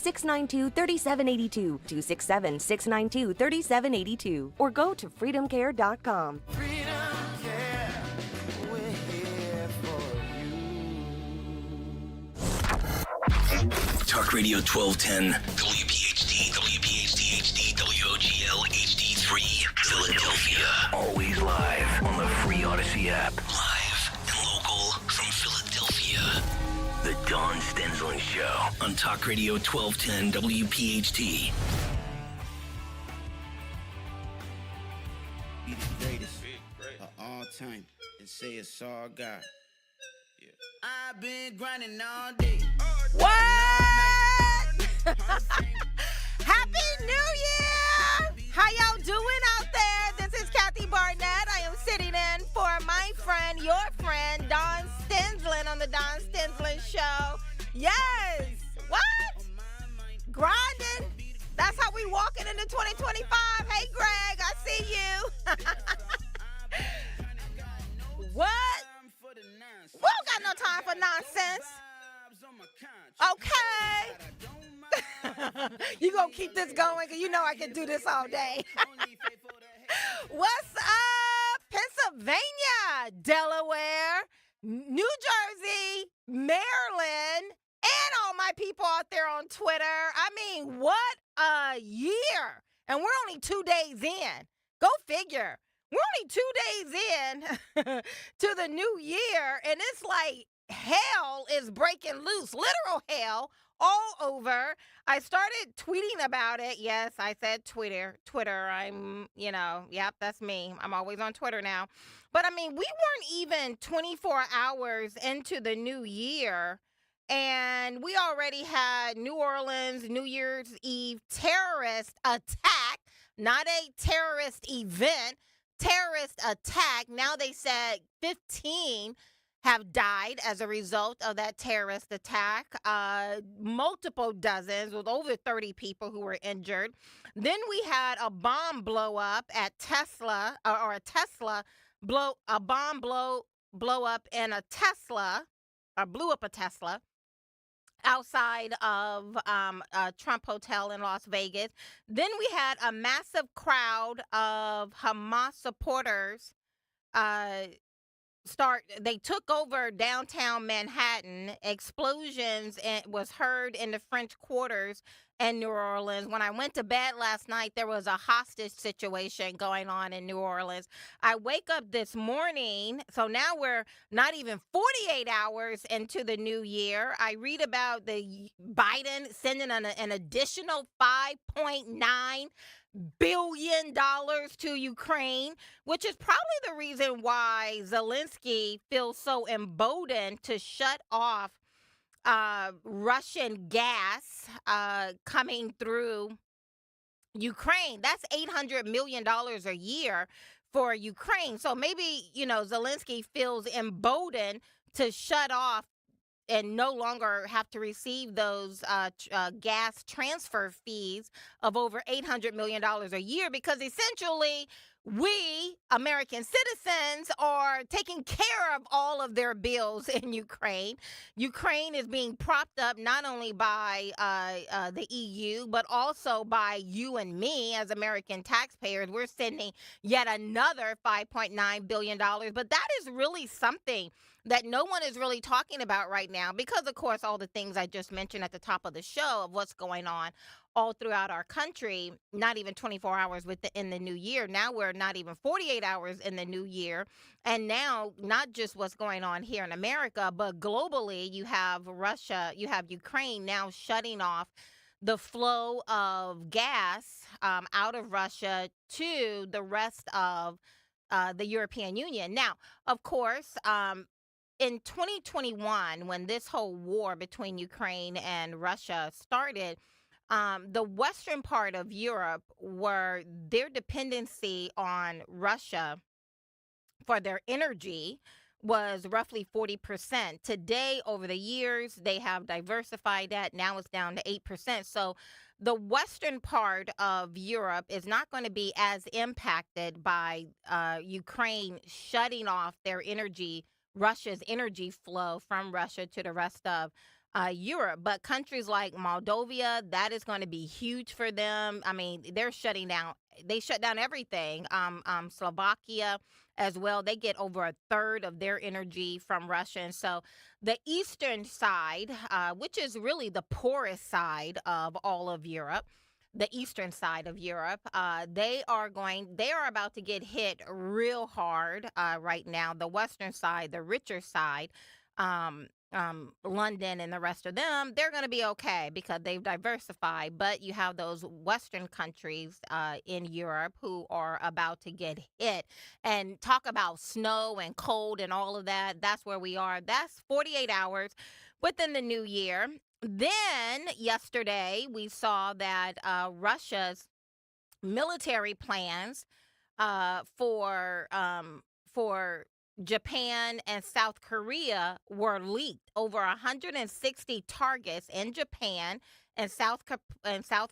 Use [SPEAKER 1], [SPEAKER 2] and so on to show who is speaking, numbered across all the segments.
[SPEAKER 1] 267-692-3782, 267-692-3782, or go to freedomcare.com.
[SPEAKER 2] Freedom Care, we're here for you.
[SPEAKER 3] Talk Radio 1210, WPHT, WPHT HD, WOGL HD3, Philadelphia. Always live on the free Odyssey app. Live and local from Philadelphia. The Dawn Stensland Show on Talk Radio 1210, WPHT.
[SPEAKER 4] Be the greatest of all time and say it's all God. Yeah. I've been grinding all day.
[SPEAKER 5] What? Happy New Year! How y'all doing out there? This is Kathy Barnett. I am sitting in for my friend, your friend, Dawn Stensland on the Dawn Stensland Show. Yes! What? Grinding? That's how we walking into 2025. Hey, Greg, I see you. What? We don't got no time for nonsense. Okay. You gonna keep this going? Because you know I can do this all day. What's up? Pennsylvania, Delaware, New Jersey, Maryland, and all my people out there on Twitter. I mean, what a year. And we're only 2 days in. Go figure. We're only 2 days in to the new year, and it's like hell is breaking loose, literal hell all over. I started tweeting about it. Yes, I said Twitter. I'm, yep, that's me. I'm always on Twitter now. But I mean, we weren't even 24 hours into the new year, and we already had New Orleans New Year's Eve terrorist attack, not a terrorist event. Terrorist attack. Now they said 15 have died as a result of that terrorist attack. Multiple dozens, with over 30 people who were injured. Then we had a bomb blow up at Tesla, or a bomb blow up in a Tesla, or blew up a Tesla outside of a Trump hotel in Las Vegas. Then we had a massive crowd of Hamas supporters they took over downtown Manhattan. Explosions was heard in the French Quarters in New Orleans. When I went to bed last night, there was a hostage situation going on in New Orleans. I wake up this morning, so now we're not even 48 hours into the new year. I read about the Biden sending an additional $5.9 billion to Ukraine, which is probably the reason why Zelensky feels so emboldened to shut off Russian gas coming through Ukraine. That's $800 million a year for Ukraine. So maybe, Zelensky feels emboldened to shut off and no longer have to receive those gas transfer fees of over $800 million a year, because essentially we, American citizens, are taking care of all of their bills in Ukraine. Ukraine is being propped up not only by the EU, but also by you and me as American taxpayers. We're sending yet another $5.9 billion. But that is really something that no one is really talking about right now because, of course, all the things I just mentioned at the top of the show of what's going on all throughout our country, not even 24 hours in the new year. Now we're not even 48 hours in the new year. And now not just what's going on here in America, but globally, you have Russia, you have Ukraine now shutting off the flow of gas out of Russia to the rest of the European Union. Now, of course, in 2021, when this whole war between Ukraine and Russia started, the western part of Europe, where their dependency on Russia for their energy was roughly 40%. Today, over the years, they have diversified that. Now it's down to 8%. So the western part of Europe is not going to be as impacted by Ukraine shutting off their energy, Russia's energy flow from Russia to the rest of Europe. But countries like Moldova, that is going to be huge for them. I mean, they're shutting down. They shut down everything. Slovakia as well. They get over a third of their energy from Russia. And so the eastern side, which is really the poorest side of all of Europe, the eastern side of Europe, they are about to get hit real hard right now. The western side, the richer side, London and the rest of them, they're going to be okay because they've diversified. But you have those Western countries in Europe who are about to get hit. And talk about snow and cold and all of that. That's where we are. That's 48 hours within the new year. Then yesterday, we saw that Russia's military plans for Japan and South Korea were leaked. Over 160 targets in Japan and South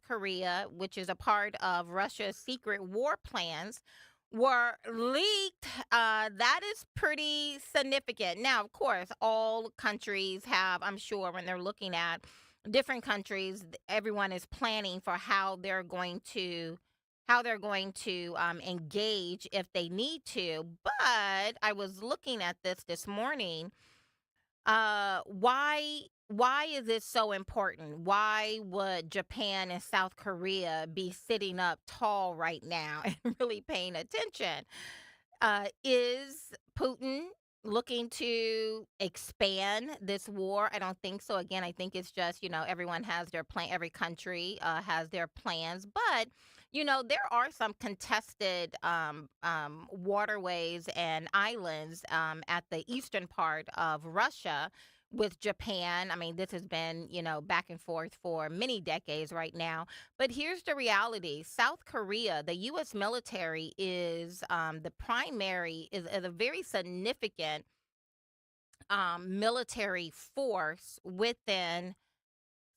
[SPEAKER 5] Korea, which is a part of Russia's secret war plans, were leaked. That is pretty significant. Now, of course, all countries have, I'm sure, when they're looking at different countries, everyone is planning for how they're going to engage if they need to. But I was looking at this morning. Why is this so important? Why would Japan and South Korea be sitting up tall right now and really paying attention? Is Putin looking to expand this war? I don't think so. Again, I think it's just, everyone has their plan. Every country has their plans. But, there are some contested waterways and islands at the eastern part of Russia with Japan. I mean, this has been, back and forth for many decades right now. But here's the reality. South Korea, the U.S. military is a very significant military force within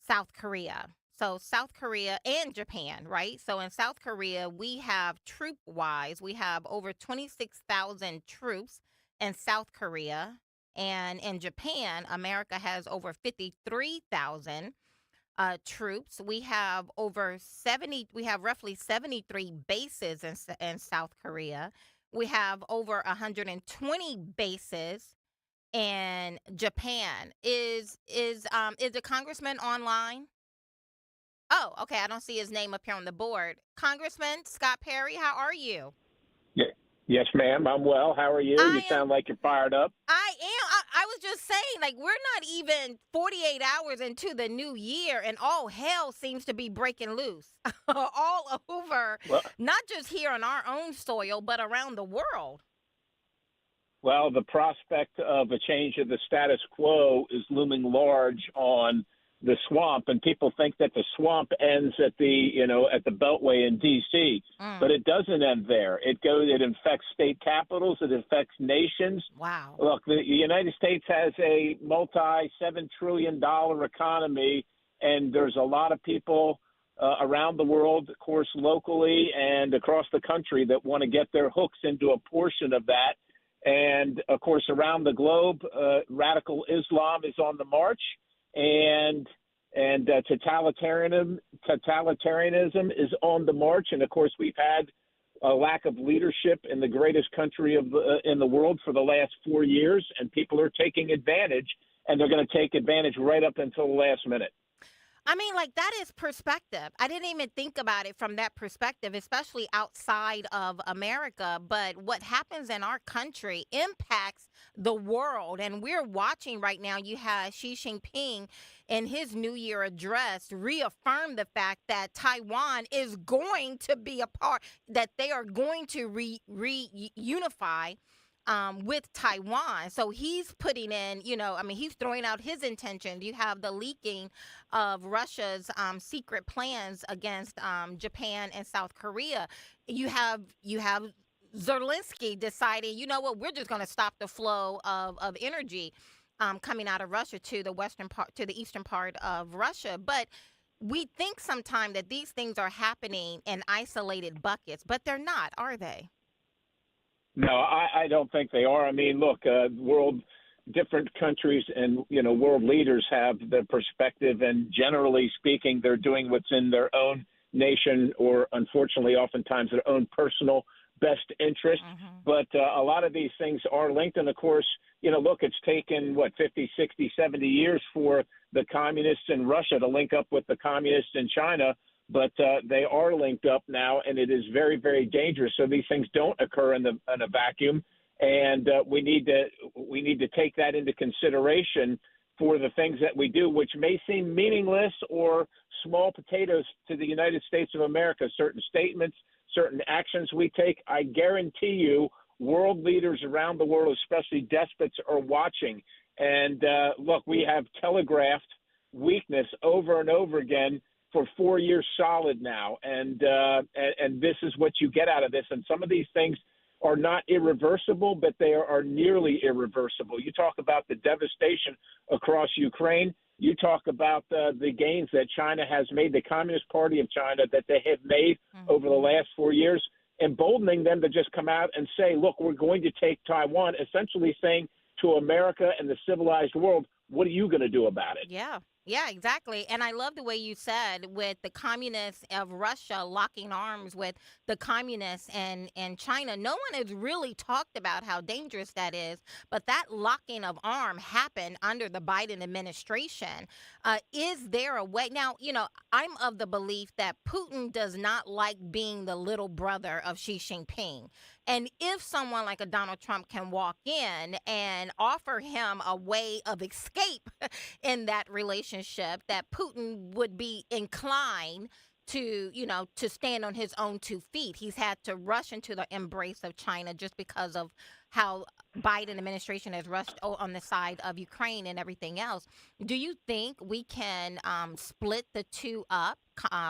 [SPEAKER 5] South Korea. So South Korea and Japan, right? So in South Korea, we have troop-wise, we have over 26,000 troops in South Korea. And in Japan, America has over 53,000 troops. We have roughly 73 bases in South Korea. We have over 120 bases in Japan. Is the congressman online? Oh, okay. I don't see his name up here on the board. Congressman Scott Perry, how are you?
[SPEAKER 6] Yes, ma'am. I'm well. How are you? You sound like you're fired up.
[SPEAKER 5] I am. I was just saying, we're not even 48 hours into the new year, and all hell seems to be breaking loose all over, not just here on our own soil, but around the world.
[SPEAKER 6] Well, the prospect of a change of the status quo is looming large on the swamp, and people think that the swamp ends at the Beltway in D.C., but it doesn't end there. It infects state capitals. It affects nations.
[SPEAKER 5] Wow.
[SPEAKER 6] Look, the United States has a $7 trillion economy, and there's a lot of people around the world, of course, locally and across the country that want to get their hooks into a portion of that. And, of course, around the globe, radical Islam is on the march. And totalitarianism is on the march. And, of course, we've had a lack of leadership in the greatest country in the world for the last 4 years, and people are taking advantage, and they're going to take advantage right up until the last minute.
[SPEAKER 5] I mean, that is perspective. I didn't even think about it from that perspective, especially outside of America. But what happens in our country impacts the world. And we're watching right now. You have Xi Jinping in his New Year address reaffirm the fact that Taiwan is going to be a part, that they are going to reunify with Taiwan. So he's putting in, he's throwing out his intentions. You have the leaking of Russia's secret plans against Japan and South Korea. You have Zelensky deciding, we're just going to stop the flow of energy coming out of Russia to the eastern part of Russia. But we think sometimes that these things are happening in isolated buckets, but they're not, are they?
[SPEAKER 6] No, I don't think they are. I mean, look, world different countries and, world leaders have their perspective, and generally speaking, they're doing what's in their own nation or, unfortunately, oftentimes their own personal best interest. But a lot of these things are linked. And, of course, look, it's taken, 50, 60, 70 years for the communists in Russia to link up with the communists in China. But they are linked up now, and it is very, very dangerous. So these things don't occur in a vacuum. And we need to take that into consideration for the things that we do, which may seem meaningless or small potatoes to the United States of America. Certain statements, certain actions we take, I guarantee you, world leaders around the world, especially despots, are watching. And look, we have telegraphed weakness over and over again for 4 years solid now, and this is what you get out of this. And some of these things are not irreversible, but they are nearly irreversible. You talk about the devastation across Ukraine. You talk about the gains that China has made, the Communist Party of China, that they have made over the last 4 years, emboldening them to just come out and say, look, we're going to take Taiwan, essentially saying to America and the civilized world, what are you going to do about it?
[SPEAKER 5] Yeah, exactly. And I love the way you said with the communists of Russia locking arms with the communists and China. No one has really talked about how dangerous that is, but that locking of arm happened under the Biden administration. Is there a way? Now, I'm of the belief that Putin does not like being the little brother of Xi Jinping. And if someone like a Donald Trump can walk in and offer him a way of escape in that relationship, that Putin would be inclined to, to stand on his own 2 feet. He's had to rush into the embrace of China just because of how Biden administration has rushed on the side of Ukraine and everything else. Do you think we can split the two up,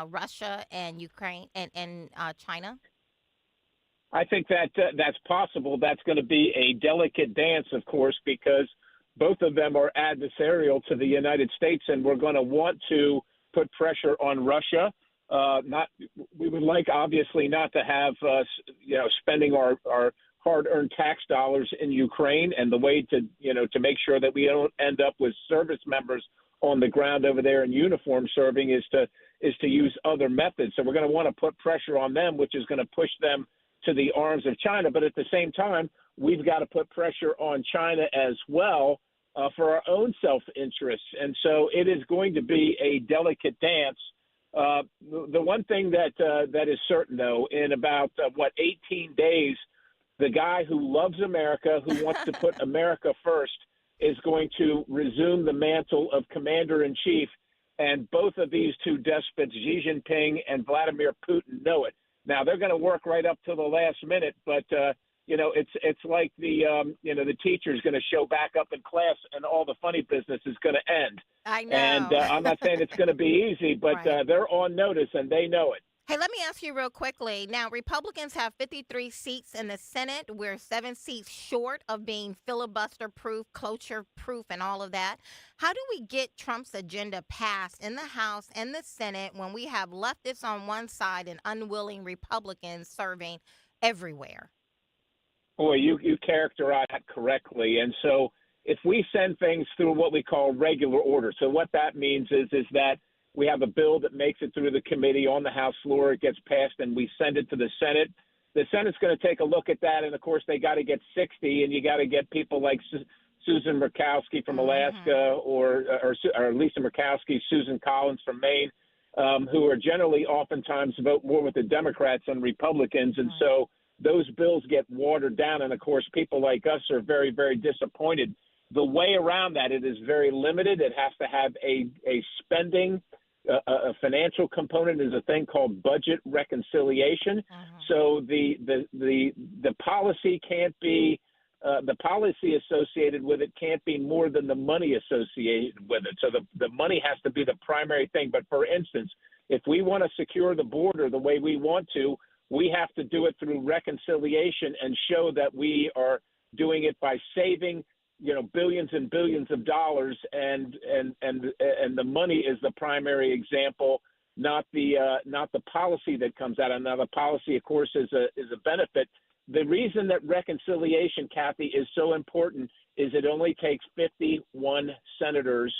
[SPEAKER 5] Russia and Ukraine and China?
[SPEAKER 6] I think that that's possible. That's going to be a delicate dance, of course, because both of them are adversarial to the United States, and we're going to want to put pressure on Russia. We would like, obviously, not to have spending our hard-earned tax dollars in Ukraine, and the way to make sure that we don't end up with service members on the ground over there in uniform serving is to use other methods. So we're going to want to put pressure on them, which is going to push them to the arms of China. But at the same time, we've got to put pressure on China as well for our own self-interests. And so it is going to be a delicate dance. The one thing that is certain, though, in about, 18 days, the guy who loves America, who wants to put America first, is going to resume the mantle of commander-in-chief. And both of these two despots, Xi Jinping and Vladimir Putin, know it. Now, they're going to work right up to the last minute, but, it's like the teacher's going to show back up in class and all the funny business is going to end.
[SPEAKER 5] I know.
[SPEAKER 6] And I'm not saying it's going to be easy, but
[SPEAKER 5] Right.
[SPEAKER 6] They're on notice and they know it.
[SPEAKER 5] Hey, let me ask you real quickly. Now, Republicans have 53 seats in the Senate. We're 7 seats short of being filibuster-proof, cloture-proof, and all of that. How do we get Trump's agenda passed in the House and the Senate when we have leftists on one side and unwilling Republicans serving everywhere?
[SPEAKER 6] Boy, you characterize that correctly. And so if we send things through what we call regular order, so what that means is that we have a bill that makes it through the committee on the House floor. It gets passed, and we send it to the Senate. The Senate's going to take a look at that, and, of course, they got to get 60, and you got to get people like Susan Murkowski from Alaska or Lisa Murkowski, Susan Collins from Maine, who are generally oftentimes vote more with the Democrats than Republicans. And so those bills get watered down, and, of course, people like us are very, very disappointed. The way around that, it is very limited. It has to have a spending a financial component is a thing called budget reconciliation. So the policy can't be the policy associated with it can't be more than the money associated with it. So the money has to be the primary thing. But for instance, if we want to secure the border the way we want to, we have to do it through reconciliation and show that we are doing it by saving billions and billions of dollars, and the money is the primary example, not the policy that comes out. And now the policy, of course, is a benefit, the reason that reconciliation, Kathy, is so important is it only takes 51 senators,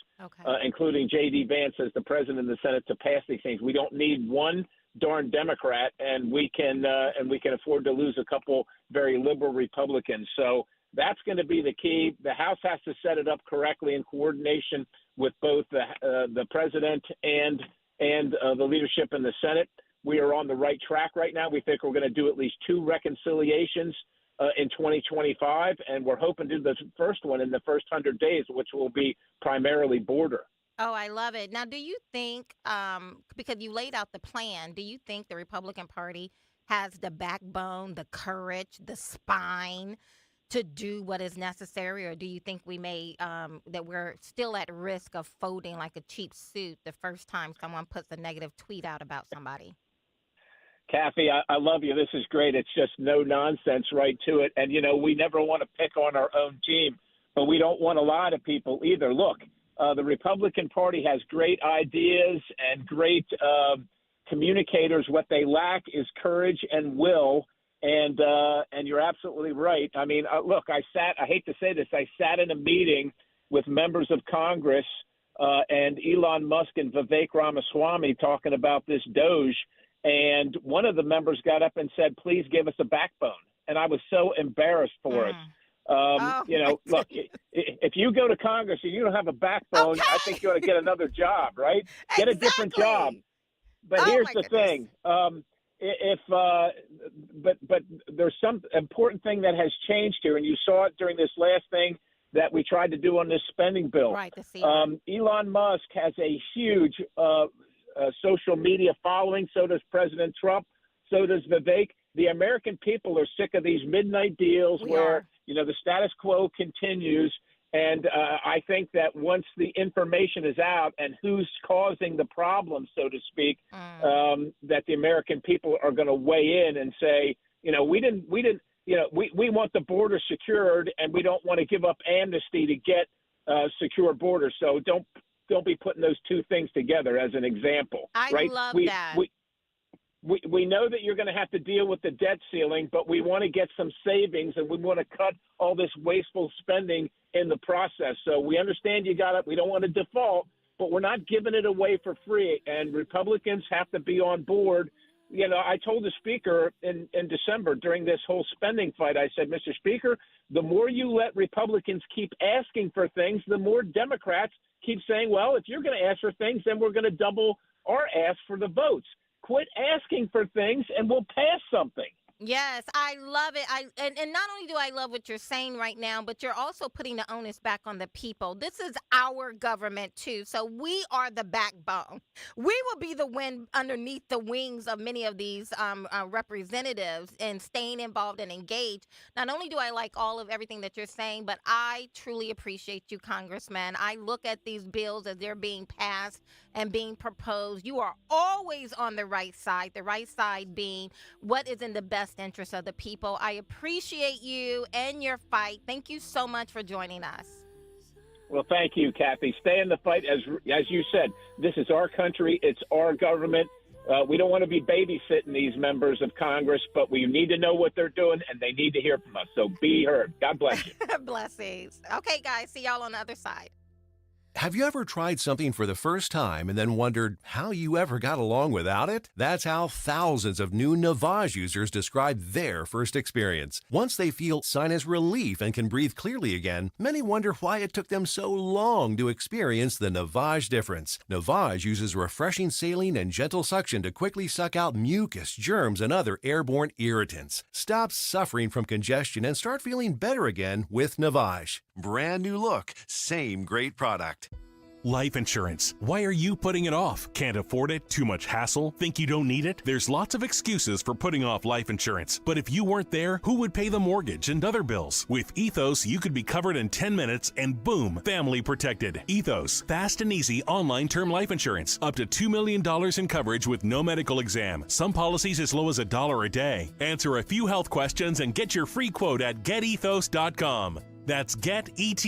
[SPEAKER 6] including J.D. Vance as the president of the Senate, to pass these things. We don't need one darn Democrat, and we can afford to lose a couple very liberal Republicans. So that's going to be the key. The House has to set it up correctly in coordination with both the president and the leadership in the Senate. We are on the right track right now. We think we're going to do at least 2 reconciliations in 2025, and we're hoping to do the first one in the first 100 days, which will be primarily border.
[SPEAKER 5] Oh, I love it. Now, do you think, because you laid out the plan, do you think the Republican Party has the backbone, the courage, the spine to do what is necessary, or do you think we may that we're still at risk of folding like a cheap suit the first time someone puts a negative tweet out about somebody?
[SPEAKER 6] Kathy, I love you. This is great. It's just no nonsense right to it. And, we never want to pick on our own team, but we don't want a lot of people either. Look, the Republican Party has great ideas and great communicators. What they lack is courage and will. And you're absolutely right. I mean, look, I hate to say this, I sat in a meeting with members of Congress and Elon Musk and Vivek Ramaswamy talking about this DOGE. And one of the members got up and said, please give us a backbone. And I was so embarrassed for us. Look, if you go to Congress and you don't have a backbone, I think you ought to get another job, right? Get a different job. But here's the thing. But there's some important thing that has changed here, and you saw it during this last thing that we tried to do on this spending bill.
[SPEAKER 5] Right,
[SPEAKER 6] Elon Musk has a huge social media following. So does President Trump. So does Vivek. The American people are sick of these midnight deals where the status quo continues. And I think that once the information is out and who's causing the problem, so to speak, that the American people are going to weigh in and say, we want the border secured, and we don't want to give up amnesty to get secure borders. So don't be putting those two things together as an example.
[SPEAKER 5] I love that.
[SPEAKER 6] We know that you're going to have to deal with the debt ceiling, but we want to get some savings, and we want to cut all this wasteful spending in the process. So we understand you got it. We don't want to default, but we're not giving it away for free, and Republicans have to be on board. I told the Speaker in December during this whole spending fight, I said, Mr. Speaker, the more you let Republicans keep asking for things, the more Democrats keep saying, well, if you're going to ask for things, then we're going to double our ask for the votes. Quit asking for things and we'll pass something.
[SPEAKER 5] Yes, I love it. And not only do I love what you're saying right now, but you're also putting the onus back on the people. This is our government, too. So we are the backbone. We will be the wind underneath the wings of many of these representatives and staying involved and engaged. Not only do I like all of everything that you're saying, but I truly appreciate you, Congressman. I look at these bills as they're being passed and being proposed. You are always on the right side being what is in the best interest of the people. I appreciate you and your fight. Thank you so much for joining us.
[SPEAKER 6] Well, thank you, Kathy. Stay in the fight. As you said, this is our country. It's our government. We don't want to be babysitting these members of Congress, but we need to know what they're doing, and they need to hear from us. So be heard. God bless you.
[SPEAKER 5] Blessings. Okay, guys. See y'all on the other side.
[SPEAKER 7] Have you ever tried something for the first time and then wondered how you ever got along without it? That's how thousands of new Navage users describe their first experience. Once they feel sinus relief and can breathe clearly again, many wonder why it took them so long to experience the Navage difference. Navage uses refreshing saline and gentle suction to quickly suck out mucus, germs, and other airborne irritants. Stop suffering from congestion and start feeling better again with Navage. Brand new look, same great product.
[SPEAKER 8] Life insurance. Why are you putting it off? Can't afford it? Too much hassle? Think you don't need it? There's lots of excuses for putting off life insurance. But if you weren't there, who would pay the mortgage and other bills? With Ethos, you could be covered in 10 minutes and boom, family protected. Ethos, fast and easy online term life insurance. Up to $2 million in coverage with no medical exam. Some policies as low as $1 a day. Answer a few health questions and get your free quote at getethos.com. That's getethos.com.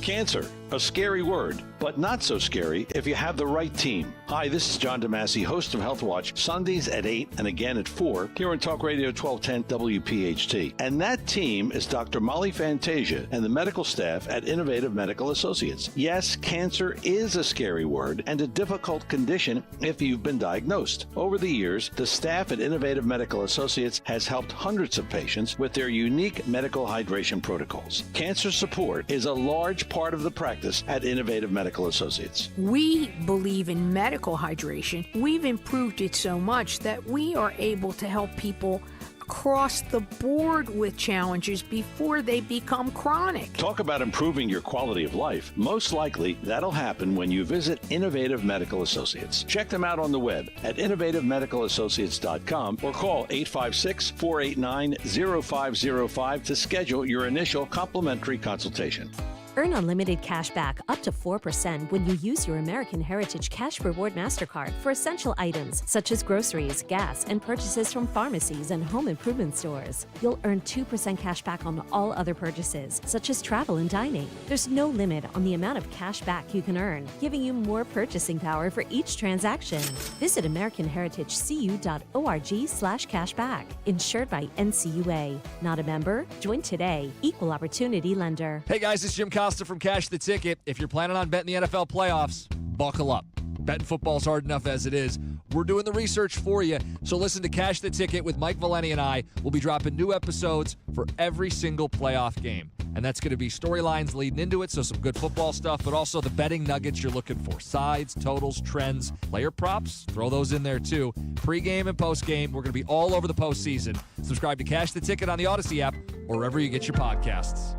[SPEAKER 9] Cancer. A scary word, but not so scary if you have the right team. Hi, this is John DeMasi, host of Health Watch, Sundays at 8 and again at 4 here on Talk Radio 1210 WPHT. And that team is Dr. Molly Fantasia and the medical staff at Innovative Medical Associates. Yes, cancer is a scary word and a difficult condition if you've been diagnosed. Over the years, the staff at Innovative Medical Associates has helped hundreds of patients with their unique medical hydration protocols. Cancer support is a large part of the practice at Innovative Medical Associates.
[SPEAKER 10] We believe in medical hydration. We've improved it so much that we are able to help people across the board with challenges before they become chronic.
[SPEAKER 9] Talk about improving your quality of life. Most likely, that'll happen when you visit Innovative Medical Associates. Check them out on the web at innovativemedicalassociates.com or call 856-489-0505 to schedule your initial complimentary consultation.
[SPEAKER 11] Earn unlimited cash back up to 4% when you use your American Heritage Cash Reward MasterCard for essential items such as groceries, gas, and purchases from pharmacies and home improvement stores. You'll earn 2% cash back on all other purchases, such as travel and dining. There's no limit on the amount of cash back you can earn, giving you more purchasing power for each transaction. Visit AmericanHeritageCU.org/cashback. Insured by NCUA. Not a member? Join today. Equal Opportunity Lender.
[SPEAKER 12] Hey guys, it's Jim Costa from Cash the Ticket. If you're planning on betting the NFL playoffs, buckle up. Betting football's hard enough as it is. We're doing the research for you. So listen to Cash the Ticket with Mike Valeni and I. We'll be dropping new episodes for every single playoff game. And that's going to be storylines leading into it, so some good football stuff, but also the betting nuggets you're looking for. Sides, totals, trends, player props, throw those in there too. Pre-game and post-game, we're going to be all over the postseason. Subscribe to Cash the Ticket on the Odyssey app or wherever you get your podcasts.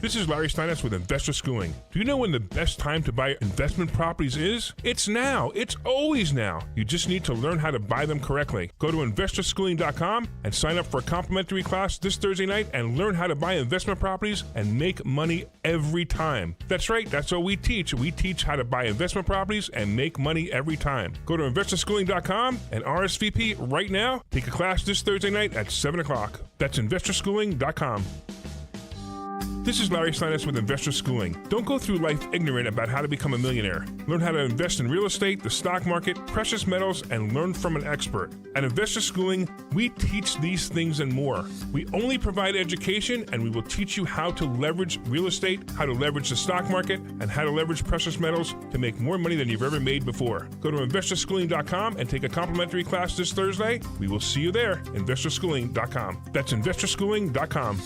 [SPEAKER 13] This is Larry Steinitz with Investor Schooling. Do you know when the best time to buy investment properties is? It's now. It's always now. You just need to learn how to buy them correctly. Go to investorschooling.com and sign up for a complimentary class this Thursday night and learn how to buy investment properties and make money every time. That's right. That's what we teach. We teach how to buy investment properties and make money every time. Go to investorschooling.com and RSVP right now. Take a class this Thursday night at 7 o'clock. That's investorschooling.com. This is Larry Steinitz with Investor Schooling. Don't go through life ignorant about how to become a millionaire. Learn how to invest in real estate, the stock market, precious metals, and learn from an expert. At Investor Schooling, we teach these things and more. We only provide education, and we will teach you how to leverage real estate, how to leverage the stock market, and how to leverage precious metals to make more money than you've ever made before. Go to investorschooling.com and take a complimentary class this Thursday. We will see you there, investorschooling.com. That's investorschooling.com.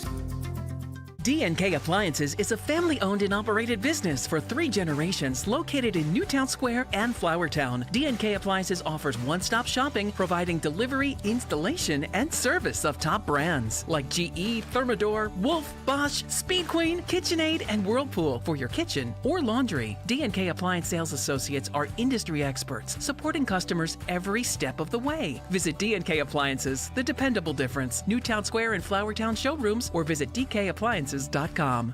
[SPEAKER 14] D&K Appliances is a family-owned and operated business for 3 generations located in Newtown Square and Flowertown. D&K Appliances offers one-stop shopping, providing delivery, installation, and service of top brands like GE, Thermador, Wolf, Bosch, Speed Queen, KitchenAid, and Whirlpool for your kitchen or laundry. D&K Appliance sales associates are industry experts, supporting customers every step of the way. Visit D&K Appliances, the dependable difference. Newtown Square and Flowertown showrooms, or visit DKappliances.com.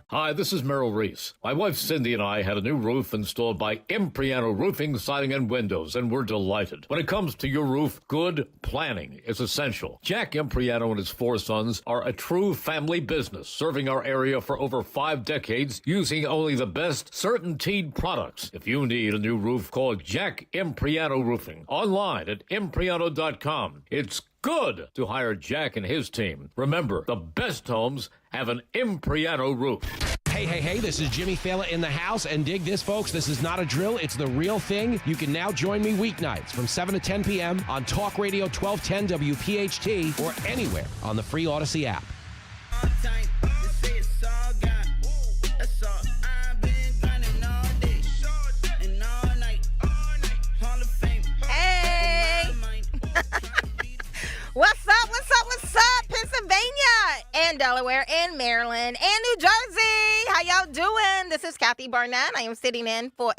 [SPEAKER 15] Hi, this is Merrill Reese. My wife Cindy and I had a new roof installed by Impriano Roofing, Siding, and Windows, and we're delighted. When it comes to your roof, good planning is essential. Jack Impriano and his 4 sons are a true family business, serving our area for over 5 decades, using only the best CertainTeed products. If you need a new roof, call Jack Impriano Roofing. Online at impriano.com. It's good to hire Jack and his team. Remember, the best homes have an Impriano roof.
[SPEAKER 16] Hey, this is Jimmy Fallon in the house, and dig this, folks. This is not a drill. It's the real thing. You can now join me weeknights from 7 to 10 p.m. on Talk Radio 1210 WPHT or anywhere on the free Odyssey app.
[SPEAKER 5] What's up, Pennsylvania and Delaware and Maryland and New Jersey? How y'all doing? This is Kathy Barnett. I am sitting in for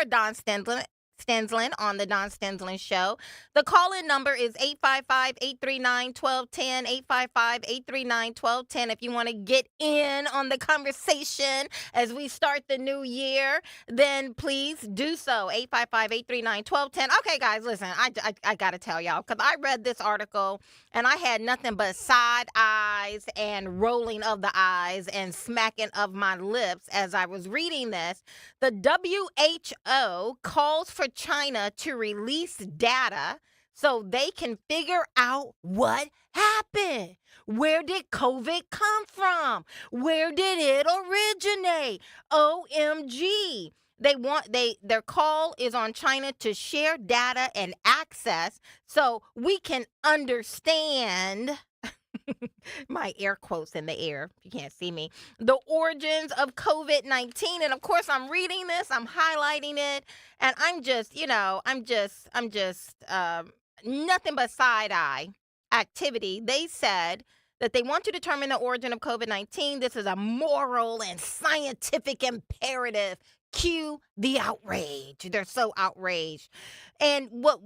[SPEAKER 5] Don Stensland Stensland on the Don Stensland Show. The call-in number is 855-839-1210, 855-839-1210. If you want to get in on the conversation as we start the new year, then please do so, 855-839-1210. Okay, guys, listen, I got to tell y'all, because I read this article, and I had nothing but side eyes and rolling of the eyes and smacking of my lips as I was reading this. The WHO calls for China to release data so they can figure out what happened. Where did COVID come from? Where did it originate? OMG. Their call is on China to share data and access so we can understand my air quotes in the air. You can't see me. The origins of COVID-19. And of course, I'm reading this, I'm highlighting it, and I'm just nothing but side eye activity. They said that they want to determine the origin of COVID-19. This is a moral and scientific imperative. Cue the outrage. They're so outraged. And what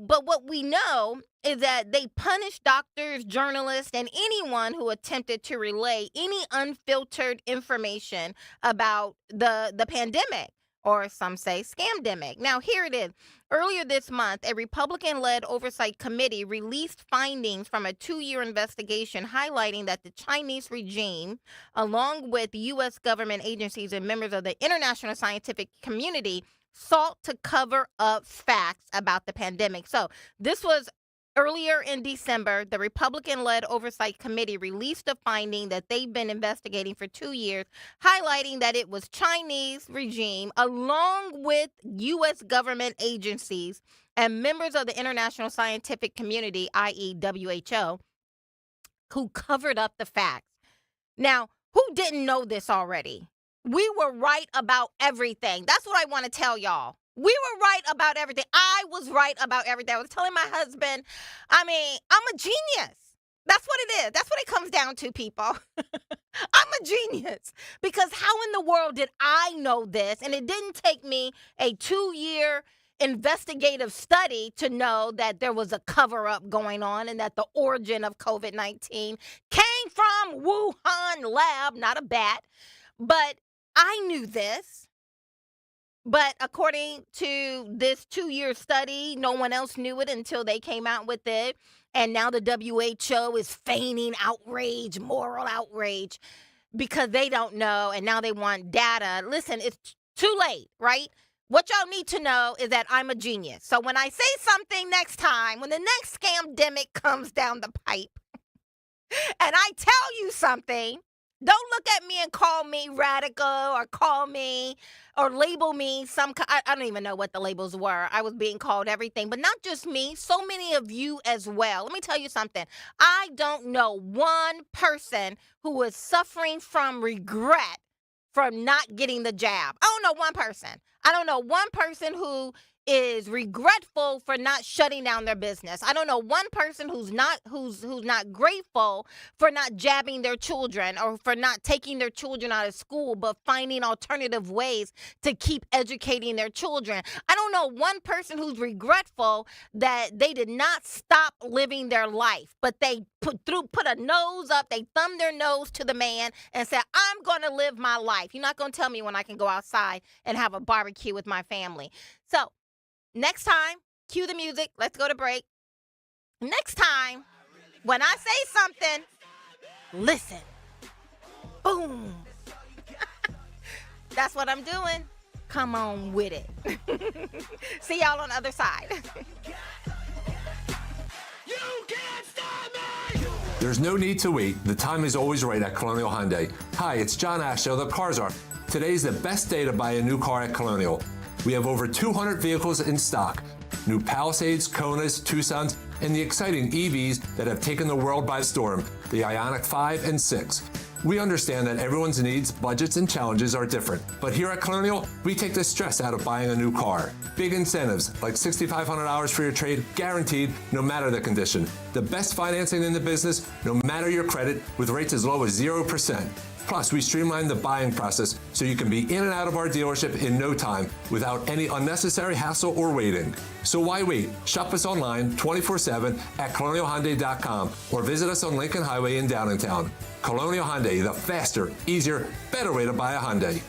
[SPEAKER 5] we know is that they punish doctors, journalists, and anyone who attempted to relay any unfiltered information about the pandemic, or some say scamdemic. Now, here it is. Earlier this month, a Republican-led oversight committee released findings from a 2-year investigation highlighting that the Chinese regime, along with U.S. government agencies and members of the international scientific community, sought to cover up facts about the pandemic. So this was earlier in December. The Republican-led Oversight Committee released a finding that they've been investigating for 2 years, highlighting that it was Chinese regime, along with U.S. government agencies and members of the international scientific community, i.e. WHO, who covered up the facts. Now, who didn't know this already? We were right about everything. That's what I want to tell y'all. We were right about everything. I was right about everything. I was telling my husband, I'm a genius. That's what it is. That's what it comes down to, people. I'm a genius. Because how in the world did I know this? And it didn't take me a 2-year investigative study to know that there was a cover-up going on and that the origin of COVID-19 came from Wuhan lab, not a bat. But I knew this. But according to this 2-year study, no one else knew it until they came out with it. And now the WHO is feigning outrage, moral outrage, because they don't know. And now they want data. Listen, it's too late, right? What y'all need to know is that I'm a genius. So when I say something next time, when the next scamdemic comes down the pipe, and I tell you something, don't look at me and call me radical or call me or label me I don't even know what the labels were. I was being called everything, but not just me, so many of you as well. Let me tell you something. I don't know one person who is suffering from regret from not getting the jab. I don't know one person. I don't know one person who is regretful for not shutting down their business. I don't know one person who's not grateful for not jabbing their children or for not taking their children out of school, but finding alternative ways to keep educating their children. I don't know one person who's regretful that they did not stop living their life, but they put a nose up, they thumbed their nose to the man and said, I'm going to live my life. You're not going to tell me when I can go outside and have a barbecue with my family. So next time, cue the music. Let's go to break. Next time, when I say something, listen. Boom. That's what I'm doing. Come on with it. See y'all on the other side.
[SPEAKER 17] There's no need to wait. The time is always right at Colonial Hyundai. Hi, it's John Ashow, the Cars Are. Today's the best day to buy a new car at Colonial. We have over 200 vehicles in stock. New Palisades, Konas, Tucsons, and the exciting EVs that have taken the world by storm, the Ioniq 5 and 6. We understand that everyone's needs, budgets, and challenges are different. But here at Colonial, we take the stress out of buying a new car. Big incentives, like $6,500 for your trade, guaranteed no matter the condition. The best financing in the business, no matter your credit, with rates as low as 0%. Plus, we streamline the buying process so you can be in and out of our dealership in no time without any unnecessary hassle or waiting. So why wait? Shop us online 24/7 at colonialhyundai.com or visit us on Lincoln Highway in Downingtown. Colonial Hyundai, the faster, easier, better way to buy a Hyundai.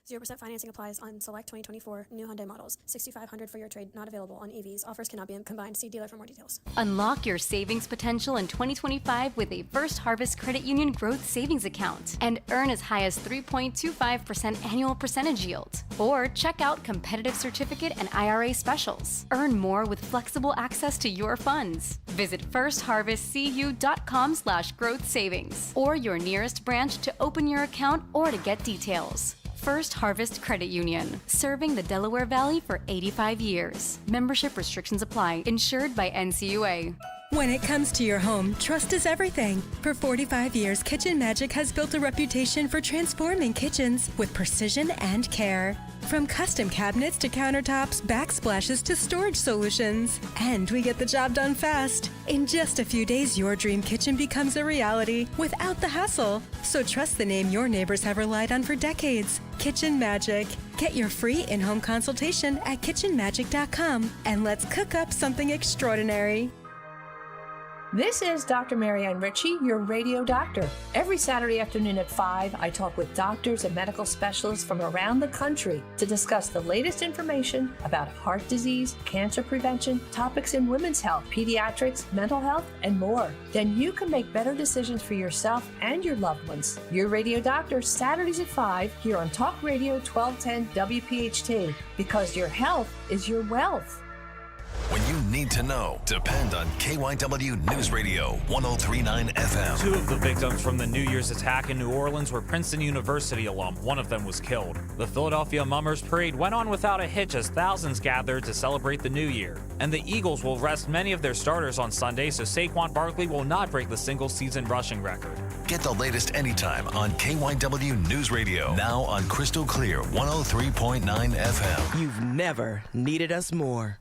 [SPEAKER 18] 0% financing applies on select 2024 new Hyundai models. $6,500 for your trade, not available on EVs. Offers cannot be combined. See dealer for more details.
[SPEAKER 19] Unlock your savings potential in 2025 with a First Harvest Credit Union Growth Savings Account and earn as high as 3.25% annual percentage yield. Or check out competitive certificate and IRA specials. Earn more with flexible access to your funds. Visit firstharvestcu.com/growth savings or your nearest branch to open your account or to get details. First Harvest Credit Union, serving the Delaware Valley for 85 years. Membership restrictions apply. Insured by NCUA.
[SPEAKER 20] When it comes to your home, trust is everything. For 45 years, Kitchen Magic has built a reputation for transforming kitchens with precision and care. From custom cabinets to countertops, backsplashes to storage solutions. And we get the job done fast. In just a few days, your dream kitchen becomes a reality without the hassle. So trust the name your neighbors have relied on for decades. Kitchen Magic. Get your free in-home consultation at kitchenmagic.com and let's cook up something extraordinary.
[SPEAKER 21] This is Dr. Marianne Ritchie, your radio doctor. Every Saturday afternoon at 5, I talk with doctors and medical specialists from around the country to discuss the latest information about heart disease, cancer prevention, topics in women's health, pediatrics, mental health, and more. Then you can make better decisions for yourself and your loved ones. Your radio doctor, Saturdays at 5, here on Talk Radio 1210 WPHT, because your health is your wealth.
[SPEAKER 22] When you need to know, depend on KYW News Radio 1039 FM.
[SPEAKER 23] Two of the victims from the New Year's attack in New Orleans were Princeton University alum. One of them was killed. The Philadelphia Mummers Parade went on without a hitch as thousands gathered to celebrate the new year. And the Eagles will rest many of their starters on Sunday, so Saquon Barkley will not break the single-season rushing record.
[SPEAKER 22] Get the latest anytime on KYW News Radio. Now on Crystal Clear 103.9 FM.
[SPEAKER 24] You've never needed us more.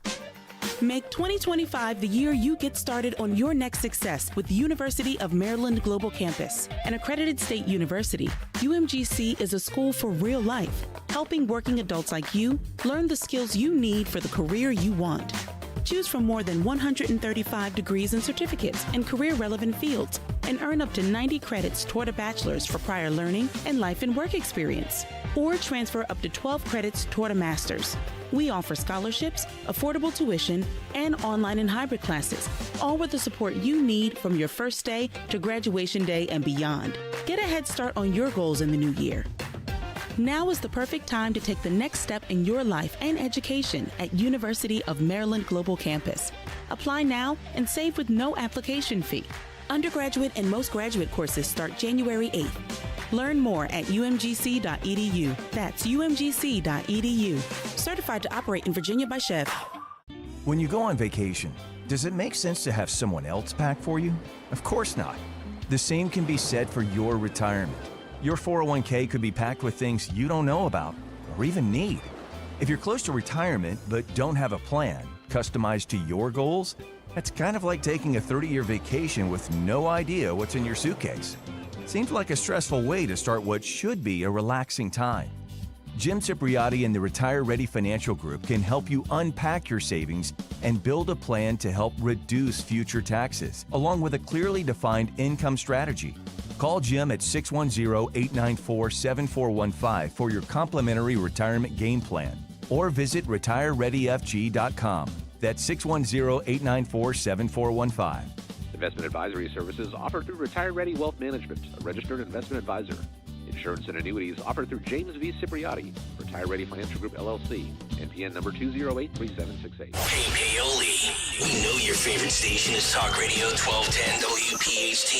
[SPEAKER 24] Make 2025 the year you get started on your next success with the University of Maryland Global Campus. An accredited state university, UMGC is a school for real life, helping working adults like you learn the skills you need for the career you want. Choose from more than 135 degrees and certificates in career-relevant fields and earn up to 90 credits toward a bachelor's for prior learning and life and work experience. Or transfer up to 12 credits toward a master's. We offer scholarships, affordable tuition, and online and hybrid classes, all with the support you need from your first day to graduation day and beyond. Get a head start on your goals in the new year. Now is the perfect time to take the next step in your life and education at University of Maryland Global Campus. Apply now and save with no application fee. Undergraduate and most graduate courses start January 8th. Learn more at umgc.edu. That's umgc.edu. Certified to operate in Virginia by Chev.
[SPEAKER 25] When you go on vacation, does it make sense to have someone else pack for you? Of course not. The same can be said for your retirement. Your 401k could be packed with things you don't know about or even need. If you're close to retirement but don't have a plan customized to your goals, that's kind of like taking a 30-year vacation with no idea what's in your suitcase. Seems like a stressful way to start what should be a relaxing time. Jim Cipriotti and the Retire Ready Financial Group can help you unpack your savings and build a plan to help reduce future taxes, along with a clearly defined income strategy. Call Jim at 610-894-7415 for your complimentary retirement game plan, or visit retirereadyfg.com. That's 610-894-7415.
[SPEAKER 26] Investment advisory services offered through Retire Ready Wealth Management, a registered investment advisor. Insurance and annuities offered through James V. Cipriotti, Retire Ready Financial Group, LLC, NPN number 2083768.
[SPEAKER 3] Hey, Paoli, we know your favorite station is Talk Radio 1210 WPHT.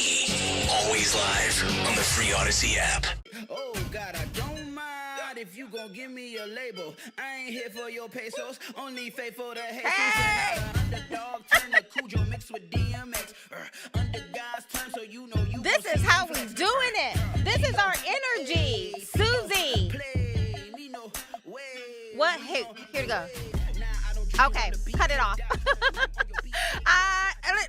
[SPEAKER 3] Always live on the free Odyssey app.
[SPEAKER 4] Oh, God, I don't mind if you gon' give me a label. I ain't here for your pesos, only faithful to Jesus. Hey! Underdog turn to Cujo mixed with DMX. Under God's turn, so you know you.
[SPEAKER 5] This is how we doing it. This is our energy. Susie. What? Here we go. Okay, cut it off.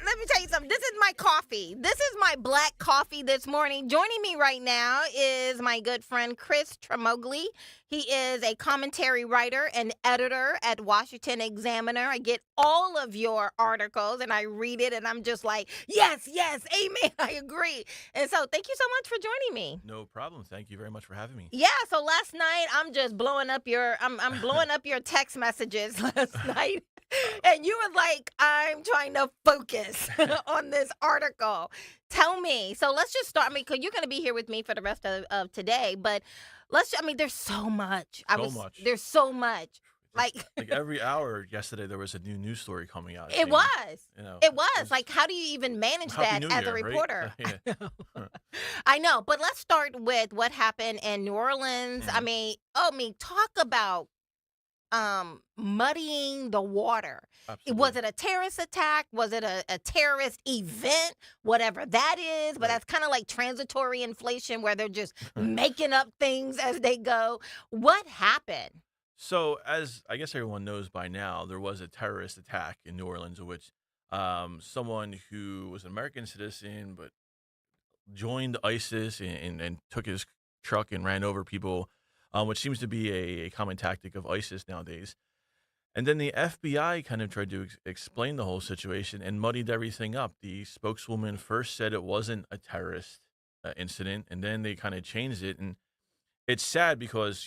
[SPEAKER 5] let me tell you something. This is my coffee. This is my black coffee this morning. Joining me right now is my good friend Chris Tremogli. He is a commentary writer and editor at Washington Examiner. I get all of your articles and I read it and I'm just like, yes, amen, I agree. And so thank you so much for joining me.
[SPEAKER 1] No problem. Thank you very much for having me.
[SPEAKER 5] Yeah, so last night I'm just blowing up your I'm blowing up your text messages last night. And you were like, I'm trying to focus on this article. Tell me. So let's just start. I mean, because you're going to be here with me for the rest of today. But there's so much. There's so much. Like
[SPEAKER 1] every hour yesterday, there was a new news story coming out.
[SPEAKER 5] It was. Like, how do you even manage that as a reporter?
[SPEAKER 1] Right? Yeah.
[SPEAKER 5] I know. But let's start with what happened in New Orleans. I mean, talk about muddying the water.
[SPEAKER 1] Absolutely.
[SPEAKER 5] Was it a terrorist attack? Was it a terrorist event? Whatever that is, but that's kind of like transitory inflation where they're just making up things as they go. What happened?
[SPEAKER 1] So, as I guess everyone knows by now, there was a terrorist attack in New Orleans in which someone who was an American citizen but joined ISIS and took his truck and ran over people, which seems to be a common tactic of ISIS nowadays. And then the FBI kind of tried to explain the whole situation and muddied everything up. The spokeswoman first said it wasn't a terrorist incident, and then they kind of changed it. And it's sad because,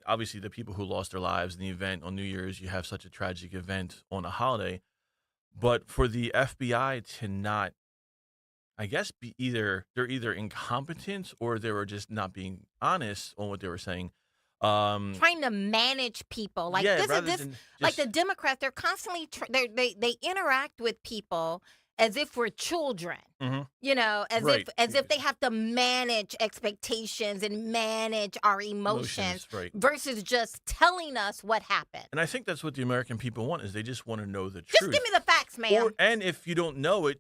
[SPEAKER 1] obviously the people who lost their lives in the event on New Year's, you have such a tragic event on a holiday. But for the FBI to not, I guess, they're either incompetent or they were just not being honest on what they were saying.
[SPEAKER 5] Trying to manage people like like the Democrats, they're constantly they interact with people as if we're children, as if they have to manage expectations and manage our emotions versus just telling us what happened.
[SPEAKER 1] And I think that's what the American people want, is they just want to know the
[SPEAKER 5] truth.
[SPEAKER 1] Just
[SPEAKER 5] give me the facts, ma'am.
[SPEAKER 1] And if you don't know it,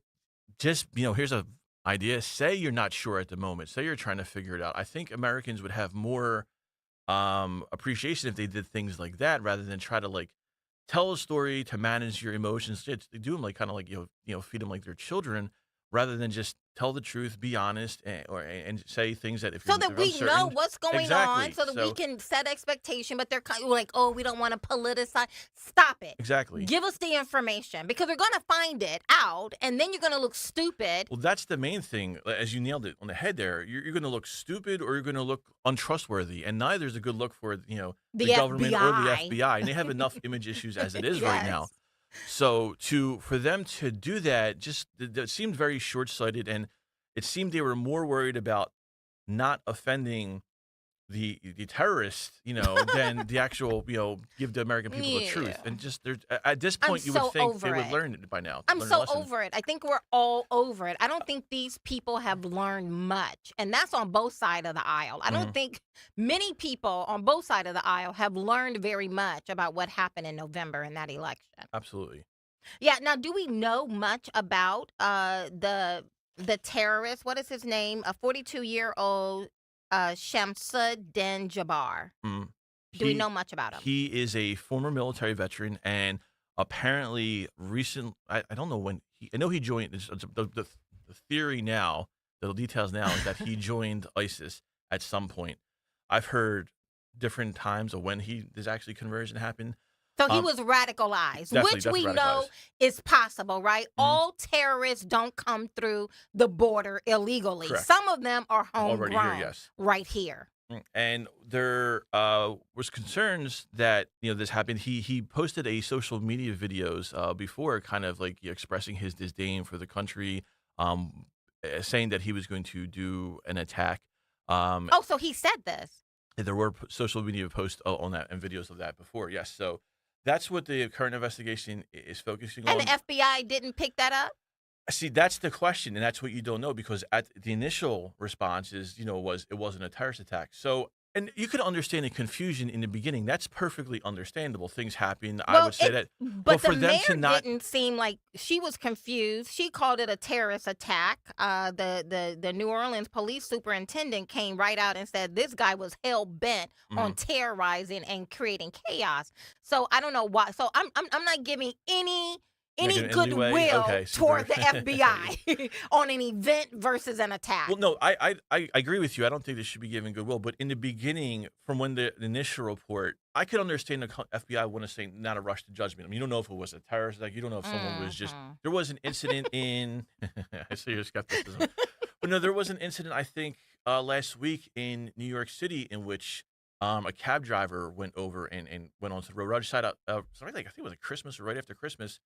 [SPEAKER 1] just, here's a idea. Say you're not sure at the moment. Say you're trying to figure it out. I think Americans would have more appreciation if they did things like that rather than try to tell a story to manage your emotions. They do them feed them like they're children rather than just tell the truth, be honest, and say things that
[SPEAKER 5] so that we know what's going on, so that we can set expectation. But they're kind of like, oh, we don't want to politicize. Stop it.
[SPEAKER 1] Exactly.
[SPEAKER 5] Give us the information because we're going to find it out, and then you're going to look stupid.
[SPEAKER 1] Well, that's the main thing. As you nailed it on the head there, you're going to look stupid or you're going to look untrustworthy, and neither is a good look for the government
[SPEAKER 5] FBI.
[SPEAKER 1] or the FBI, and they have enough image issues as it is right now. So for them to do that, it seemed very short-sighted, and it seemed they were more worried about not offending the terrorists, than the actual, give the American people the truth. And just at this point, you would think they would learn it by now.
[SPEAKER 5] I'm so over it. I think we're all over it. I don't think these people have learned much, and that's on both sides of the aisle. I don't think many people on both sides of the aisle have learned very much about what happened in November in that election.
[SPEAKER 1] Absolutely.
[SPEAKER 5] Yeah. Now, do we know much about the terrorist? What is his name? A 42-year-old. Shamsuddin Jabbar. Do we know much about him?
[SPEAKER 1] He is a former military veteran, and apparently I don't know when. I know he joined. The theory now, the details now, is that he joined ISIS at some point. I've heard different times of when this actually conversion happened.
[SPEAKER 5] So he was radicalized, which we know is possible, right? All terrorists don't come through the border illegally.
[SPEAKER 1] Correct.
[SPEAKER 5] Some of them are homegrown,
[SPEAKER 1] already here, yes.
[SPEAKER 5] Right here.
[SPEAKER 1] And there was concerns that this happened. He posted a social media videos before, kind of expressing his disdain for the country, saying that he was going to do an attack.
[SPEAKER 5] So he said this.
[SPEAKER 1] There were social media posts on that and videos of that before. Yes, so. That's what the current investigation is focusing on.
[SPEAKER 5] And the FBI didn't pick that up?
[SPEAKER 1] See, that's the question, and that's what you don't know, because at the initial response is, it wasn't a terrorist attack. So, and you could understand the confusion in the beginning. That's perfectly understandable. Things happen. I would say that.
[SPEAKER 5] But for them to not didn't seem like she was confused. She called it a terrorist attack. The New Orleans police superintendent came right out and said this guy was hell bent on terrorizing and creating chaos. So I don't know why. So I'm not giving any any
[SPEAKER 1] in leeway?
[SPEAKER 5] goodwill
[SPEAKER 1] Okay,
[SPEAKER 5] toward
[SPEAKER 1] super.
[SPEAKER 5] the FBI on an event versus an attack.
[SPEAKER 1] Well, no, I agree with you. I don't think they should be given goodwill. But in the beginning, from when the initial report, I could understand the FBI want to say not a rush to judgment. I mean, you don't know if it was a terrorist attack. You don't know if someone was just. There was an incident in. I see your skepticism. But no, there was an incident, I think, last week in New York City in which a cab driver went over and went onto the road right side out. Something like I think it was at Christmas or right after Christmas,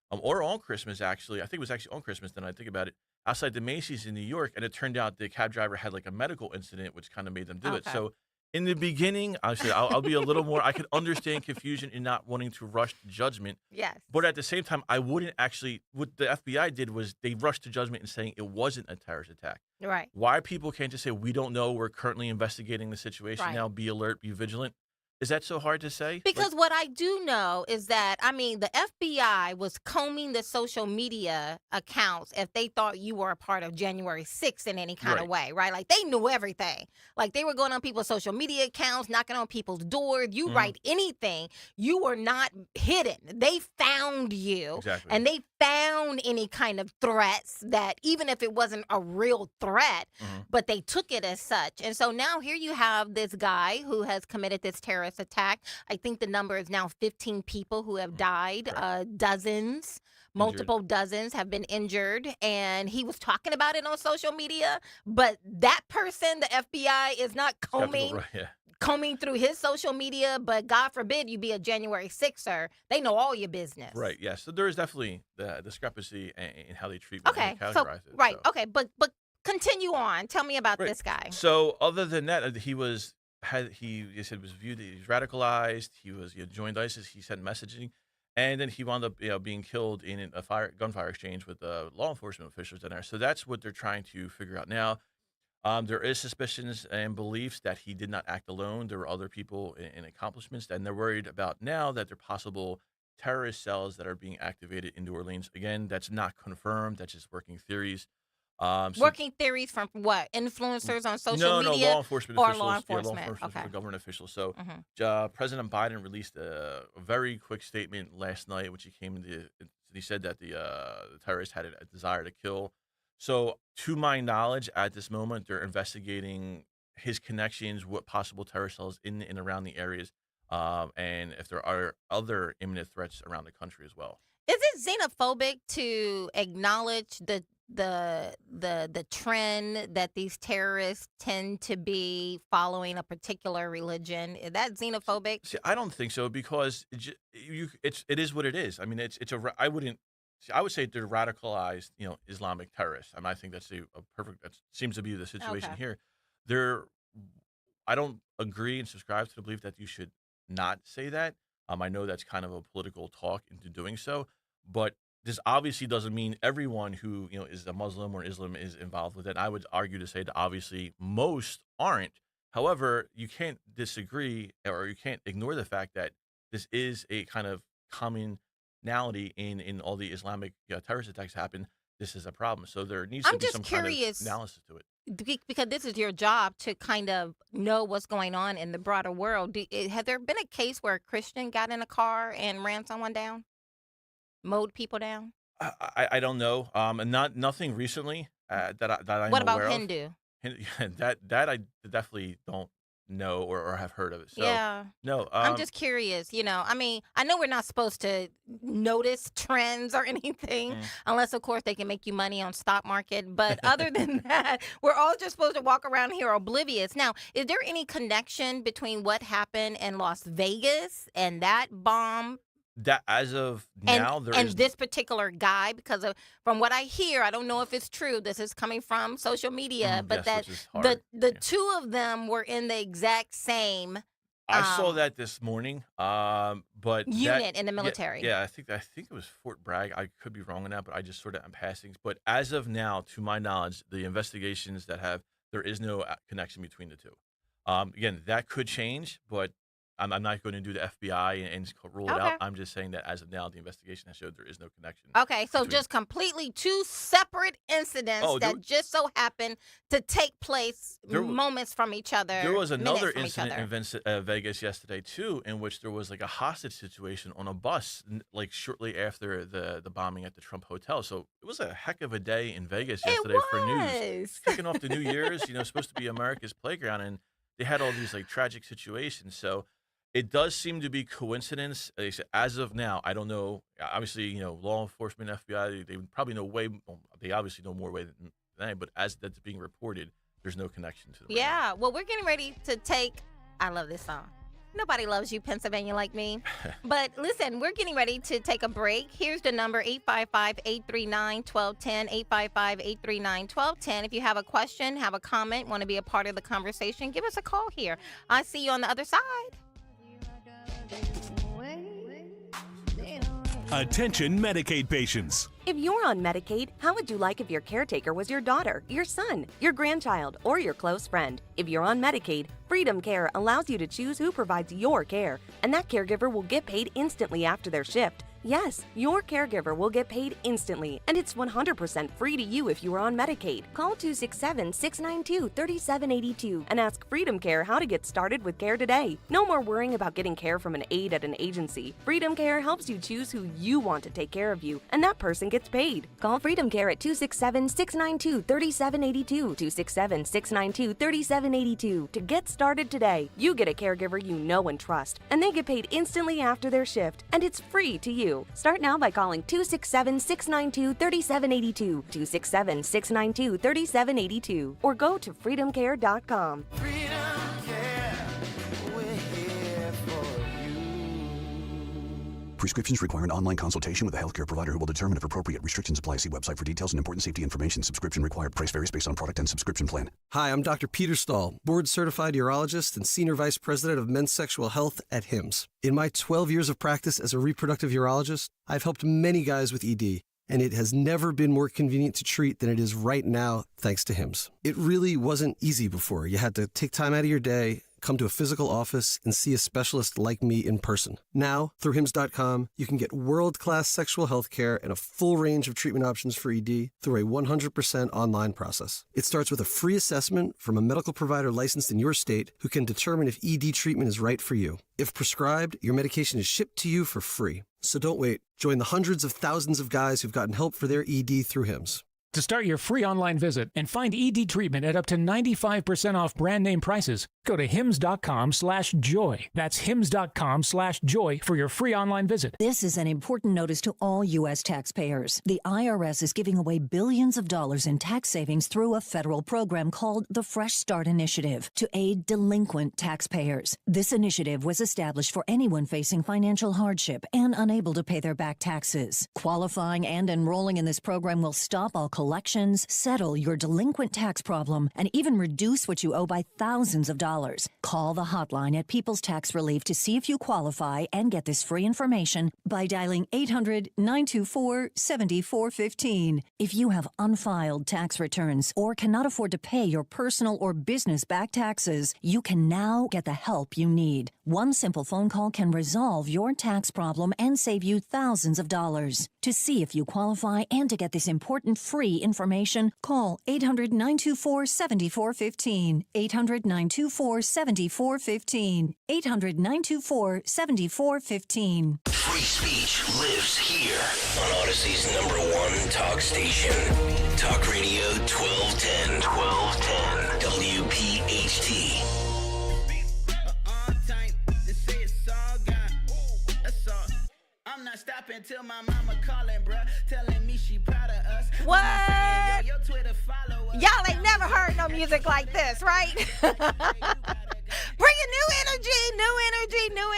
[SPEAKER 1] or on Christmas actually. I think it was actually on Christmas. Then I think about it outside the Macy's in New York, and it turned out the cab driver had like a medical incident, which kind of made them do it. So in the beginning, I said I'll be a little more. I could understand confusion in not wanting to rush to judgment.
[SPEAKER 5] Yes.
[SPEAKER 1] But at the same time, I wouldn't actually. What the FBI did was they rushed to judgment in saying it wasn't a terrorist attack.
[SPEAKER 5] Right.
[SPEAKER 1] Why people can't just say we don't know? We're currently investigating the situation
[SPEAKER 5] Right.
[SPEAKER 1] now. Be alert. Be vigilant. Is that so hard to say?
[SPEAKER 5] Because what I do know is that, I mean, the FBI was combing the social media accounts if they thought you were a part of January 6th in any kind of way, right? Like, they knew everything. Like, they were going on people's social media accounts, knocking on people's doors. You write anything, you were not hidden. They found you.
[SPEAKER 1] Exactly.
[SPEAKER 5] And they found any kind of threats that, even if it wasn't a real threat, but they took it as such. And so now here you have this guy who has committed this terrorist attack. I think the number is now 15 people who have died. Dozens, multiple dozens have been injured. And he was talking about it on social media. But that person, the FBI, is not combing through his social media. But God forbid you be a January 6er. They know all your business.
[SPEAKER 1] Right. Yeah. So there is definitely the discrepancy in how they treat what they
[SPEAKER 5] So,
[SPEAKER 1] categorize it.
[SPEAKER 5] right.
[SPEAKER 1] So.
[SPEAKER 5] Okay. But continue on. Tell me about this guy.
[SPEAKER 1] So other than that, he said was viewed, he was radicalized. He was joined ISIS. He sent messaging, and then he wound up being killed in a gunfire exchange with law enforcement officials in there. So that's what they're trying to figure out now. There is suspicions and beliefs that he did not act alone. There were other people in accomplishments, and they're worried about now that there are possible terrorist cells that are being activated in New Orleans. Again, that's not confirmed. That's just working theories.
[SPEAKER 5] Working theories from what? Influencers on social media?
[SPEAKER 1] No, law enforcement
[SPEAKER 5] or
[SPEAKER 1] officials.
[SPEAKER 5] law
[SPEAKER 1] Yeah,
[SPEAKER 5] enforcement.
[SPEAKER 1] law enforcement
[SPEAKER 5] Okay.
[SPEAKER 1] government officials. So President Biden released a very quick statement last night, which he said that the terrorist had a desire to kill. So to my knowledge, at this moment, they're investigating his connections, what possible terrorist cells in and around the areas, and if there are other imminent threats around the country as well.
[SPEAKER 5] Is it xenophobic to acknowledge the trend that these terrorists tend to be following a particular religion? Is that xenophobic?
[SPEAKER 1] See, I don't think so because it is what it is. I mean, I would say they're radicalized, Islamic terrorists. I mean, I think that's a perfect. That seems to be the situation here. I don't agree and subscribe to the belief that you should not say that. I know that's kind of a political talk into doing so, but this obviously doesn't mean everyone who is a Muslim or Islam is involved with it. I would argue to say that obviously most aren't. However, you can't disagree or you can't ignore the fact that this is a kind of commonality in all the Islamic terrorist attacks happen. This is a problem. So there needs to be some kind of analysis to it.
[SPEAKER 5] Because this is your job to kind of know what's going on in the broader world. Has there been a case where a Christian got in a car and ran someone down? Mowed people down?
[SPEAKER 1] I don't know. And nothing recently that I'm aware of.
[SPEAKER 5] What about Hindu?
[SPEAKER 1] That I definitely don't know or have heard of it. So,
[SPEAKER 5] yeah.
[SPEAKER 1] No.
[SPEAKER 5] I'm just curious. I mean, I know we're not supposed to notice trends or anything unless, of course, they can make you money on stock market. But other than that, we're all just supposed to walk around here oblivious. Now, is there any connection between what happened in Las Vegas and that bomb?
[SPEAKER 1] That as of now,
[SPEAKER 5] and this particular guy, because from what I hear, I don't know if it's true. This is coming from social media, but
[SPEAKER 1] yes,
[SPEAKER 5] that the two of them were in the exact same.
[SPEAKER 1] I saw that this morning, but
[SPEAKER 5] unit in the military.
[SPEAKER 1] Yeah, I think it was Fort Bragg. I could be wrong on that, but I just sort of am passing. But as of now, to my knowledge, the investigations there is no connection between the two. Again, that could change, but I'm not going to do the FBI and rule it
[SPEAKER 5] Okay.
[SPEAKER 1] out. I'm just saying that as of now, the investigation has showed there is no connection.
[SPEAKER 5] Okay, so
[SPEAKER 1] between-
[SPEAKER 5] just completely two separate incidents
[SPEAKER 1] Oh,
[SPEAKER 5] that just so happen to take place moments from each other.
[SPEAKER 1] There was
[SPEAKER 5] minutes
[SPEAKER 1] another
[SPEAKER 5] from each
[SPEAKER 1] incident
[SPEAKER 5] other.
[SPEAKER 1] in Vegas yesterday too, in which there was like a hostage situation on a bus, like shortly after the bombing at the Trump Hotel. So it was a heck of a day in Vegas yesterday for news. Kicking off the New Year's, supposed to be America's playground, and they had all these like tragic situations. So it does seem to be coincidence. As of now, I don't know. Obviously, law enforcement, FBI, they probably know way. Well, they obviously know more way than I, but as that's being reported, there's no connection to them.
[SPEAKER 5] Yeah, well, we're getting ready to take. I love this song. Nobody loves you, Pennsylvania, like me. But listen, we're getting ready to take a break. Here's the number, 855-839-1210, 855-839-1210. If you have a question, have a comment, want to be a part of the conversation, give us a call here. I see you on the other side.
[SPEAKER 2] Attention Medicaid patients.
[SPEAKER 6] If you're on Medicaid, how would you like if your caretaker was your daughter, your son, your grandchild, or your close friend? If you're on Medicaid, Freedom Care allows you to choose who provides your care, and that caregiver will get paid instantly after their shift. Yes, your caregiver will get paid instantly, and it's 100% free to you if you are on Medicaid. Call 267-692-3782 and ask Freedom Care how to get started with care today. No more worrying about getting care from an aide at an agency. Freedom Care helps you choose who you want to take care of you, and that person gets paid. Call Freedom Care at 267-692-3782, 267-692-3782 to get started today. You get a caregiver you know and trust, and they get paid instantly after their shift, and it's free to you. Start now by calling 267-692-3782, 267-692-3782, or go to freedomcare.com.
[SPEAKER 7] Prescriptions require an online consultation with a healthcare provider who will determine if appropriate. Restrictions apply. See website for details and important safety information. Subscription required. Price varies based on product and subscription plan.
[SPEAKER 8] Hi, I'm Dr. Peter Stahl, board-certified urologist and Senior Vice President of Men's Sexual Health at HIMSS. In my 12 years of practice as a reproductive urologist, I've helped many guys with ED, and it has never been more convenient to treat than it is right now, thanks to HIMSS. It really wasn't easy before. You had to take time out of your day, come to a physical office, and see a specialist like me in person. Now, through HIMSS.com, you can get world-class sexual health care and a full range of treatment options for ED through a 100% online process. It starts with a free assessment from a medical provider licensed in your state who can determine if ED treatment is right for you. If prescribed, your medication is shipped to you for free. So don't wait. Join the hundreds of thousands of guys who've gotten help for their ED through HIMSS.
[SPEAKER 9] To start your free online visit and find ED treatment at up to 95% off brand name prices, go to hims.com/joy. That's hims.com/joy for your free online visit.
[SPEAKER 10] This is an important notice to all U.S. taxpayers. The IRS is giving away billions of dollars in tax savings through a federal program called the Fresh Start Initiative to aid delinquent taxpayers. This initiative was established for anyone facing financial hardship and unable to pay their back taxes. Qualifying and enrolling in this program will stop all collections, settle your delinquent tax problem, and even reduce what you owe by thousands of dollars. Call the hotline at People's Tax Relief to see if you qualify and get this free information by dialing 800-924-7415. If you have unfiled tax returns or cannot afford to pay your personal or business back taxes, you can now get the help you need. One simple phone call can resolve your tax problem and save you thousands of dollars. To see if you qualify and to get this important free information, call 800-924-7415, 800-924-7415, 800-924-7415.
[SPEAKER 3] Free speech lives here on Odyssey's #1 talk station. Talk Radio 1210. 1210. WPHT.
[SPEAKER 4] I'm not stopping till my mama calling, bruh, telling me she proud of us.
[SPEAKER 5] What?
[SPEAKER 4] Your Twitter followers.
[SPEAKER 5] Y'all ain't never heard no music like this, right? Bringing new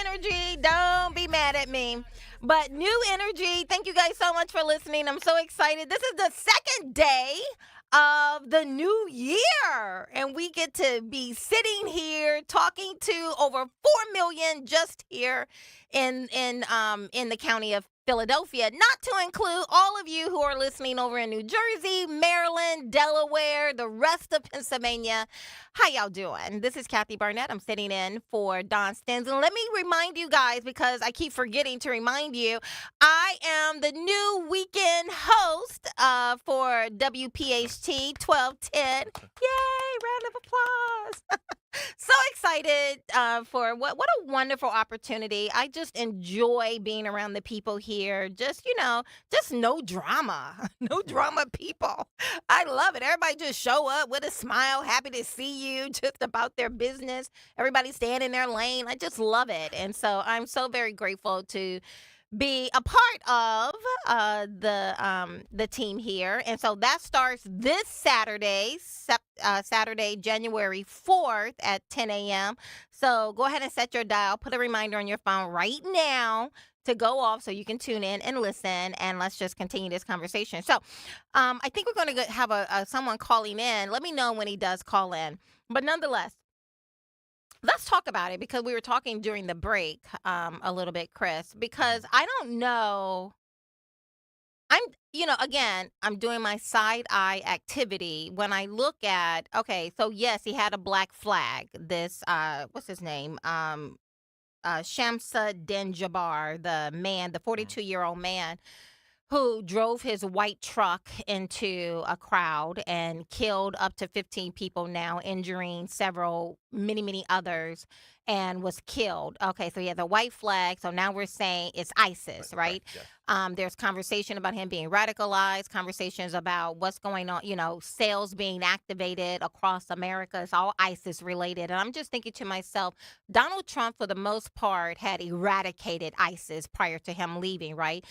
[SPEAKER 5] energy. Don't be mad at me. But new energy. Thank you guys so much for listening. I'm so excited. This is the second day of the new year, and we get to be sitting here talking to over 4 million just here in the county of Philadelphia, not to include all of you who are listening over in New Jersey, Maryland, Delaware, the rest of Pennsylvania. How y'all doing? This is Kathy Barnett. I'm sitting in for Don Stensland. Let me remind you guys, because I keep forgetting to remind you, I am the new weekend host for WPHT 1210. Yay! Round of applause. So excited for what a wonderful opportunity. I just enjoy being around the people here. Just, just no drama. No drama people. I love it. Everybody just show up with a smile, happy to see you, just about their business. Everybody staying in their lane. I just love it. And so I'm so very grateful to be a part of the team here. And so that starts this Saturday, Saturday, January 4th at 10 a.m. So go ahead and set your dial. Put a reminder on your phone right now to go off so you can tune in and listen, and let's just continue this conversation. So I think we're going to have someone calling in. Let me know when he does call in. But nonetheless, let's talk about it, because we were talking during the break a little bit, Chris, because I don't know. Again, I'm doing my side eye activity when I look at, okay, so yes, he had a black flag. This, what's his name? Shamsa Denjabar, the 42-year-old man who drove his white truck into a crowd and killed up to 15 people, now injuring many others, and was killed. Okay, so he has a white flag. So now we're saying it's ISIS, right? Yes. There's conversation about him being radicalized, conversations about what's going on, cells being activated across America. It's all ISIS related. And I'm just thinking to myself, Donald Trump, for the most part, had eradicated ISIS prior to him leaving, right?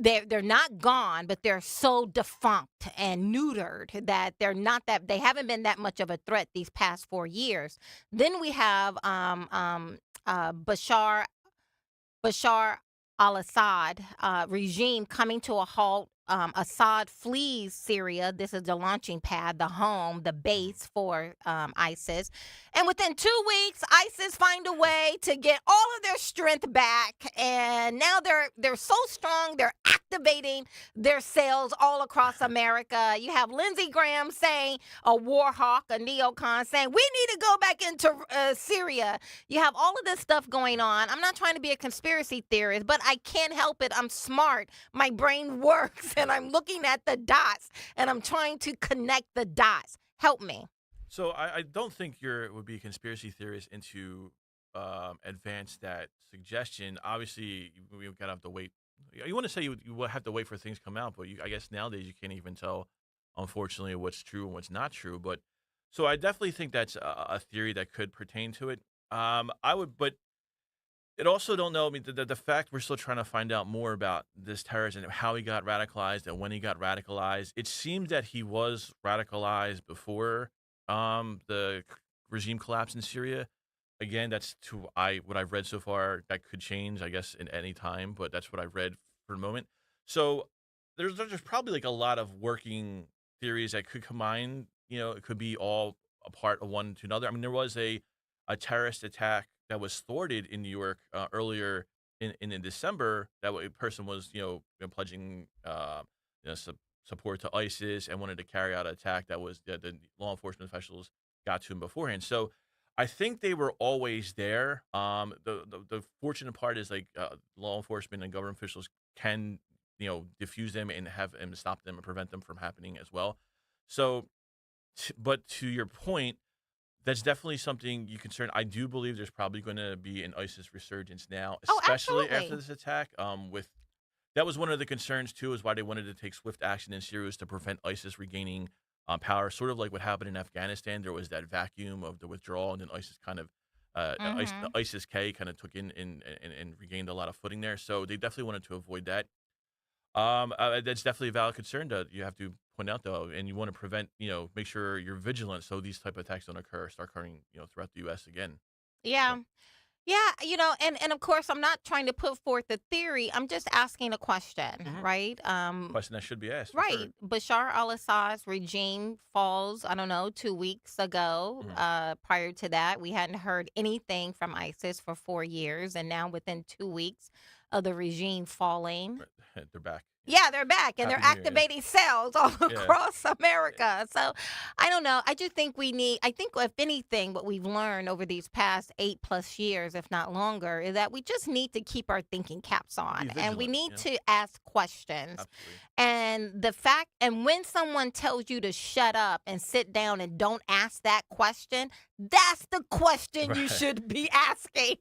[SPEAKER 5] They're not gone, but they're so defunct and neutered that they haven't been that much of a threat these past 4 years. Then we have Bashar al-Assad regime coming to a halt. Assad flees Syria. This is the launching pad, the home, the base for ISIS. And within 2 weeks, ISIS find a way to get all of their strength back. And now they're so strong, they're activating their cells all across America. You have Lindsey Graham saying, a war hawk, a neocon, saying, we need to go back into Syria. You have all of this stuff going on. I'm not trying to be a conspiracy theorist, but I can't help it. I'm smart. My brain works. And I'm looking at the dots, and I'm trying to connect the dots. Help me.
[SPEAKER 1] So I don't think it would be a conspiracy theorist into advance that suggestion. Obviously, we kind of have to wait. You want to say you will have to wait for things to come out, but I guess nowadays you can't even tell, unfortunately, what's true and what's not true. But so I definitely think that's a theory that could pertain to it. But it also don't know. I mean, the fact we're still trying to find out more about this terrorist and how he got radicalized and when he got radicalized. It seems that he was radicalized before the regime collapse in Syria. Again, that's what I've read so far. That could change, I guess, in any time, but that's what I've read for the moment. So there's probably like a lot of working theories that could combine. It could be all a part of one to another. I mean, there was a terrorist attack that was thwarted in New York earlier in December. That a person was pledging support to ISIS and wanted to carry out an attack that was the law enforcement officials got to him beforehand. So I think they were always there. The fortunate part is law enforcement and government officials can diffuse them and have and stop them and prevent them from happening as well. So, but to your point, that's definitely something you concern. I do believe there's probably going to be an ISIS resurgence now, especially after this attack. That was one of the concerns too, is why they wanted to take swift action in Syria, was to prevent ISIS regaining power. Sort of like what happened in Afghanistan. There was that vacuum of the withdrawal, and then ISIS kind of ISIS-K kind of took in and regained a lot of footing there. So they definitely wanted to avoid that. That's definitely a valid concern that you have to point out, though, and you want to prevent, make sure you're vigilant so these type of attacks don't start occurring, throughout the U.S. again.
[SPEAKER 5] Yeah. So. Yeah, and of course, I'm not trying to put forth a theory. I'm just asking a question, right?
[SPEAKER 1] Question that should be asked.
[SPEAKER 5] Right.
[SPEAKER 1] Sure.
[SPEAKER 5] Bashar al-Assad's regime falls, 2 weeks ago. Prior to that, we hadn't heard anything from ISIS for 4 years. And now within 2 weeks, of the regime falling.
[SPEAKER 1] They're back.
[SPEAKER 5] Yeah, they're back and they're
[SPEAKER 1] Happy New Year, yeah.
[SPEAKER 5] activating cells all
[SPEAKER 1] Yeah.
[SPEAKER 5] across America. So I don't know. I just think I think if anything, what we've learned over these past 8+ years, if not longer, is that we just need to keep our thinking caps on and we need to ask questions. And when someone tells you to shut up and sit down and don't ask that question, that's the question you should be asking.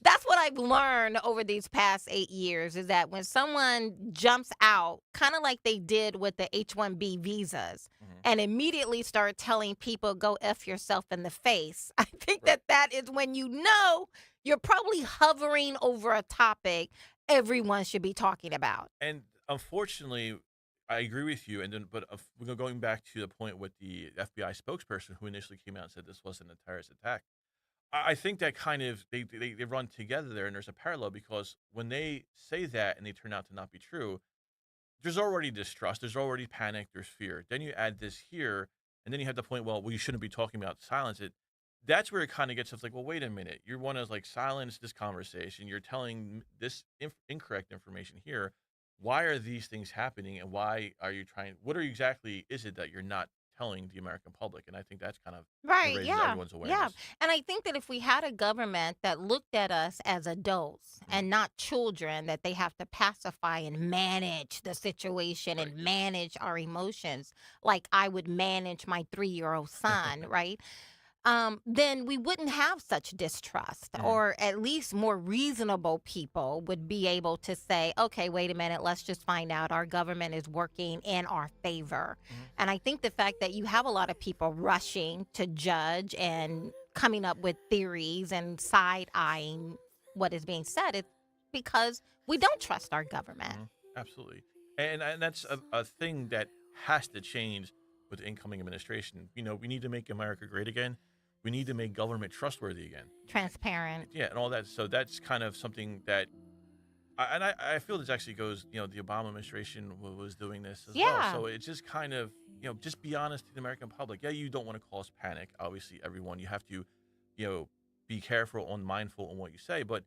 [SPEAKER 5] That's what I've learned over these past 8 years is that when someone jumps out, kind of like they did with the H-1B visas, and immediately start telling people, go F yourself in the face, I think that is when you know you're probably hovering over a topic everyone should be talking about.
[SPEAKER 1] And unfortunately, I agree with you. But we're going back to the point with the FBI spokesperson who initially came out and said this wasn't a terrorist attack. I think that kind of they run together there, and there's a parallel because when they say that and they turn out to not be true, there's already distrust, there's already panic, there's fear. Then you add this here, and then you have the point, well, we shouldn't be talking about silence it. That's where it kind of gets like, well, wait a minute, you want to silence this conversation. You're telling this incorrect information here. Why are these things happening, and why are you trying? What are exactly is it that you're not telling the American public? And I think that's kind of raises everyone's awareness.
[SPEAKER 5] Yeah. And I think that if we had a government that looked at us as adults and not children, that they have to pacify and manage the situation and manage our emotions like I would manage my 3-year-old son, right? Then we wouldn't have such distrust, or at least more reasonable people would be able to say, okay, wait a minute, let's just find out our government is working in our favor. And I think the fact that you have a lot of people rushing to judge and coming up with theories and side-eyeing what is being said is because we don't trust our government.
[SPEAKER 1] Absolutely. And that's a thing that has to change with the incoming administration. You know, we need to make America great again. We need to make government trustworthy again.
[SPEAKER 5] Transparent.
[SPEAKER 1] Yeah, and all that. So that's kind of something that, I feel this actually goes, the Obama administration was doing this as well. So it's just kind of, just be honest to the American public. Yeah, you don't want to cause panic. Obviously, everyone, you have to, be careful and mindful on what you say. But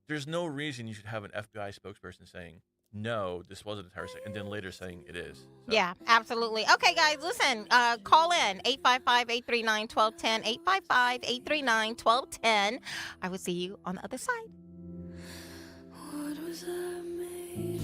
[SPEAKER 1] there's no reason you should have an FBI spokesperson saying, no, this wasn't a terrorist attack, and then later saying it is. So.
[SPEAKER 5] Yeah, absolutely. Okay, guys, listen, call in 855-839-1210, 855-839-1210. I will see you on the other side.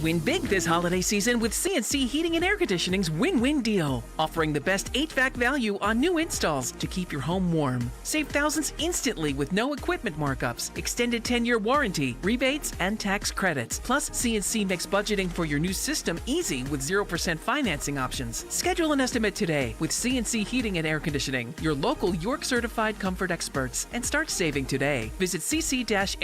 [SPEAKER 11] Win big this holiday season with CNC Heating and Air Conditioning's win-win deal, offering the best HVAC value on new installs to keep your home warm. Save thousands instantly with no equipment markups, extended 10-year warranty, rebates, and tax credits. Plus, CNC makes budgeting for your new system easy with 0% financing options. Schedule an estimate today with CNC Heating and Air Conditioning, your local York-certified comfort experts, and start saving today. Visit cc-hvac.com.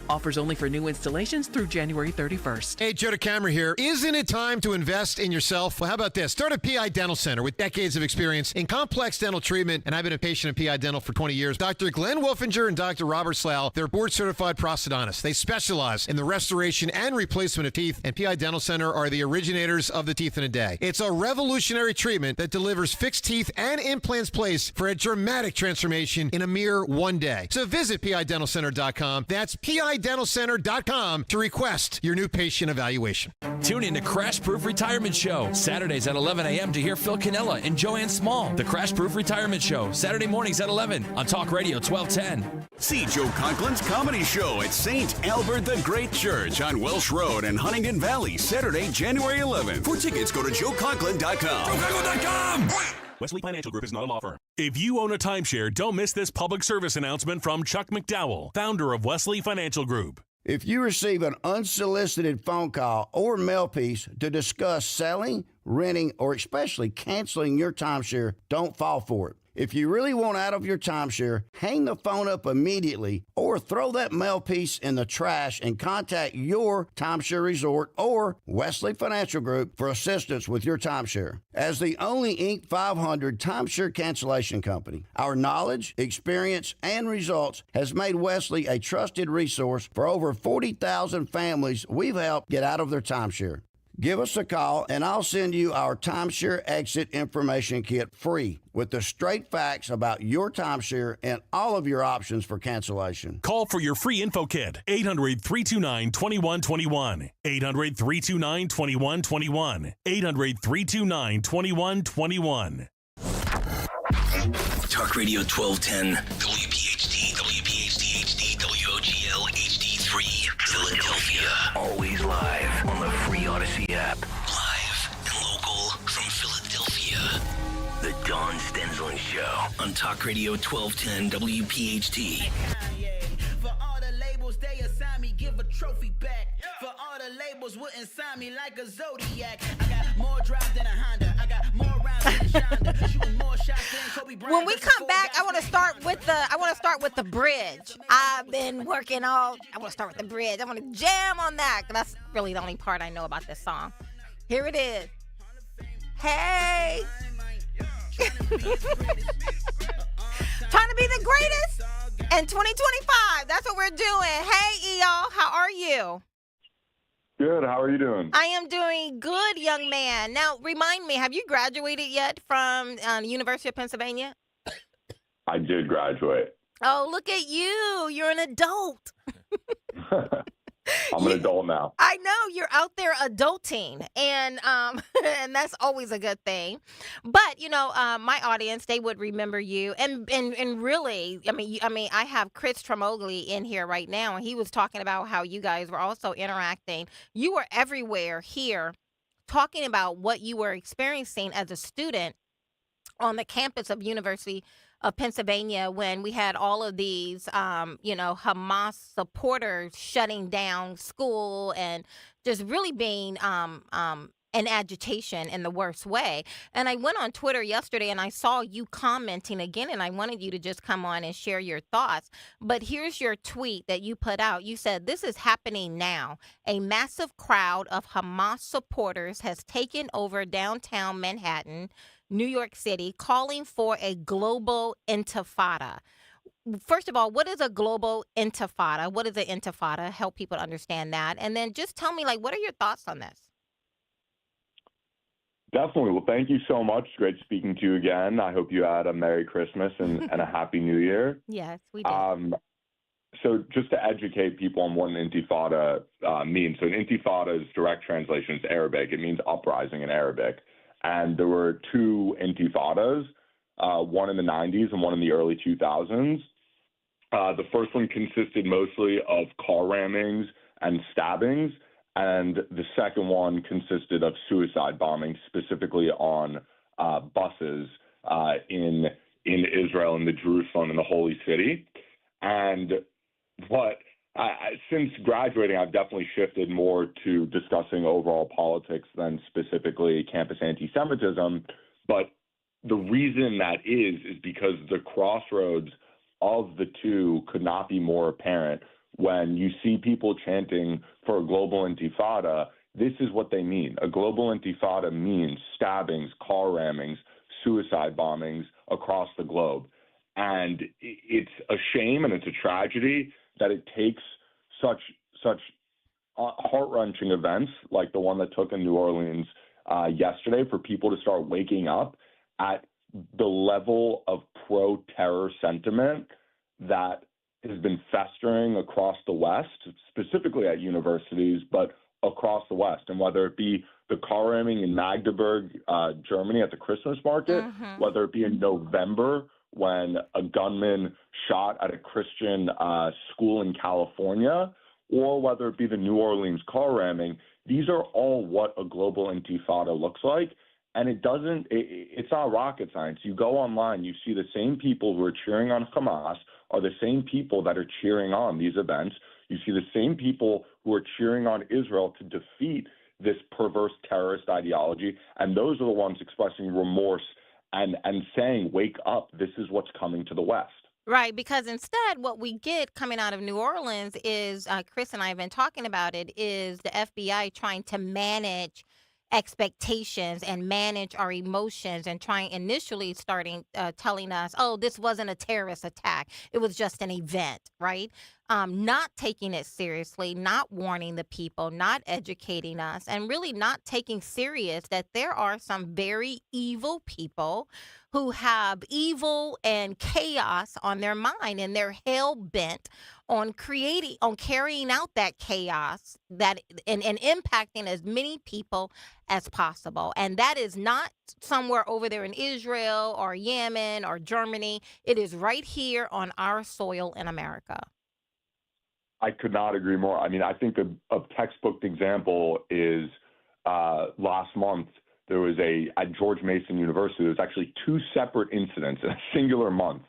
[SPEAKER 11] Offers only for new installations through January 31st.
[SPEAKER 12] Hey, Joe DeCamera here. Isn't it time to invest in yourself? Well, how about this? Start at PI Dental Center with decades of experience in complex dental treatment, and I've been a patient at PI Dental for 20 years. Dr. Glenn Wolfinger and Dr. Robert Slough, they're board-certified prosthodontists. They specialize in the restoration and replacement of teeth, and PI Dental Center are the originators of the Teeth in a Day. It's a revolutionary treatment that delivers fixed teeth and implants placed for a dramatic transformation in a mere one day. So visit PIDentalCenter.com. That's PIDentalCenter.com to request your new patient evaluation.
[SPEAKER 13] Tune in to Crash Proof Retirement Show, Saturdays at 11 a.m. to hear Phil Cannella and Joanne Small. The Crash Proof Retirement Show, Saturday mornings at 11 on Talk Radio 1210.
[SPEAKER 14] See Joe Conklin's comedy show at St. Albert the Great Church on Welsh Road in Huntington Valley, Saturday, January 11th. For tickets, go to joeconklin.com.
[SPEAKER 22] JoeConklin.com! Wesley Financial Group is not a law firm. If you own a timeshare, don't miss this public service announcement from Chuck McDowell, founder of Wesley Financial Group.
[SPEAKER 15] If you receive an unsolicited phone call or mail piece to discuss selling, renting, or especially canceling your timeshare, don't fall for it. If you really want out of your timeshare, hang the phone up immediately or throw that mail piece in the trash and contact your timeshare resort or Wesley Financial Group for assistance with your timeshare. As the only Inc. 500 timeshare cancellation company, our knowledge, experience, and results has made Wesley a trusted resource for over 40,000 families we've helped get out of their timeshare. Give us a call, and I'll send you our timeshare exit information kit free with the straight facts about your timeshare and all of your options for cancellation.
[SPEAKER 22] Call for your free info kit. 800-329-2121. 800-329-2121. 800-329-2121.
[SPEAKER 3] Talk Radio 1210, WPHT, WPHT HD, WOGL HD3, Philadelphia. Always live on the free Odyssey app. Live and local from Philadelphia. The Dawn Stensland Show on Talk Radio 1210, WPHT.
[SPEAKER 4] For all the labels they assign me, give a trophy back. For all the labels wouldn't sign me like a Zodiac. I got more drive than a Honda. I got more rounds than a Shonda. Shooting more shots than Kobe Bryant.
[SPEAKER 5] When we come back, I want to start with the bridge. I've been working I want to start with the bridge. I want to jam on that. That's really the only part I know about this song. Here it is. Hey. Trying to be the greatest in 2025. That's what we're doing. Hey, y'all. How are you?
[SPEAKER 16] Good. How are you doing?
[SPEAKER 5] I am doing good, young man. Now, remind me, have you graduated yet from the University of Pennsylvania?
[SPEAKER 16] I did graduate.
[SPEAKER 5] Oh, look at you. You're an adult.
[SPEAKER 16] I'm an adult now.
[SPEAKER 5] I know you're out there adulting, and and that's always a good thing. But my audience, they would remember you, and really, I mean, I have Chris Tremogli in here right now, and he was talking about how you guys were also interacting. You were everywhere here, talking about what you were experiencing as a student on the campus of University of Pennsylvania when we had all of these, Hamas supporters shutting down school and just really being in agitation in the worst way. And I went on Twitter yesterday and I saw you commenting again, and I wanted you to just come on and share your thoughts. But here's your tweet that you put out. You said, "This is happening now. A massive crowd of Hamas supporters has taken over downtown Manhattan, New York City, calling for a global intifada." First of all, what is a global intifada? What is an intifada? Help people understand that. And then just tell me, what are your thoughts on this?
[SPEAKER 16] Definitely. Well, thank you so much. Great speaking to you again. I hope you had a Merry Christmas and a Happy New Year.
[SPEAKER 5] Yes, we did.
[SPEAKER 16] So just to educate people on what an intifada means. So an intifada is direct translation. It's Arabic. It means uprising in Arabic. And there were two intifadas, one in the 90s and one in the early 2000s. The first one consisted mostly of car rammings and stabbings, and the second one consisted of suicide bombings, specifically on buses in Israel, in the Jerusalem, in the Holy City. And since graduating, I've definitely shifted more to discussing overall politics than specifically campus anti-Semitism. But the reason that is because the crossroads of the two could not be more apparent. When you see people chanting for a global intifada, this is what they mean. A global intifada means stabbings, car rammings, suicide bombings across the globe. And it's a shame and it's a tragedy that it takes such heart-wrenching events like the one that took in New Orleans yesterday for people to start waking up at the level of pro-terror sentiment that has been festering across the West, specifically at universities, but across the West. And whether it be the car ramming in Magdeburg, Germany at the Christmas market, whether it be in November when a gunman shot at a Christian school in California, or whether it be the New Orleans car ramming, these are all what a global intifada looks like. And it's not rocket science. You go online, you see the same people who are cheering on Hamas are the same people that are cheering on these events. You see the same people who are cheering on Israel to defeat this perverse terrorist ideology. And those are the ones expressing remorse and saying, wake up, this is what's coming to the West.
[SPEAKER 5] Right, because instead what we get coming out of New Orleans is, Chris and I have been talking about it, is the FBI trying to manage expectations and manage our emotions, and trying initially starting telling us, oh, this wasn't a terrorist attack, it was just an event, right? Not taking it seriously, not warning the people, not educating us, and really not taking serious that there are some very evil people who have evil and chaos on their mind, and they're hell bent on carrying out that chaos and impacting as many people as possible. And that is not somewhere over there in Israel or Yemen or Germany. It is right here on our soil in America.
[SPEAKER 16] I could not agree more. I mean, I think a textbook example is last month there was at George Mason University, there was actually 2 separate incidents in a singular month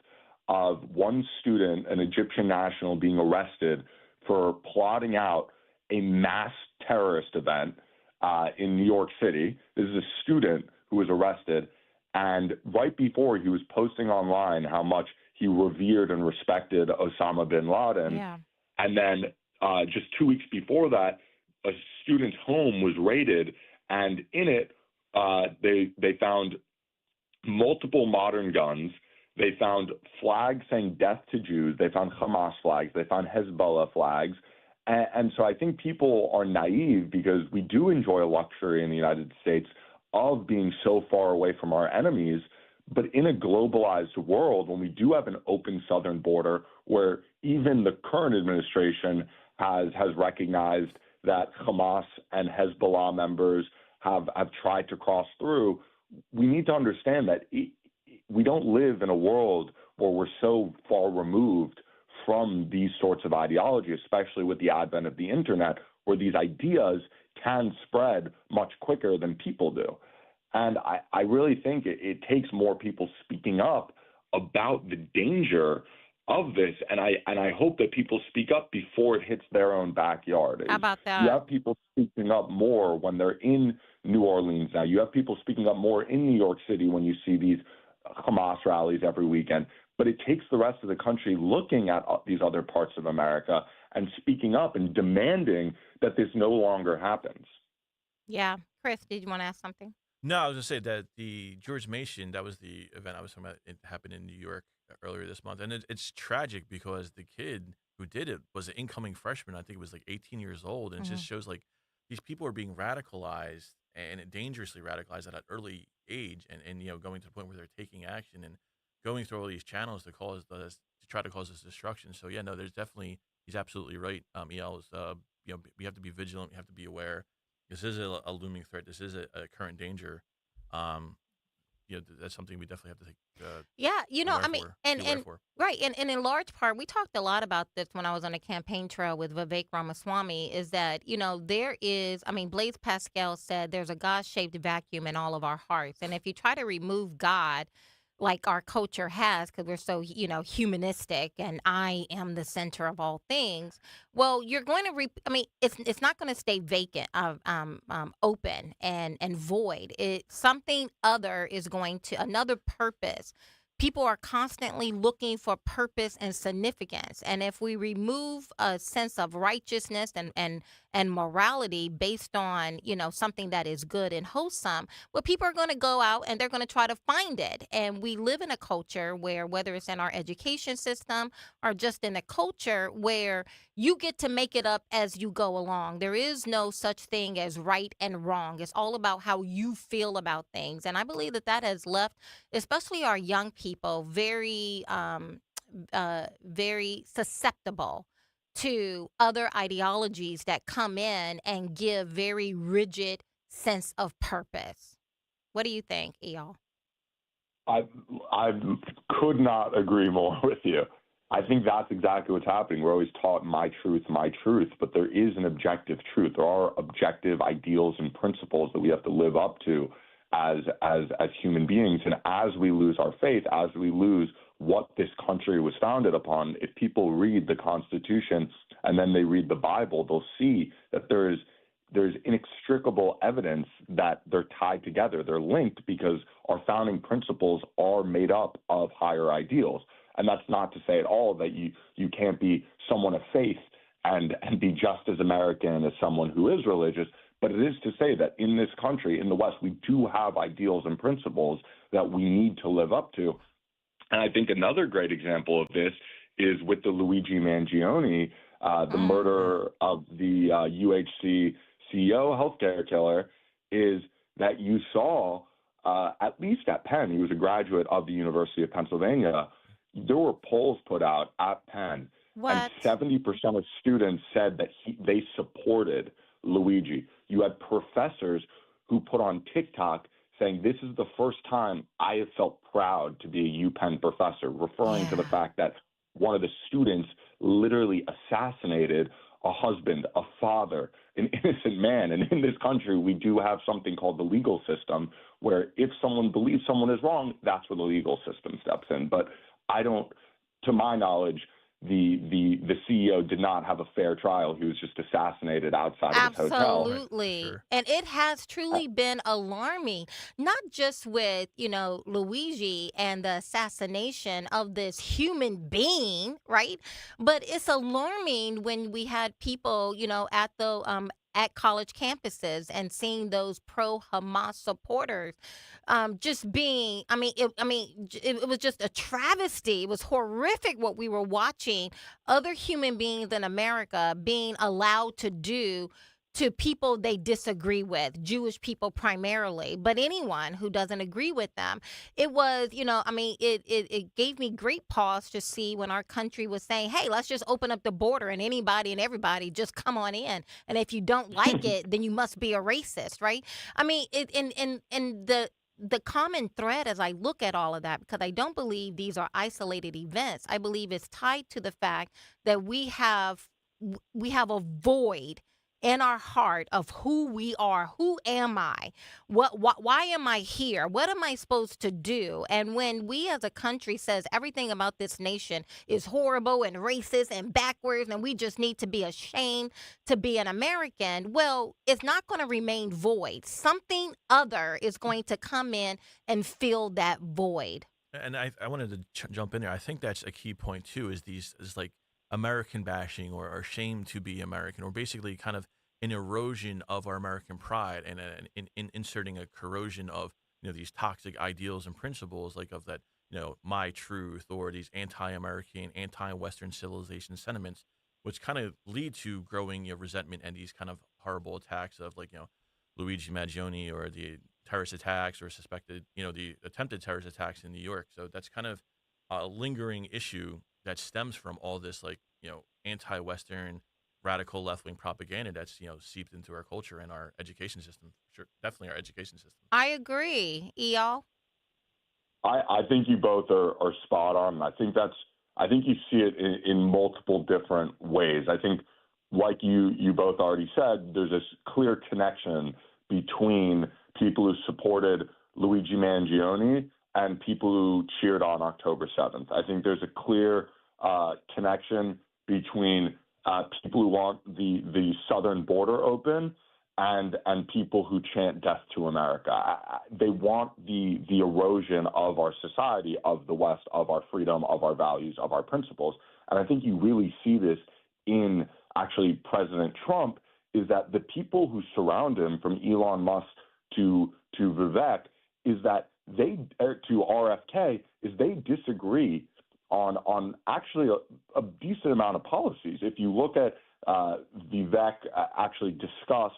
[SPEAKER 16] of one student, an Egyptian national, being arrested for plotting out a mass terrorist event in New York City. This is a student who was arrested, and right before he was posting online how much he revered and respected Osama bin Laden.
[SPEAKER 5] Yeah.
[SPEAKER 16] And then just 2 weeks before that, a student's home was raided, and in it, they found multiple modern guns. They found flags saying death to Jews. They found Hamas flags. They found Hezbollah flags. And so I think people are naive because we do enjoy a luxury in the United States of being so far away from our enemies. But in a globalized world, when we do have an open southern border where even the current administration has recognized that Hamas and Hezbollah members have tried to cross through, we need to understand that we don't live in a world where we're so far removed from these sorts of ideology, especially with the advent of the internet, where these ideas can spread much quicker than people do. And I really think it takes more people speaking up about the danger of this, and I hope that people speak up before it hits their own backyard.
[SPEAKER 5] How about that?
[SPEAKER 16] You have people speaking up more when they're in New Orleans now. You have people speaking up more in New York City when you see these Hamas rallies every weekend. But it takes the rest of the country looking at these other parts of America and speaking up and demanding that this no longer happens.
[SPEAKER 5] Yeah. Chris, did you want to ask something?
[SPEAKER 1] No, I was going to say that the George Mason, that was the event I was talking about. It happened in New York earlier this month. And it's tragic because the kid who did it was an incoming freshman. I think it was like 18 years old. And it just shows like these people are being radicalized and dangerously radicalized at an early age and going to the point where they're taking action and going through all these channels to try to cause this destruction. So yeah, no, there's definitely, he's absolutely right. EL is, we have to be vigilant. We have to be aware. This is a looming threat. This is a current danger. That's something we definitely have to take.
[SPEAKER 5] Yeah, I mean, and right, and in large part, we talked a lot about this when I was on a campaign trail with Vivek Ramaswamy. Is that there is, I mean, Blaise Pascal said there's a God-shaped vacuum in all of our hearts, and if you try to remove God, like our culture has, because we're so humanistic and I am the center of all things. Well, you're going to it's not going to stay vacant, open and void. Something other is going to, another purpose. People are constantly looking for purpose and significance, and if we remove a sense of righteousness and morality based on something that is good and wholesome, well, people are going to go out and they're going to try to find it. And we live in a culture where, whether it's in our education system or just in a culture where you get to make it up as you go along. There is no such thing as right and wrong. It's all about how you feel about things. And I believe that has left, especially our young people, very, very susceptible to other ideologies that come in and give very rigid sense of purpose. What do you think, EL?
[SPEAKER 16] I could not agree more with you. I think that's exactly what's happening. We're always taught my truth, but there is an objective truth. There are objective ideals and principles that we have to live up to as human beings. And as we lose our faith, as we lose what this country was founded upon, if people read the Constitution and then they read the Bible, they'll see that there's inextricable evidence that they're tied together. They're linked because our founding principles are made up of higher ideals. And that's not to say at all that you can't be someone of faith and be just as American as someone who is religious, But it is to say that in this country, in the West, we do have ideals and principles that we need to live up to. And I think another great example of this is with the Luigi Mangione, the murder of the UHC CEO, healthcare killer, is that you saw, at least at Penn, he was a graduate of the University of Pennsylvania, there were polls put out at Penn, and 70% of students said that they supported Luigi. You had professors who put on TikTok saying, this is the first time I have felt proud to be a UPenn professor, referring to the fact that one of the students literally assassinated a husband, a father, an innocent man. And in this country, we do have something called the legal system, where if someone believes someone is wrong, that's where the legal system steps in. But I don't, to my knowledge, the CEO did not have a fair trial. He was just assassinated outside of his hotel.
[SPEAKER 5] Absolutely. And it has truly been alarming, not just with, Luigi and the assassination of this human being, right? But it's alarming when we had people, at college campuses and seeing those pro-Hamas supporters just being, it was just a travesty. It was horrific what we were watching other human beings in America being allowed to do to people they disagree with, Jewish people primarily, but anyone who doesn't agree with them. It was, it gave me great pause to see when our country was saying, hey, let's just open up the border and anybody and everybody just come on in. And if you don't like it, then you must be a racist, right? The common thread as I look at all of that, because I don't believe these are isolated events, I believe it's tied to the fact that we have a void in our heart of who we are. Who am I? Why am I here? What am I supposed to do? And when we as a country says everything about this nation is horrible and racist and backwards and we just need to be ashamed to be an American, well, it's not going to remain void. Something other is going to come in and fill that void.
[SPEAKER 1] And I wanted to jump in there. I think that's a key point too, is like American bashing or shame to be American, or basically kind of an erosion of our American pride and in inserting a corrosion of these toxic ideals and principles, like of that my truth, or these anti-American, anti-Western civilization sentiments, which kind of lead to growing resentment and these kind of horrible attacks of Luigi Mangione, or the terrorist attacks or suspected the attempted terrorist attacks in New York. So that's kind of a lingering issue that stems from all this anti-Western radical left-wing propaganda that's seeped into our culture and our education system. Sure, definitely our education system.
[SPEAKER 5] I agree. Eyal?
[SPEAKER 16] I think you both are spot on. I think you see it in multiple different ways. I think, like you both already said, there's this clear connection between people who supported Luigi Mangione and people who cheered on October 7th. I think there's a clear connection between people who want the southern border open and people who chant death to America. They want the erosion of our society, of the West, of our freedom, of our values, of our principles. And I think you really see this in actually President Trump, is that the people who surround him, from Elon Musk to Vivek, is that to RFK, is they disagree on actually a decent amount of policies. If you look at Vivek actually discuss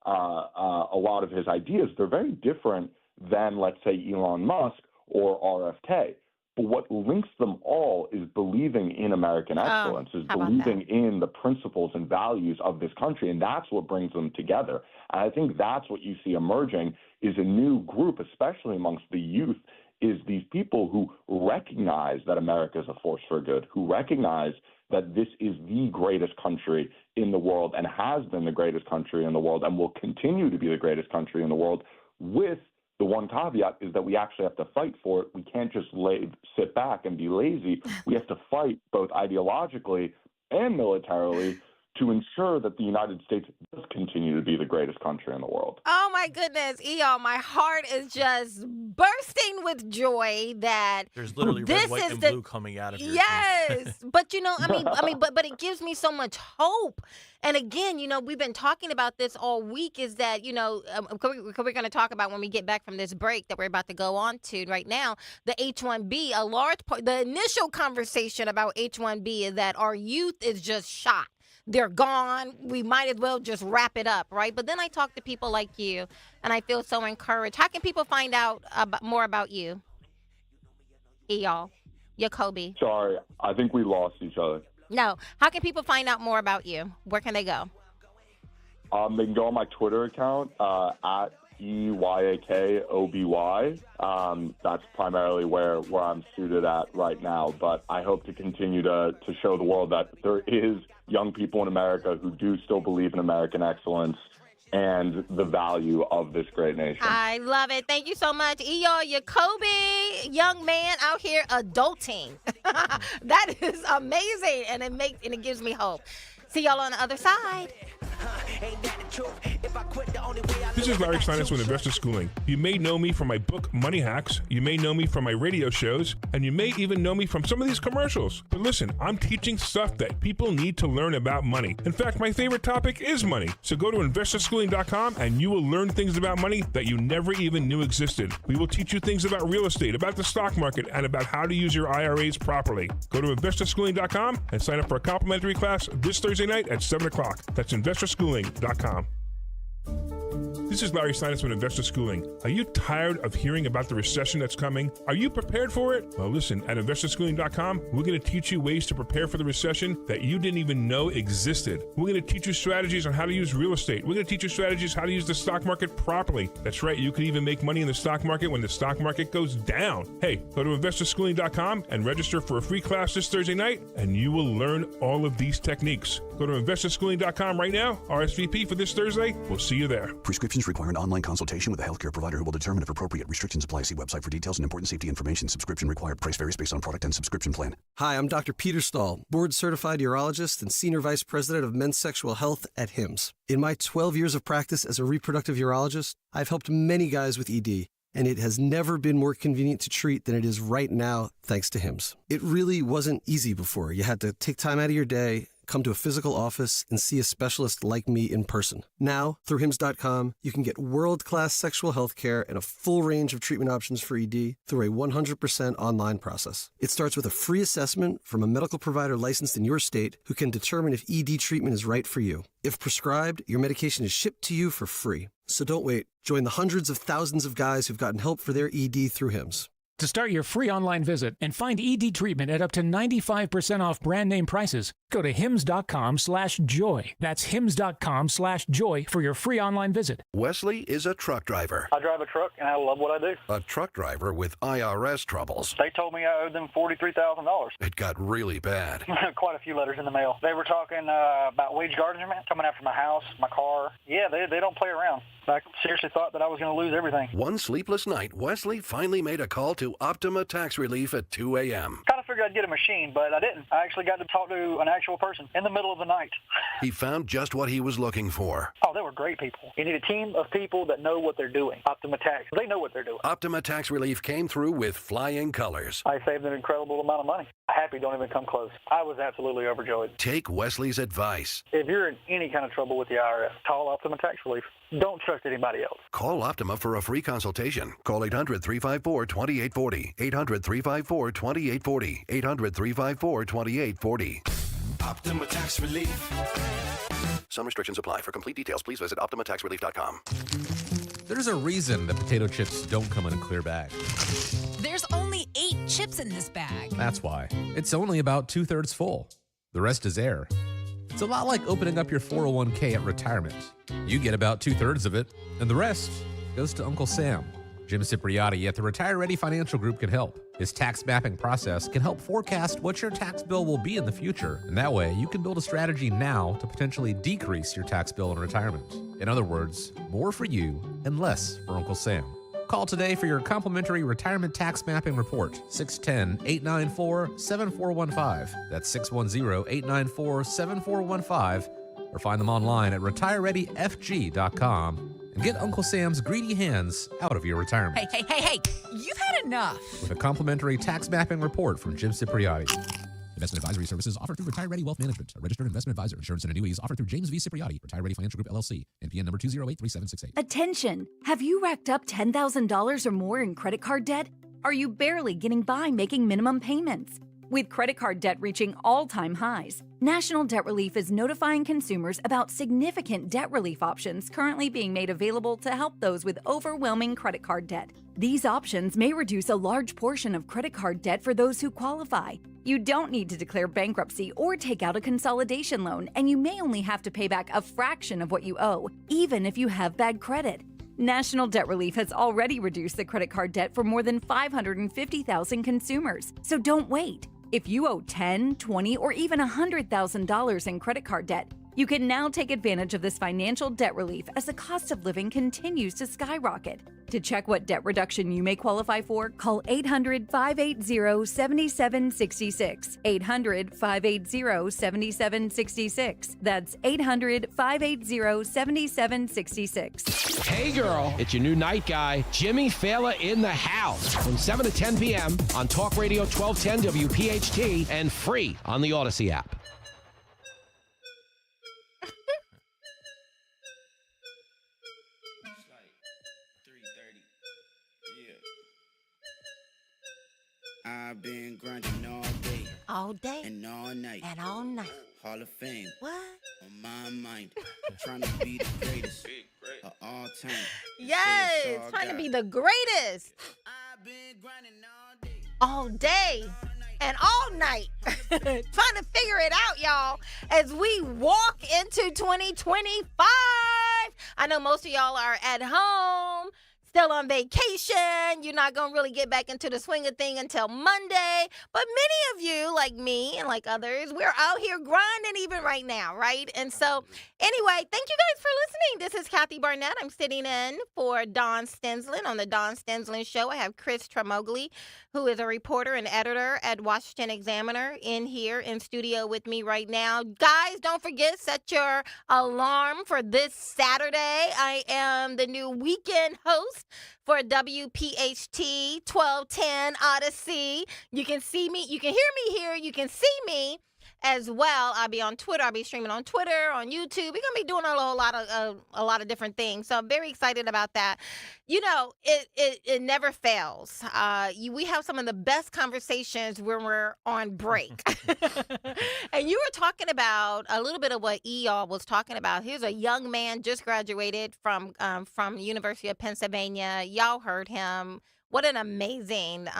[SPEAKER 16] a lot of his ideas, they're very different than, let's say, Elon Musk or RFK. But what links them all is believing in American excellence, is believing in the principles and values of this country, and that's what brings them together. And I think that's what you see emerging, is a new group, especially amongst the youth, is these people who recognize that America is a force for good, who recognize that this is the greatest country in the world and has been the greatest country in the world and will continue to be the greatest country in the world, with the one caveat is that we actually have to fight for it. We can't just sit back and be lazy. We have to fight both ideologically and militarily to ensure that the United States does continue to be the greatest country in the world.
[SPEAKER 5] Oh my goodness, Eyal, my heart is just bursting with joy that
[SPEAKER 1] There's literally
[SPEAKER 5] this
[SPEAKER 1] red, white,
[SPEAKER 5] is
[SPEAKER 1] and
[SPEAKER 5] the
[SPEAKER 1] blue coming out of your
[SPEAKER 5] yes. But but it gives me so much hope. And again, we've been talking about this all week. Is that we're going to talk about when we get back from this break that we're about to go on to right now. The H-1B, a large part, the initial conversation about H-1B is that our youth is just shot. They're gone. We might as well just wrap it up, right? But then I talk to people like you, and I feel so encouraged. How can people find out more about you? Y'all, Jacoby.
[SPEAKER 16] Sorry, I think we lost each other.
[SPEAKER 5] No. How can people find out more about you? Where can they go?
[SPEAKER 16] They can go on my Twitter account at EYAKOBY. That's primarily where I'm suited at right now. But I hope to continue to show the world that there is young people in America who do still believe in American excellence and the value of this great nation.
[SPEAKER 5] I love it. Thank you so much. Jacoby, young man out here adulting. That is amazing, and it gives me hope. See y'all on the other side.
[SPEAKER 17] This is Larry Steinitz with Investor Schooling. You may know me from my book, Money Hacks. You may know me from my radio shows, and you may even know me from some of these commercials. But listen, I'm teaching stuff that people need to learn about money. In fact, my favorite topic is money. So go to investorschooling.com and you will learn things about money that you never even knew existed. We will teach you things about real estate, about the stock market, and about how to use your IRAs properly. Go to investorschooling.com and sign up for a complimentary class this Thursday night at 7 o'clock. That's investorschooling.com. This is Larry Steinitz with Investor Schooling. Are you tired of hearing about the recession that's coming? Are you prepared for it? Well, listen, at investorschooling.com, we're going to teach you ways to prepare for the recession that you didn't even know existed. We're going to teach you strategies on how to use real estate. We're going to teach you strategies how to use the stock market properly. That's right, you can even make money in the stock market when the stock market goes down. Hey, go to investorschooling.com and register for a free class this Thursday night, and you will learn all of these techniques. Go to investorschooling.com right now, RSVP for this Thursday. We'll see you there.
[SPEAKER 7] Prescriptions require an online consultation with a healthcare provider who will determine if appropriate. Restrictions apply. See website for details and important safety information. Subscription required. Price varies based on product and subscription plan.
[SPEAKER 8] Hi, I'm Dr. Peter Stahl, board-certified urologist and senior vice president of men's sexual health at HIMSS. In my 12 years of practice as a reproductive urologist, I've helped many guys with ED, and it has never been more convenient to treat than it is right now, thanks to HIMSS. It really wasn't easy before. You had to take time out of your day, come to a physical office, and see a specialist like me in person. Now, through HIMSS.com, you can get world-class sexual health care and a full range of treatment options for ED through a 100% online process. It starts with a free assessment from a medical provider licensed in your state who can determine if ED treatment is right for you. If prescribed, your medication is shipped to you for free. So don't wait. Join the hundreds of thousands of guys who've gotten help for their ED through HIMSS.
[SPEAKER 9] To start your free online visit and find ED treatment at up to 95% off brand name prices, go to hims.com/joy. That's hims.com/joy for your free online visit.
[SPEAKER 18] Wesley is a truck driver.
[SPEAKER 19] I drive a truck and I love what I do.
[SPEAKER 18] A truck driver with IRS troubles.
[SPEAKER 19] They told me I owed them $43,000.
[SPEAKER 18] It got really bad.
[SPEAKER 19] Quite a few letters in the mail. They were talking about wage garnishment, coming after my house, my car. Yeah, they don't play around. I seriously thought that I was going to lose everything.
[SPEAKER 18] One sleepless night, Wesley finally made a call to Optima Tax Relief at 2 a.m.
[SPEAKER 19] Kind of figured I'd get a machine, but I didn't. I actually got to talk to an actual person in the middle of the night.
[SPEAKER 18] He found just what he was looking for.
[SPEAKER 19] Oh, they were great people. You need a team of people that know what they're doing. Optima Tax, they know what they're doing.
[SPEAKER 18] Optima Tax Relief came through with flying colors.
[SPEAKER 19] I saved an incredible amount of money. Happy don't even come close. I was absolutely overjoyed.
[SPEAKER 18] Take Wesley's advice.
[SPEAKER 19] If you're in any kind of trouble with the IRS, call Optima Tax Relief. Don't trust anybody else.
[SPEAKER 18] Call Optima for a free consultation. Call 800-354-2840. 800-354-2840. 800-354-2840.
[SPEAKER 20] Optima Tax Relief.
[SPEAKER 18] Some restrictions apply. For complete details, please visit OptimaTaxRelief.com.
[SPEAKER 21] There's a reason that potato chips don't come in a clear bag.
[SPEAKER 23] There's only 8 chips in this bag.
[SPEAKER 21] That's why. It's only about 2/3 full. The rest is air. It's a lot like opening up your 401k at retirement. You get about 2/3 of it, and the rest goes to Uncle Sam. Jim Cipriotti at the Retire Ready Financial Group can help. His tax mapping process can help forecast what your tax bill will be in the future, and that way you can build a strategy now to potentially decrease your tax bill in retirement. In other words, more for you and less for Uncle Sam. Call today for your complimentary retirement tax mapping report, 610-894-7415. That's 610-894-7415, or find them online at retirereadyfg.com. Get Uncle Sam's greedy hands out of your retirement
[SPEAKER 23] Hey, you've had enough.
[SPEAKER 21] with a complimentary tax mapping report from Jim Cipriotti. Investment advisory services offered through Retire Ready Wealth Management, a registered investment advisor. Insurance and annuities offered through James V. Cipriotti, Retire Ready Financial Group, LLC, NPN number 2083768.
[SPEAKER 2] Attention! Have you racked up $10,000 or more in credit card debt? Are you barely getting by making minimum payments? With credit card debt reaching all-time highs, National Debt Relief is notifying consumers about significant debt relief options currently being made available to help those with overwhelming credit card debt. These options may reduce a large portion of credit card debt for those who qualify. You don't need to declare bankruptcy or take out a consolidation loan, and you may only have to pay back a fraction of what you owe, even if you have bad credit. National Debt Relief has already reduced the credit card debt for more than 550,000 consumers, so don't wait. If you owe $10,000, $20,000, or even $100,000 in credit card debt, you can now take advantage of this financial debt relief as the cost of living continues to skyrocket. To check what debt reduction you may qualify for, call 800-580-7766. 800-580-7766. That's 800-580-7766.
[SPEAKER 6] Hey girl, it's your new night guy, Jimmy Fallon in the house from 7 to 10 p.m. on Talk Radio 1210 WPHT and free on the Odyssey app.
[SPEAKER 4] I've been grinding all day.
[SPEAKER 5] All day.
[SPEAKER 4] And all night.
[SPEAKER 5] And all night.
[SPEAKER 4] Hall of Fame.
[SPEAKER 5] What?
[SPEAKER 4] On my mind. Trying to be the greatest of all time.
[SPEAKER 5] Yes, trying to be the greatest.
[SPEAKER 4] I've been grinding
[SPEAKER 5] all day and all night. Trying to figure it out, y'all, as we walk into 2025. I know most of y'all are at home, still on vacation. You're not going to really get back into the swing of thing until Monday. But many of you, like me and like others, we're out here grinding even right now, right? And so, anyway, thank you guys for listening. This is Kathy Barnett. I'm sitting in for Don Stensland on the Don Stensland Show. I have Chris Tremogli, who is a reporter and editor at Washington Examiner, in here in studio with me right now. Guys, don't forget, set your alarm for this Saturday. I am the new weekend host for WPHT 1210 Odyssey. You can see me, you can hear me here, you can see me as well. I'll be on Twitter. I'll be streaming on Twitter, on YouTube. We're gonna be doing a lot of different things. So I'm very excited about that. You know, it never fails. We have some of the best conversations when we're on break. And you were talking about a little bit of what y'all was talking about. Here's a young man just graduated from the University of Pennsylvania. Y'all heard him. What an amazing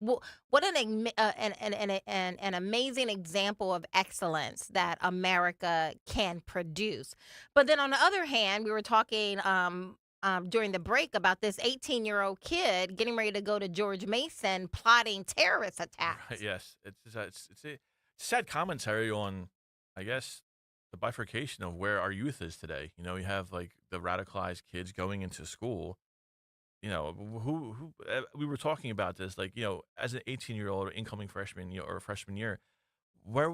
[SPEAKER 5] what an amazing example of excellence that America can produce. But then on the other hand, we were talking during the break about this 18-year-old kid getting ready to go to George Mason plotting terrorist attacks.
[SPEAKER 1] Right, yes, it's a sad commentary on, I guess, the bifurcation of where our youth is today. You know, you have like the radicalized kids going into school. You know, who we were talking about this, like, you know, as an 18-year-old or incoming freshman, you know, or a freshman year, where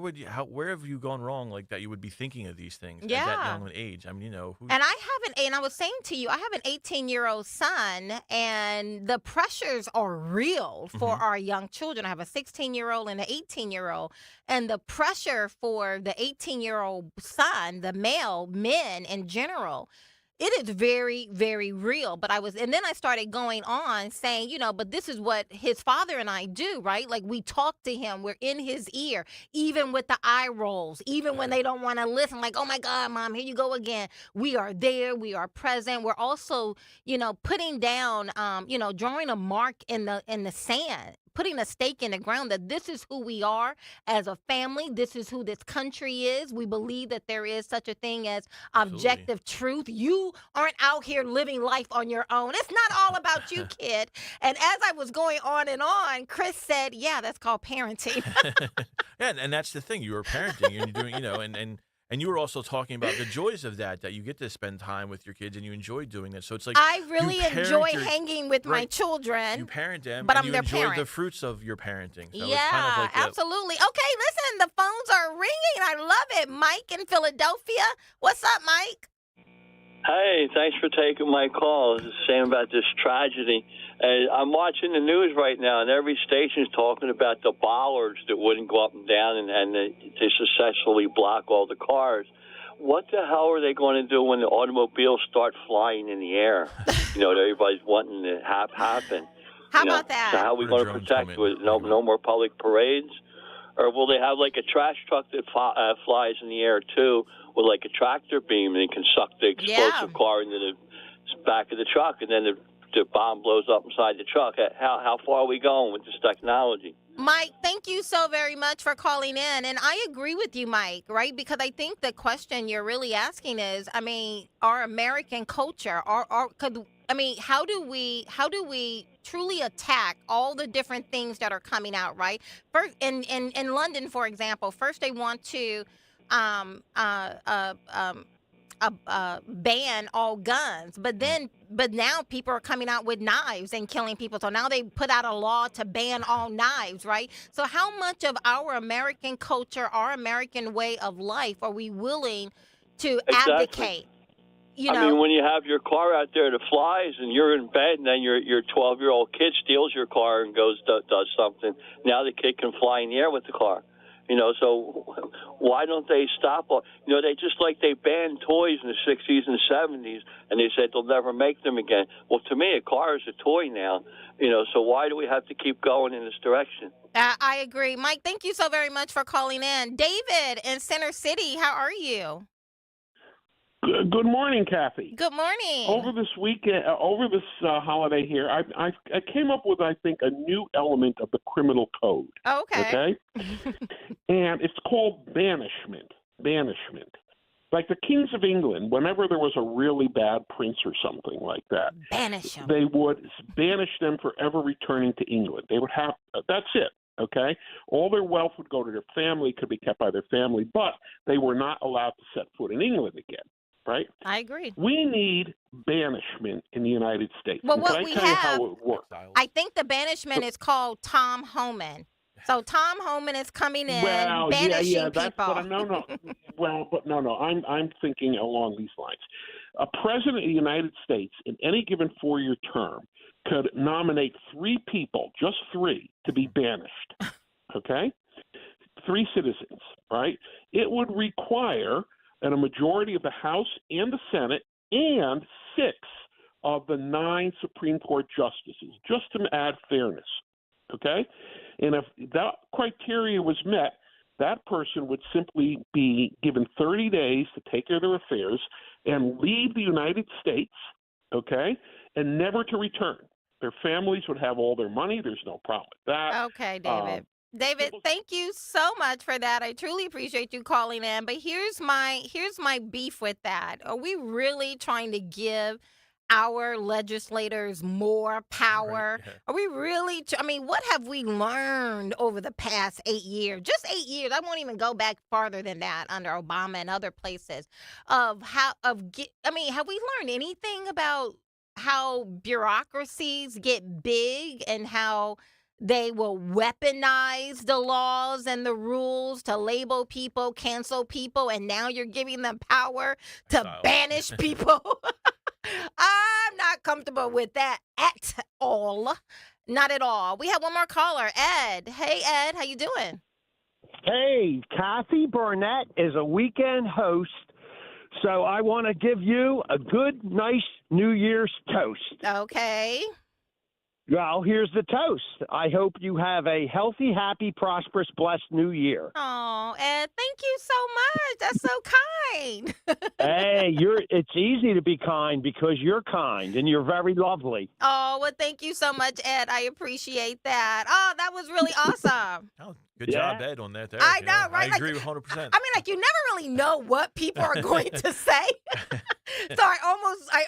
[SPEAKER 1] have you gone wrong, like that you would be thinking of these things at that young an age? I mean, you know.
[SPEAKER 5] And I was saying to you, I have an 18-year-old son, and the pressures are real for our young children. I have a 16-year-old and an 18-year-old, and the pressure for the 18-year-old son, the male men in general, it is very, very real. And then I started going on saying, you know, but this is what his father and I do, right? Like, we talk to him, we're in his ear, even with the eye rolls, even when they don't want to listen, like, oh my God, Mom, here you go again. We are there, we are present. We're also, you know, putting down, you know, drawing a mark in the sand, putting a stake in the ground that this is who we are as a family. This is who this country is. We believe that there is such a thing as objective truth. You aren't out here living life on your own. It's not all about you, kid. And as I was going on, Chris said, yeah, that's called parenting.
[SPEAKER 1] Yeah, and that's the thing. You were parenting and you're doing, you know, and you were also talking about the joys of that you get to spend time with your kids and you enjoy doing it. So it's like
[SPEAKER 5] I really enjoy hanging with my children.
[SPEAKER 1] You parent them,
[SPEAKER 5] but
[SPEAKER 1] and
[SPEAKER 5] I'm
[SPEAKER 1] you
[SPEAKER 5] their
[SPEAKER 1] enjoy
[SPEAKER 5] parent.
[SPEAKER 1] the fruits of your parenting. So
[SPEAKER 5] Yeah,
[SPEAKER 1] it's kind of like
[SPEAKER 5] absolutely. Okay, listen, the phones are ringing. I love it. Mike in Philadelphia. What's up, Mike?
[SPEAKER 10] Hey, thanks for taking my call. It's a shame about this tragedy. I'm watching the news right now, and every station's talking about the bollards that wouldn't go up and down, and they successfully block all the cars. What the hell are they going to do when the automobiles start flying in the air? That everybody's wanting to have happen.
[SPEAKER 5] How about that?
[SPEAKER 10] So how are we going to protect with no more public parades? Or will they have like a trash truck that flies in the air too, with like a tractor beam, and it can suck the explosive car into the back of the truck, and then the bomb blows up inside the truck? How far are we going with this technology?
[SPEAKER 5] Mike, thank you so very much for calling in. And I agree with you, Mike, right? Because I think the question you're really asking is, our American culture, how do we truly attack all the different things that are coming out, right? First, in London, for example, first they want to ban all guns, but now people are coming out with knives and killing people. So now they put out a law to ban all knives, right? So how much of our American culture, our American way of life, are we willing to advocate?
[SPEAKER 10] When you have your car out there that flies and you're in bed, and then your 12-year-old kid steals your car and does something, now the kid can fly in the air with the car. So why don't they stop? They banned toys in the 60s and 70s, and they said they'll never make them again. Well, to me, a car is a toy now, so why do we have to keep going in this direction?
[SPEAKER 5] I agree. Mike, thank you so very much for calling in. David in Center City, how are you?
[SPEAKER 11] Good morning, Kathy.
[SPEAKER 5] Good morning.
[SPEAKER 11] Over this weekend, holiday here, I came up with, I think, a new element of the criminal code.
[SPEAKER 5] Okay.
[SPEAKER 11] And it's called banishment. Banishment. Like the kings of England, whenever there was a really bad prince or something like that,
[SPEAKER 5] banish them.
[SPEAKER 11] They would banish them forever returning to England. They would have, that's it. Okay? All their wealth would go to their family, could be kept by their family, but they were not allowed to set foot in England again. Right?
[SPEAKER 5] I agree.
[SPEAKER 11] We need banishment in the United States.
[SPEAKER 5] Well,
[SPEAKER 11] what we have, how it works?
[SPEAKER 5] I think the banishment is called Tom Homan. So Tom Homan is coming in, banishing people. I'm thinking along these lines. A president of the United States in any given 4-year term could nominate 3 people, just 3, to be banished. Okay? 3 citizens, right? It would require and a majority of the House and the Senate and 6 of the 9 Supreme Court justices, just to add fairness, okay? And if that criteria was met, that person would simply be given 30 days to take care of their affairs and leave the United States, okay, and never to return. Their families would have all their money. There's no problem with that. Okay, David. David, thank you so much for that. I truly appreciate you calling in. But here's my beef with that. Are we really trying to give our legislators more power? Right, yeah. Are we really? What have we learned over the past 8 years? Just 8 years. I won't even go back farther than that under Obama and other places. Have we learned anything about how bureaucracies get big and how they will weaponize the laws and the rules to label people, cancel people, and now you're giving them power to banish people? I'm not comfortable with that at all. Not at all. We have one more caller, Ed. Hey, Ed, how you doing?
[SPEAKER 12] Hey, Kathy Burnett is a weekend host, so I want to give you a good, nice New Year's toast.
[SPEAKER 5] Okay.
[SPEAKER 12] Well, here's the toast. I hope you have a healthy, happy, prosperous, blessed New Year.
[SPEAKER 5] Oh, Ed, thank you so much. That's so kind.
[SPEAKER 12] Hey, it's easy to be kind because you're kind and you're very lovely.
[SPEAKER 5] Oh, well, thank you so much, Ed. I appreciate that. Oh, that was really awesome.
[SPEAKER 1] Good job, Ed, on that there.
[SPEAKER 5] I know, right?
[SPEAKER 1] I agree 100%.
[SPEAKER 5] You never really know what people are going to say. So I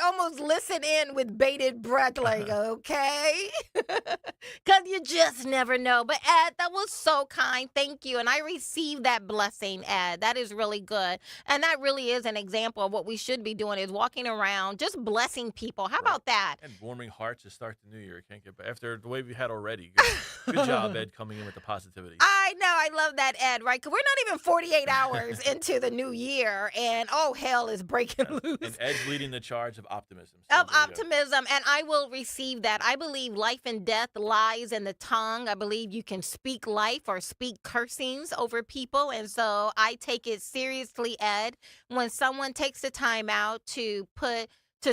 [SPEAKER 5] almost listen in with bated breath, like, okay? Because you just never know. But, Ed, that was so kind. Thank you. And I received that blessing, Ed. That is really good. And that really is an example of what we should be doing, is walking around, just blessing people. How about that?
[SPEAKER 1] And warming hearts to start the new year. Can't get after the way we had already. Good job, Ed, coming in with the positivity.
[SPEAKER 5] I I know. I love that, Ed, right? Because we're not even 48 hours into the new year, and hell is breaking loose.
[SPEAKER 1] And Ed's leading the charge of optimism.
[SPEAKER 5] Of optimism, and I will receive that. I believe life and death lies in the tongue. I believe you can speak life or speak cursings over people, and so I take it seriously, Ed, when someone takes the time out to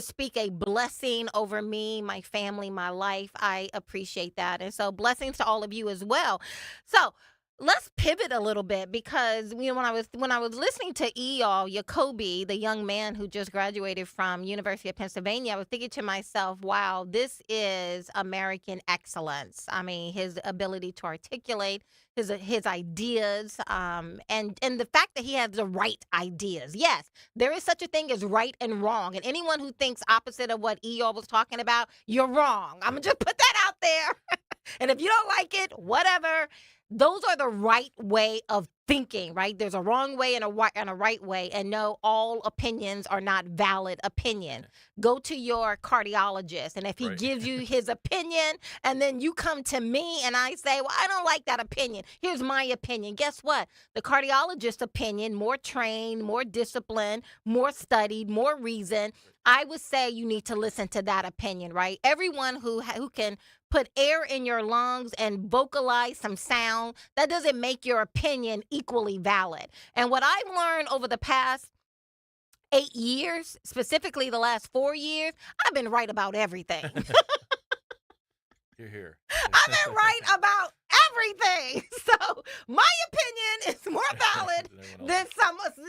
[SPEAKER 5] speak a blessing over me, my family, my life. I appreciate that, and so blessings to all of you as well. So let's pivot a little bit because when I was listening to Jacoby, the young man who just graduated from University of Pennsylvania, I was thinking to myself, wow, this is American excellence. I mean, his ability to articulate his ideas, and the fact that he has the right ideas. Yes, there is such a thing as right and wrong, and anyone who thinks opposite of what was talking about, you're wrong. I'm gonna just put that out there. And if you don't like it, whatever. Those are the right way of thinking, right? There's a wrong way and a right way. And no, all opinions are not valid opinion. Go to your cardiologist. And if he gives you his opinion and then you come to me and I say, well, I don't like that opinion. Here's my opinion. Guess what? The cardiologist's opinion, more trained, more disciplined, more studied, more reasoned. I would say you need to listen to that opinion, right? Everyone who can put air in your lungs and vocalize some sound, that doesn't make your opinion equally valid. And what I've learned over the past 8 years, specifically the last 4 years, I've been right about everything.
[SPEAKER 1] You're here.
[SPEAKER 5] I've been right about everything. So my opinion is more valid than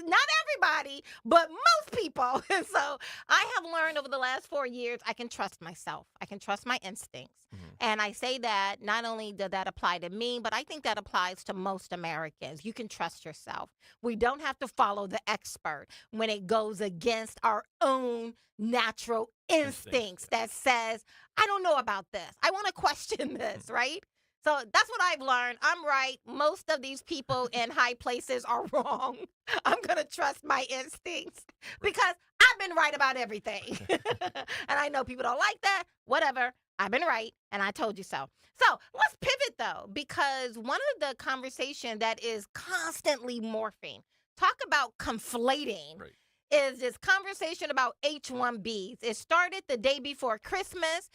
[SPEAKER 5] not everybody, but most people. And so I have learned over the last 4 years, I can trust myself. I can trust my instincts. And I say that not only does that apply to me, but I think that applies to most Americans. You can trust yourself. We don't have to follow the expert when it goes against our own natural instincts that says, I don't know about this. I want to question this, right? So that's what I've learned. I'm right. Most of these people in high places are wrong. I'm going to trust my instincts because I've been right about everything. And I know people don't like that. Whatever. I've been right, and I told you so. So let's pivot, though, because one of the conversation that is constantly morphing, talk about conflating, is this conversation about H-1Bs. It started the day before Christmas.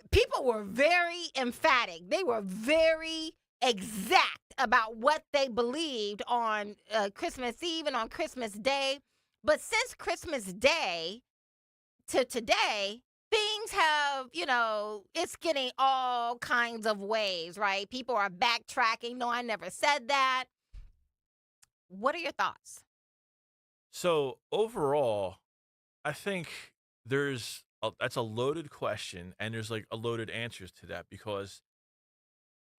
[SPEAKER 5] People were very emphatic. They were very exact about what they believed on Christmas Eve and on Christmas Day. But since Christmas Day to today, things have, it's getting all kinds of ways, right? People are backtracking. No, I never said that. What are your thoughts?
[SPEAKER 1] So overall, I think that's a loaded question, and there's like a loaded answers to that because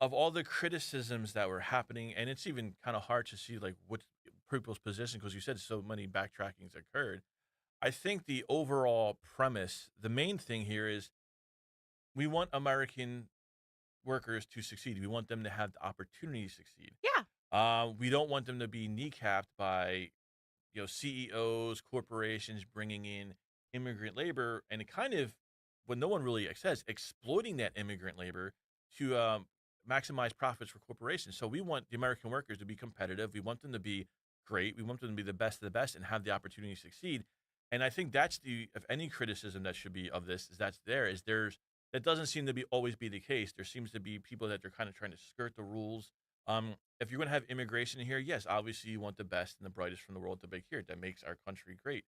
[SPEAKER 1] of all the criticisms that were happening, and it's even kind of hard to see like what people's position because you said so many backtrackings occurred. I think the overall premise, the main thing here is we want American workers to succeed. We want them to have the opportunity to succeed.
[SPEAKER 5] Yeah.
[SPEAKER 1] We don't want them to be kneecapped by, CEOs, corporations bringing in immigrant labor, and it kind of, what no one really says, exploiting that immigrant labor to maximize profits for corporations. So we want the American workers to be competitive. We want them to be great. We want them to be the best of the best and have the opportunity to succeed. And I think that's if any criticism that should be of this is that doesn't seem to be always be the case. There seems to be people that they're kind of trying to skirt the rules. If you're going to have immigration here, yes, obviously you want the best and the brightest from the world to be here. That makes our country great.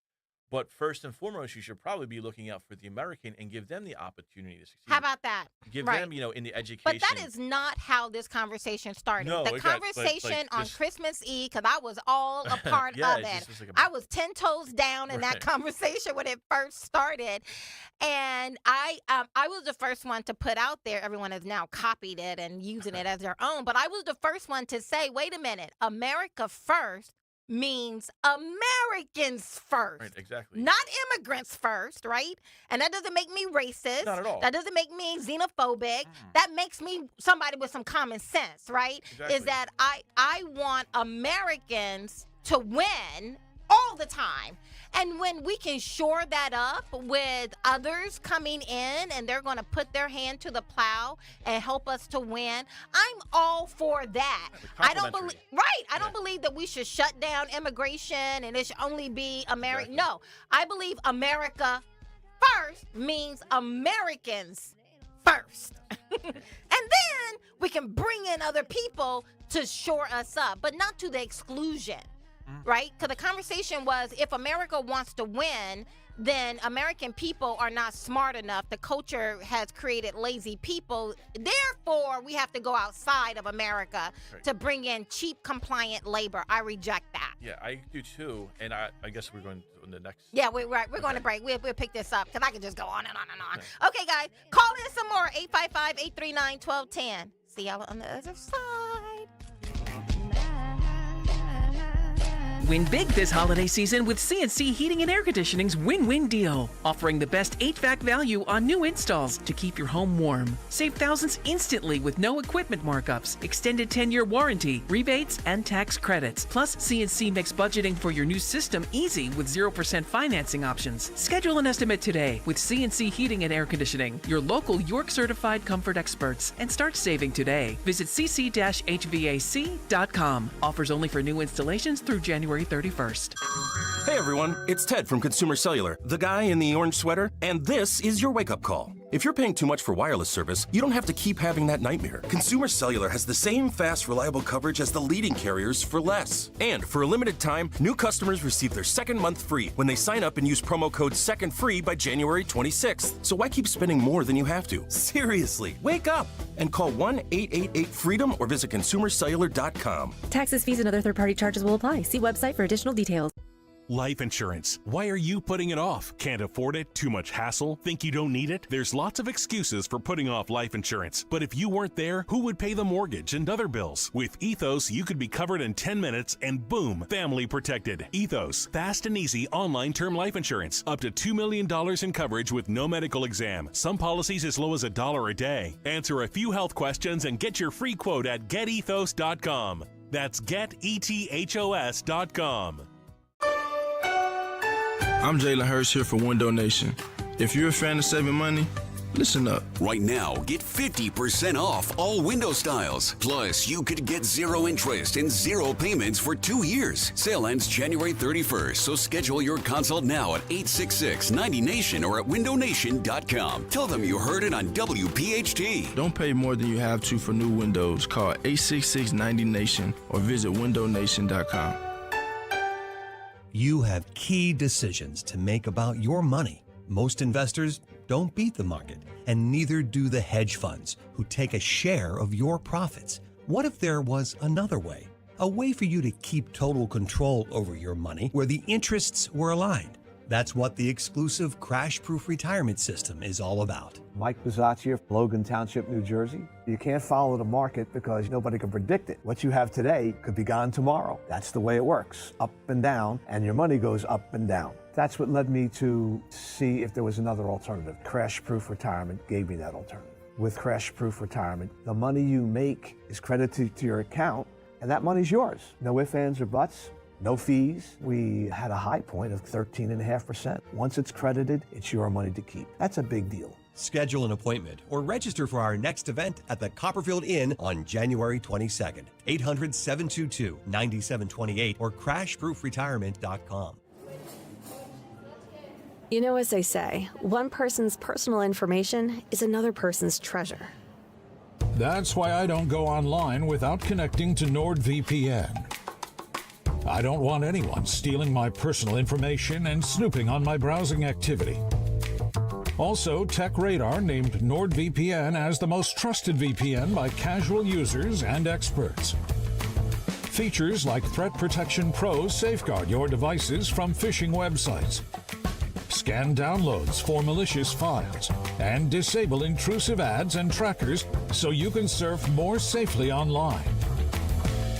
[SPEAKER 1] But first and foremost, you should probably be looking out for the American and give them the opportunity to succeed.
[SPEAKER 5] How about that?
[SPEAKER 1] Give them, in the education.
[SPEAKER 5] But that is not how this conversation started.
[SPEAKER 1] No,
[SPEAKER 5] the conversation on Christmas Eve, because I was all a part of it. I was 10 toes down in that conversation when it first started. And I was the first one to put out there, everyone has now copied it and using it as their own, but I was the first one to say, wait a minute, America first means Americans first.
[SPEAKER 1] Right, exactly.
[SPEAKER 5] Not immigrants first, right? And that doesn't make me racist.
[SPEAKER 1] Not at all.
[SPEAKER 5] That doesn't make me xenophobic. That makes me somebody with some common sense, right?
[SPEAKER 1] Exactly.
[SPEAKER 5] Is that I want Americans to win all the time. And when we can shore that up with others coming in and they're going to put their hand to the plow and help us to win, I'm all for that. I don't believe I don't believe that we should shut down immigration and it should only be America. No, I believe America first means Americans first. And then we can bring in other people to shore us up, but not to the exclusion, right? Because the conversation was, if America wants to win, then American people are not smart enough. The culture has created lazy people. Therefore, we have to go outside of America to bring in cheap, compliant labor. I reject that.
[SPEAKER 1] Yeah, I do too. And I guess we're going to the next.
[SPEAKER 5] Yeah, we're going to break. We'll pick this up because I can just go on and on and on. Okay, guys, call in some more. 855-839-1210. See y'all on the other side.
[SPEAKER 13] Win big this holiday season with CNC Heating and Air Conditioning's win-win deal, offering the best HVAC value on new installs to keep your home warm. Save thousands instantly with no equipment markups, extended 10-year warranty, rebates, and tax credits. Plus, CNC makes budgeting for your new system easy with 0% financing options. Schedule an estimate today with CNC Heating and Air Conditioning, your local York-certified comfort experts, and start saving today. Visit cc-hvac.com. Offers only for new installations through January 31st.
[SPEAKER 14] Hey everyone, it's Ted from Consumer Cellular, the guy in the orange sweater, and this is your wake-up call. If you're paying too much for wireless service, you don't have to keep having that nightmare. Consumer Cellular has the same fast, reliable coverage as the leading carriers for less. And for a limited time, new customers receive their second month free when they sign up and use promo code SECONDFREE by January 26th. So why keep spending more than you have to? Seriously, wake up and call 1-888-FREEDOM or visit consumercellular.com.
[SPEAKER 15] Taxes, fees, and other third-party charges will apply. See website for additional details.
[SPEAKER 22] Life insurance. Why are you putting it off? Can't afford it? Too much hassle? Think you don't need it? There's lots of excuses for putting off life insurance. But if you weren't there, who would pay the mortgage and other bills? With Ethos, you could be covered in 10 minutes and boom, family protected. Ethos, fast and easy online term life insurance. Up to $2 million in coverage with no medical exam. Some policies as low as $1 a day. Answer a few health questions and get your free quote at getethos.com. That's getethos.com.
[SPEAKER 24] I'm Jalen Hurst here for Window Nation. If you're a fan of saving money, listen up.
[SPEAKER 3] Right now, get 50% off all window styles. Plus, you could get 0 interest and 0 payments for 2 years. Sale ends January 31st, so schedule your consult now at 866-90Nation or at windownation.com. Tell them you heard it on WPHT.
[SPEAKER 24] Don't pay more than you have to for new windows. Call 866-90Nation or visit windownation.com.
[SPEAKER 25] You have key decisions to make about your money. Most investors don't beat the market, and neither do the hedge funds, who take a share of your profits. What if there was another way? A way for you to keep total control over your money where the interests were aligned. That's what the exclusive crash-proof retirement system is all about.
[SPEAKER 26] Mike Bizacci of Logan Township, New Jersey. You can't follow the market because nobody can predict it. What you have today could be gone tomorrow. That's the way it works, up and down, and your money goes up and down. That's what led me to see if there was another alternative. Crash-proof retirement gave me that alternative. With crash-proof retirement, the money you make is credited to your account, and that money's yours. No ifs, ands, or buts. No fees. We had a high point of 13.5%. Once it's credited, it's your money to keep. That's a big deal.
[SPEAKER 25] Schedule an appointment or register for our next event at the Copperfield Inn on January 22nd. 800-722-9728 or crashproofretirement.com.
[SPEAKER 27] You know, as they say, one person's personal information is another person's treasure.
[SPEAKER 28] That's why I don't go online without connecting to NordVPN. I don't want anyone stealing my personal information and snooping on my browsing activity. Also, TechRadar named NordVPN as the most trusted VPN by casual users and experts. Features like Threat Protection Pro safeguard your devices from phishing websites, scan downloads for malicious files, and disable intrusive ads and trackers so you can surf more safely online.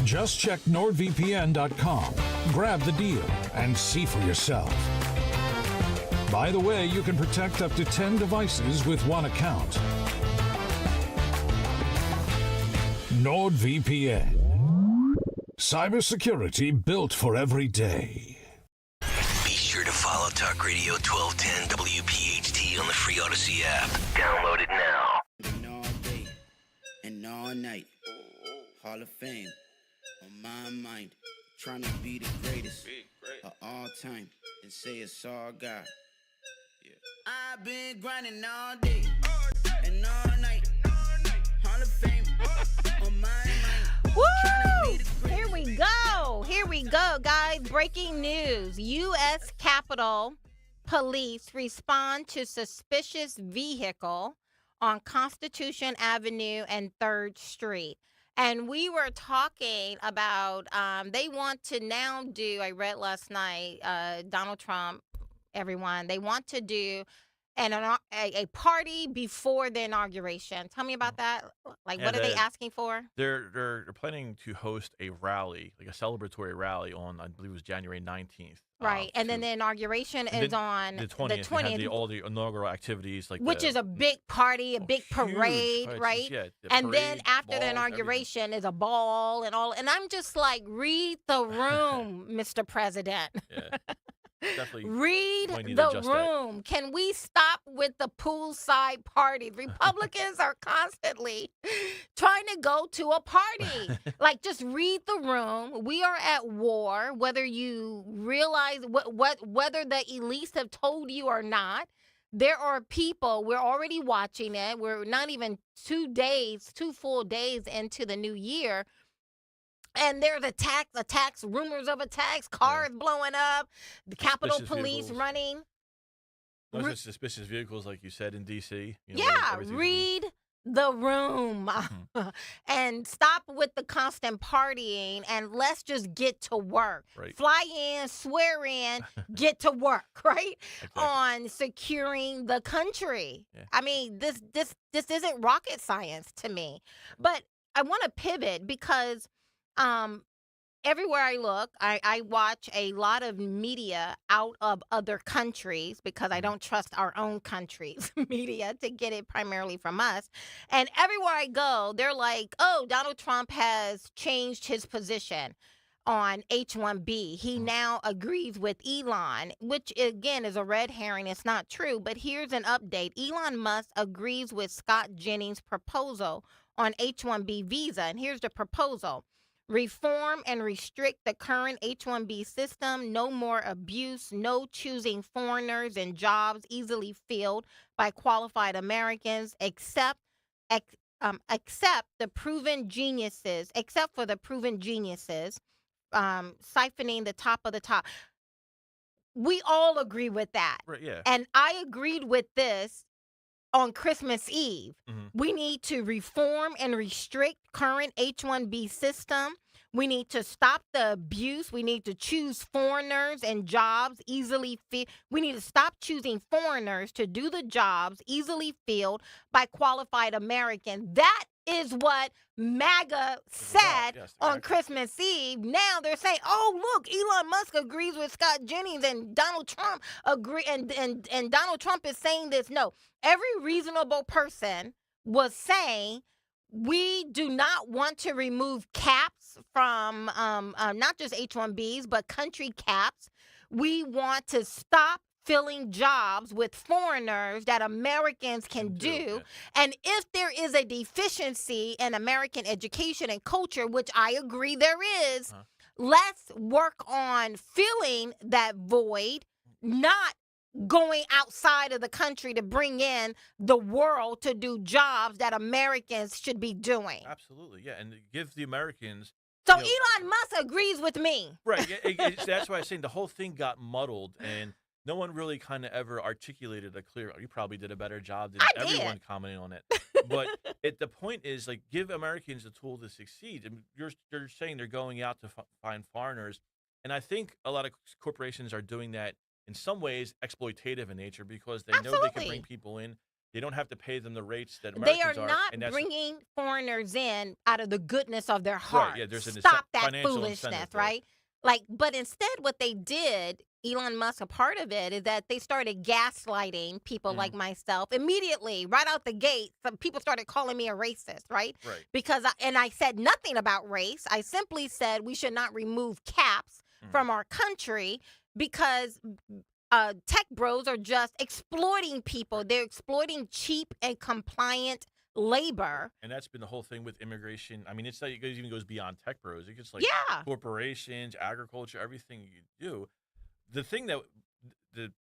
[SPEAKER 28] Just check NordVPN.com, grab the deal, and see for yourself. By the way, you can protect up to 10 devices with one account. NordVPN. Cybersecurity built for every day.
[SPEAKER 3] Be sure to follow Blog Talk Radio 1210 WPHT on the free Odyssey app. Download it now.
[SPEAKER 4] And all day and all night. Hall of Fame on my mind. Trying to be the greatest of all time. And say it's all God. Yeah. I've been grinding all day and all night. Hall of Fame on my mind.
[SPEAKER 5] Woo! Here we go. Here we go, guys. Breaking news. U.S. Capitol Police respond to suspicious vehicle on Constitution Avenue and 3rd Street. And we were talking about they want to now do, I read last night, Donald Trump, everyone, they want to do a party before the inauguration. Tell me about that. Like, what are they asking for?
[SPEAKER 1] They're planning to host a rally, like a celebratory rally on, I believe it was January 19th.
[SPEAKER 5] Right, and then the inauguration is on the 20th.
[SPEAKER 1] They have all the inaugural activities, like
[SPEAKER 5] which is a big party, a big parade, right?
[SPEAKER 1] Yeah,
[SPEAKER 5] and
[SPEAKER 1] parade,
[SPEAKER 5] then after
[SPEAKER 1] ball,
[SPEAKER 5] the inauguration is a ball and all. And I'm just like, read the room, Mr. President.
[SPEAKER 1] Yeah. Definitely
[SPEAKER 5] Read the room. Can we stop with the poolside parties? Republicans are constantly trying to go to a party. Like, just read the room. We are at war, whether you realize whether the elites have told you or not. There are people, we're already watching it. We're not even 2 full days into the new year. And there's attacks, rumors of attacks, cars blowing up, the Capitol Police
[SPEAKER 1] vehicles.
[SPEAKER 5] running.
[SPEAKER 1] Those are suspicious vehicles, like you said, in D.C.
[SPEAKER 5] Read the room and stop with the constant partying and let's just get to work.
[SPEAKER 1] Right.
[SPEAKER 5] Fly in, swear in, get to work, right?
[SPEAKER 1] Exactly.
[SPEAKER 5] On securing the country.
[SPEAKER 1] Yeah.
[SPEAKER 5] I mean, this isn't rocket science to me. But I want to pivot because everywhere I look, I watch a lot of media out of other countries because I don't trust our own country's media to get it primarily from us. And everywhere I go, they're like, oh, Donald Trump has changed his position on H-1B. He now agrees with Elon, which again is a red herring. It's not true. But here's an update. Elon Musk agrees with Scott Jennings' proposal on H-1B visa. And here's the proposal. Reform and restrict the current H-1B system. No more abuse. No choosing foreigners and jobs easily filled by qualified Americans, except the proven geniuses. Except for the proven geniuses, siphoning the top of the top. We all agree with that.
[SPEAKER 1] Right, yeah.
[SPEAKER 5] And I agreed with this on Christmas Eve.
[SPEAKER 1] Mm-hmm.
[SPEAKER 5] We need to reform and restrict current H-1B system. We need to stop the abuse. We need to choose foreigners and jobs easily filled. We need to stop choosing foreigners to do the jobs easily filled by qualified Americans. That is what MAGA said on Christmas Eve. Now they're saying, oh, look, Elon Musk agrees with Scott Jennings and Donald Trump agree, and Donald Trump is saying this. No, every reasonable person was saying we do not want to remove caps from not just H-1Bs, but country caps. We want to stop filling jobs with foreigners that Americans can do. And if there is a deficiency in American education and culture, which I agree there is, let's work on filling that void, not going outside of the country to bring in the world to do jobs that Americans should be doing.
[SPEAKER 1] Absolutely, yeah. And give the Americans...
[SPEAKER 5] So Elon Musk agrees with me.
[SPEAKER 1] Right. That's why I'm saying the whole thing got muddled and no one really kind of ever articulated a clear. You probably did a better job than everyone commenting on it. But the point is, like, give Americans a tool to succeed. And you're saying they're going out to find foreigners, and I think a lot of corporations are doing that in some ways exploitative in nature because they know they can bring people in. They don't have to pay them the rates that Americans
[SPEAKER 5] They are
[SPEAKER 1] and
[SPEAKER 5] not bringing foreigners in out of the goodness of their heart.
[SPEAKER 1] Right, yeah, there's
[SPEAKER 5] Stop that
[SPEAKER 1] financial
[SPEAKER 5] foolishness, right? Like, but instead what they did, Elon Musk, a part of it, is that they started gaslighting people like myself immediately, right out the gate. Some people started calling me a racist, right?
[SPEAKER 1] Right.
[SPEAKER 5] Because I said nothing about race. I simply said we should not remove caps from our country because tech bros are just exploiting people. They're exploiting cheap and compliant labor.
[SPEAKER 1] And that's been the whole thing with immigration. I mean, it's like it even goes beyond tech bros. It gets like
[SPEAKER 5] Yeah.
[SPEAKER 1] corporations, agriculture, everything you do. The thing that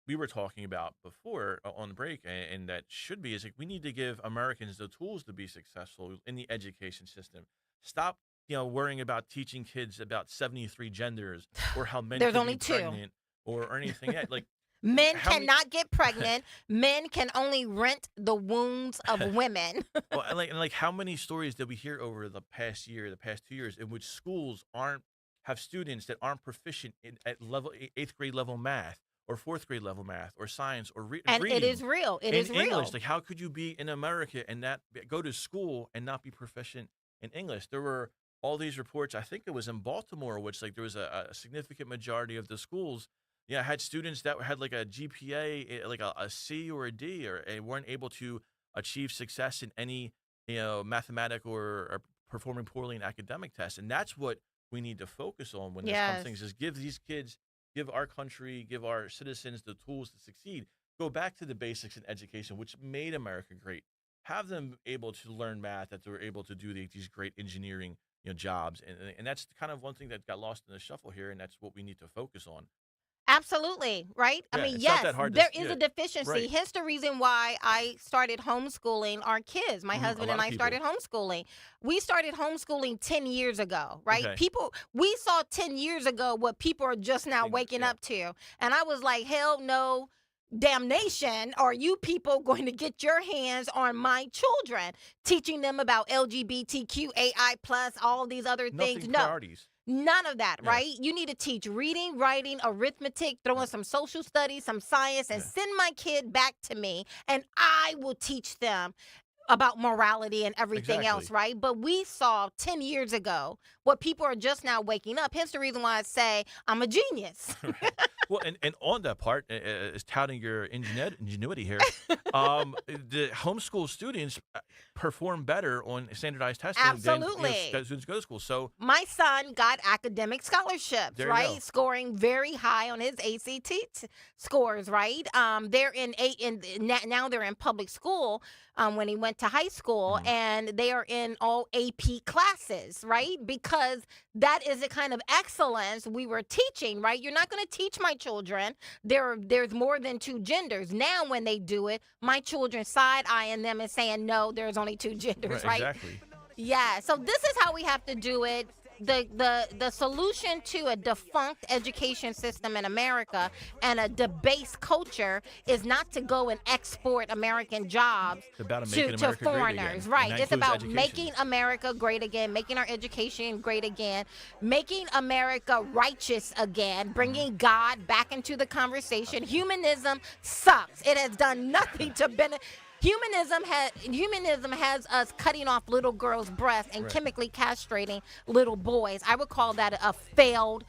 [SPEAKER 1] we were talking about before on the break, and that should be, is like we need to give Americans the tools to be successful in the education system. Stop, worrying about teaching kids about 73 genders or how men
[SPEAKER 5] There's
[SPEAKER 1] can
[SPEAKER 5] only
[SPEAKER 1] be
[SPEAKER 5] 2.
[SPEAKER 1] pregnant or anything yet. Like
[SPEAKER 5] Men
[SPEAKER 1] how many-
[SPEAKER 5] cannot get pregnant. Men can only rent the wombs of women.
[SPEAKER 1] Well, and like how many stories did we hear over the past year, the past 2 years, in which schools have students that aren't proficient at level 8th grade level math or 4th grade level math or science or
[SPEAKER 5] And
[SPEAKER 1] reading.
[SPEAKER 5] it is real. It
[SPEAKER 1] in
[SPEAKER 5] is real.
[SPEAKER 1] English. Like how could you be in America and not go to school and not be proficient in English? There were all these reports. I think it was in Baltimore, which like there was a significant majority of the schools. Yeah, had students that had like a GPA, like a C or a D, and weren't able to achieve success in any, mathematical or performing poorly in academic tests. And that's what we need to focus on when this comes to things, is give these kids, give our country, give our citizens the tools to succeed. Go back to the basics in education, which made America great. Have them able to learn math, that they're able to do these great engineering, jobs. And that's kind of one thing that got lost in the shuffle here, and that's what we need to focus on.
[SPEAKER 5] Absolutely, right? I
[SPEAKER 1] Yeah,
[SPEAKER 5] mean,
[SPEAKER 1] it's not
[SPEAKER 5] yes,
[SPEAKER 1] that hard to
[SPEAKER 5] there
[SPEAKER 1] s-
[SPEAKER 5] is
[SPEAKER 1] yeah,
[SPEAKER 5] a deficiency.
[SPEAKER 1] right.
[SPEAKER 5] Hence the reason why I started homeschooling our kids. My
[SPEAKER 1] Mhm, a
[SPEAKER 5] husband
[SPEAKER 1] lot
[SPEAKER 5] and
[SPEAKER 1] of
[SPEAKER 5] I
[SPEAKER 1] people.
[SPEAKER 5] started homeschooling. We started homeschooling 10 years ago, right?
[SPEAKER 1] Okay.
[SPEAKER 5] We saw 10 years ago what people are just now waking up to. And I was like, hell no, damnation, are you people going to get your hands on my children, teaching them about LGBTQ, AI+, all these other things?
[SPEAKER 1] Nothing
[SPEAKER 5] No.
[SPEAKER 1] priorities.
[SPEAKER 5] None of that,
[SPEAKER 1] Yeah.
[SPEAKER 5] right? You need to teach reading, writing, arithmetic, throw in some social studies, some science, and send my kid back to me, and I will teach them about morality and everything else,
[SPEAKER 1] Exactly.
[SPEAKER 5] right? But we saw 10 years ago what people are just now waking up. Hence the reason why I say I'm a genius.
[SPEAKER 1] Well, and on that part is touting your ingenuity here. The homeschool students perform better on standardized testing
[SPEAKER 5] Absolutely.
[SPEAKER 1] than students go to school. So
[SPEAKER 5] My son got academic scholarships,
[SPEAKER 1] There you
[SPEAKER 5] right?
[SPEAKER 1] go.
[SPEAKER 5] Scoring very high on his ACT scores, right? They're now they're in public school. When he went to high school,
[SPEAKER 1] Mm-hmm.
[SPEAKER 5] and they are in all AP classes, right? Because that is the kind of excellence we were teaching, right? You're not going to teach my children there's more than 2 genders. Now, when they do it, my children side-eyeing them and saying, no, there's only 2 genders, right?
[SPEAKER 1] Exactly.
[SPEAKER 5] Yeah, so this is how we have to do it. The solution to a defunct education system in America and a debased culture is not to go and export American jobs
[SPEAKER 1] It's about
[SPEAKER 5] to,
[SPEAKER 1] making
[SPEAKER 5] to
[SPEAKER 1] America great
[SPEAKER 5] foreigners,
[SPEAKER 1] again,
[SPEAKER 5] right?
[SPEAKER 1] and that
[SPEAKER 5] It's
[SPEAKER 1] includes
[SPEAKER 5] about
[SPEAKER 1] education.
[SPEAKER 5] making America great again, making our education great again, making America righteous again, bringing God back into the conversation. Humanism sucks. It has done nothing to benefit. Humanism has us cutting off little girls' breasts and
[SPEAKER 1] Right.
[SPEAKER 5] chemically castrating little boys. I would call that a failed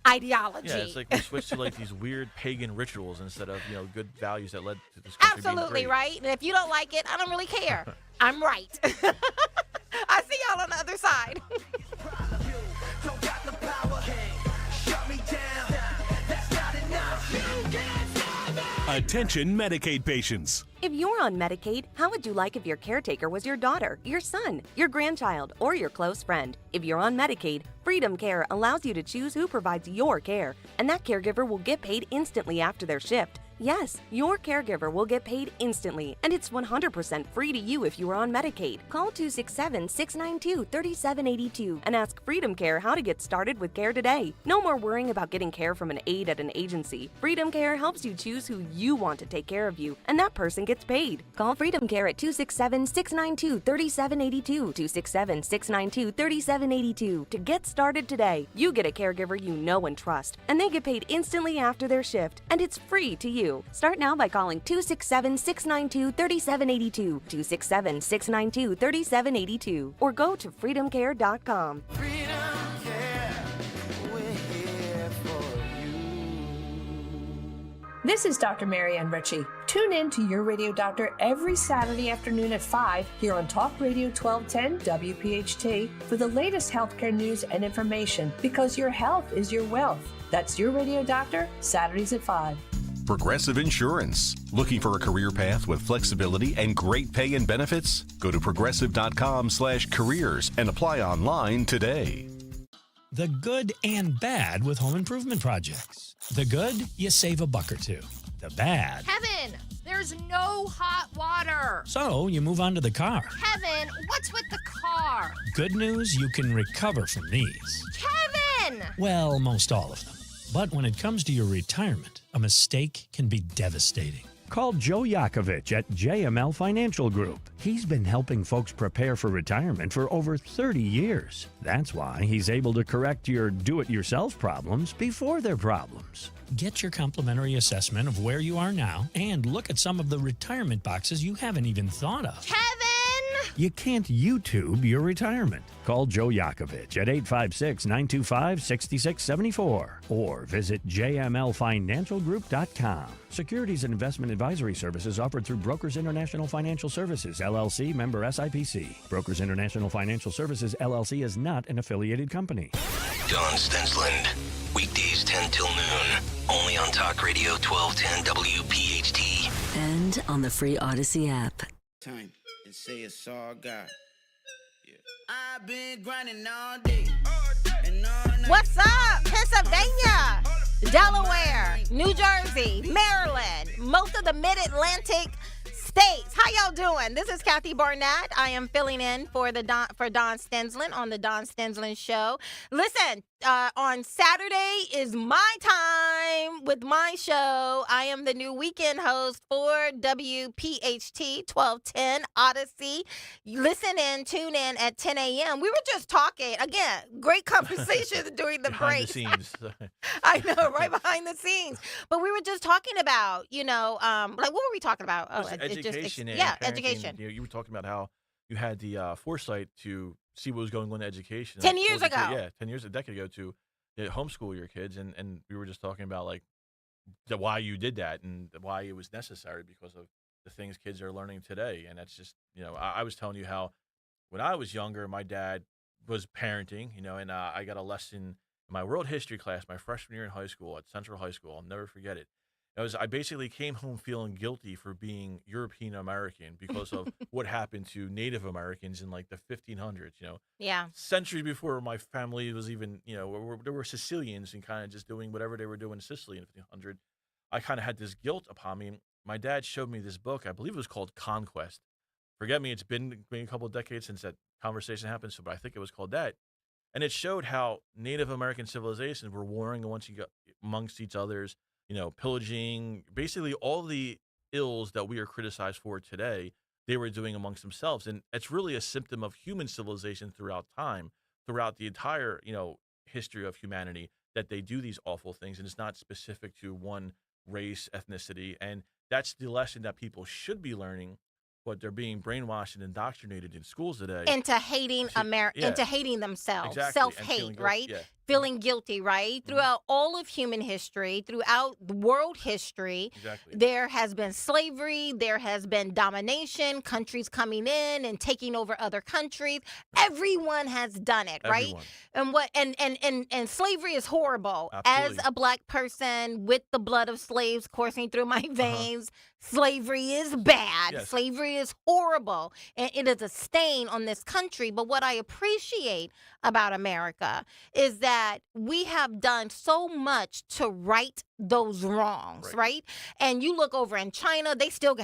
[SPEAKER 5] ideology.
[SPEAKER 1] Yeah, it's like we switched to like these weird pagan rituals instead of good values that led to this country being
[SPEAKER 5] Absolutely,
[SPEAKER 1] great.
[SPEAKER 5] right? And if you don't like it, I don't really care. I'm right. I see y'all on the other side.
[SPEAKER 22] Attention Medicaid patients.
[SPEAKER 15] If you're on Medicaid, how would you like if your caretaker was your daughter, your son, your grandchild, or your close friend? If you're on Medicaid, Freedom Care allows you to choose who provides your care, and that caregiver will get paid instantly after their shift. Yes, your caregiver will get paid instantly, and it's 100% free to you if you are on Medicaid. Call 267-692-3782 and ask Freedom Care how to get started with care today. No more worrying about getting care from an aide at an agency. Freedom Care helps you choose who you want to take care of you, and that person gets paid. Call Freedom Care at 267-692-3782, 267-692-3782 to get started today. You get a caregiver you know and trust, and they get paid instantly after their shift, and it's free to you. Start now by calling 267-692-3782, 267-692-3782, or go to freedomcare.com.
[SPEAKER 7] This is Dr. Marianne Ritchie. Tune in to Your Radio Doctor every Saturday afternoon at 5 here on Talk Radio 1210 WPHT for the latest healthcare news and information, because your health is your wealth. That's Your Radio Doctor, Saturdays at 5.
[SPEAKER 22] Progressive Insurance. Looking for a career path with flexibility and great pay and benefits? Go to progressive.com/careers and apply online today.
[SPEAKER 8] The good and bad with home improvement projects. The good, you save $1 or $2. The bad,
[SPEAKER 9] Kevin, there's no hot water.
[SPEAKER 8] so you move on to the car.
[SPEAKER 9] Kevin, what's with the car?
[SPEAKER 8] Good news, you can recover from these.
[SPEAKER 9] Kevin!
[SPEAKER 8] Well, most all of them. But when it comes to your retirement, a mistake can be devastating. Call Joe Yakovich at JML Financial Group. He's been helping folks prepare for retirement for over 30 years. That's why he's able to correct your do-it-yourself problems before they're problems. Get your complimentary assessment of where you are now and look at some of the retirement boxes you haven't even thought of.
[SPEAKER 9] Kevin!
[SPEAKER 8] You can't YouTube your retirement. Call Joe Yakovich at 856-925-6674 or visit jmlfinancialgroup.com. Securities and investment advisory services offered through Brokers International Financial Services, LLC, member SIPC. Brokers International Financial Services, LLC is not an affiliated company.
[SPEAKER 3] Don Stensland, weekdays 10 till noon, only on Talk Radio 1210 WPHT.
[SPEAKER 16] And on the free Odyssey app.
[SPEAKER 4] Time and say it's all God. I've been grinding all day and all night.
[SPEAKER 5] What's up, Pennsylvania, Delaware, New Jersey, Maryland, most of the mid-Atlantic states. How y'all doing? This is Kathy Barnett. I am filling in for Don Stensland on the Don Stensland Show. Listen, on Saturday is my time with my show. I am the new weekend host for WPHT 1210 Odyssey. Listen in, tune in at 10 a.m. We were just talking. Again, great conversations during the
[SPEAKER 1] Behind
[SPEAKER 5] break.
[SPEAKER 1] the scenes.
[SPEAKER 5] I know, right behind the scenes. But we were just talking about, like what were we talking about?
[SPEAKER 1] Just education. And parenting.
[SPEAKER 5] Education.
[SPEAKER 1] You were talking about how you had the foresight to see what was going on in education.
[SPEAKER 5] 10 years ago.
[SPEAKER 1] Yeah, 10 years, a decade ago to homeschool your kids. And we were just talking about like why you did that and why it was necessary because of the things kids are learning today. And that's just, I was telling you how when I was younger, my dad was parenting, and I got a lesson in my world history class, my freshman year in high school at Central High School. I'll never forget it. I basically came home feeling guilty for being European American because of what happened to Native Americans in like the 1500s,
[SPEAKER 5] Yeah.
[SPEAKER 1] centuries before my family was even, there were Sicilians and kind of just doing whatever they were doing in Sicily in 1500. I kind of had this guilt upon me. My dad showed me this book. I believe it was called Conquest. Forget me, it's been a couple of decades since that conversation happened, but I think it was called that. And it showed how Native American civilizations were warring amongst each other's, pillaging, basically all the ills that we are criticized for today, they were doing amongst themselves. And it's really a symptom of human civilization throughout time, throughout the entire, history of humanity, that they do these awful things. And it's not specific to one race, ethnicity. And that's the lesson that people should be learning, but they're being brainwashed and indoctrinated in schools today.
[SPEAKER 5] Into hating into hating themselves.
[SPEAKER 1] Exactly.
[SPEAKER 5] Self-hate, right?
[SPEAKER 1] Yeah.
[SPEAKER 5] Feeling guilty, right? Throughout all of human history, throughout the world history, there has been slavery, there has been domination, countries coming in and taking over other countries. Everyone has done it, right? And slavery is horrible.
[SPEAKER 1] Absolutely.
[SPEAKER 5] As a black person with the blood of slaves coursing through my veins, slavery is bad.
[SPEAKER 1] Yes.
[SPEAKER 5] Slavery is horrible. And it is a stain on this country. But what I appreciate about America is that we have done so much to right those wrongs, right? And you look over in China, they still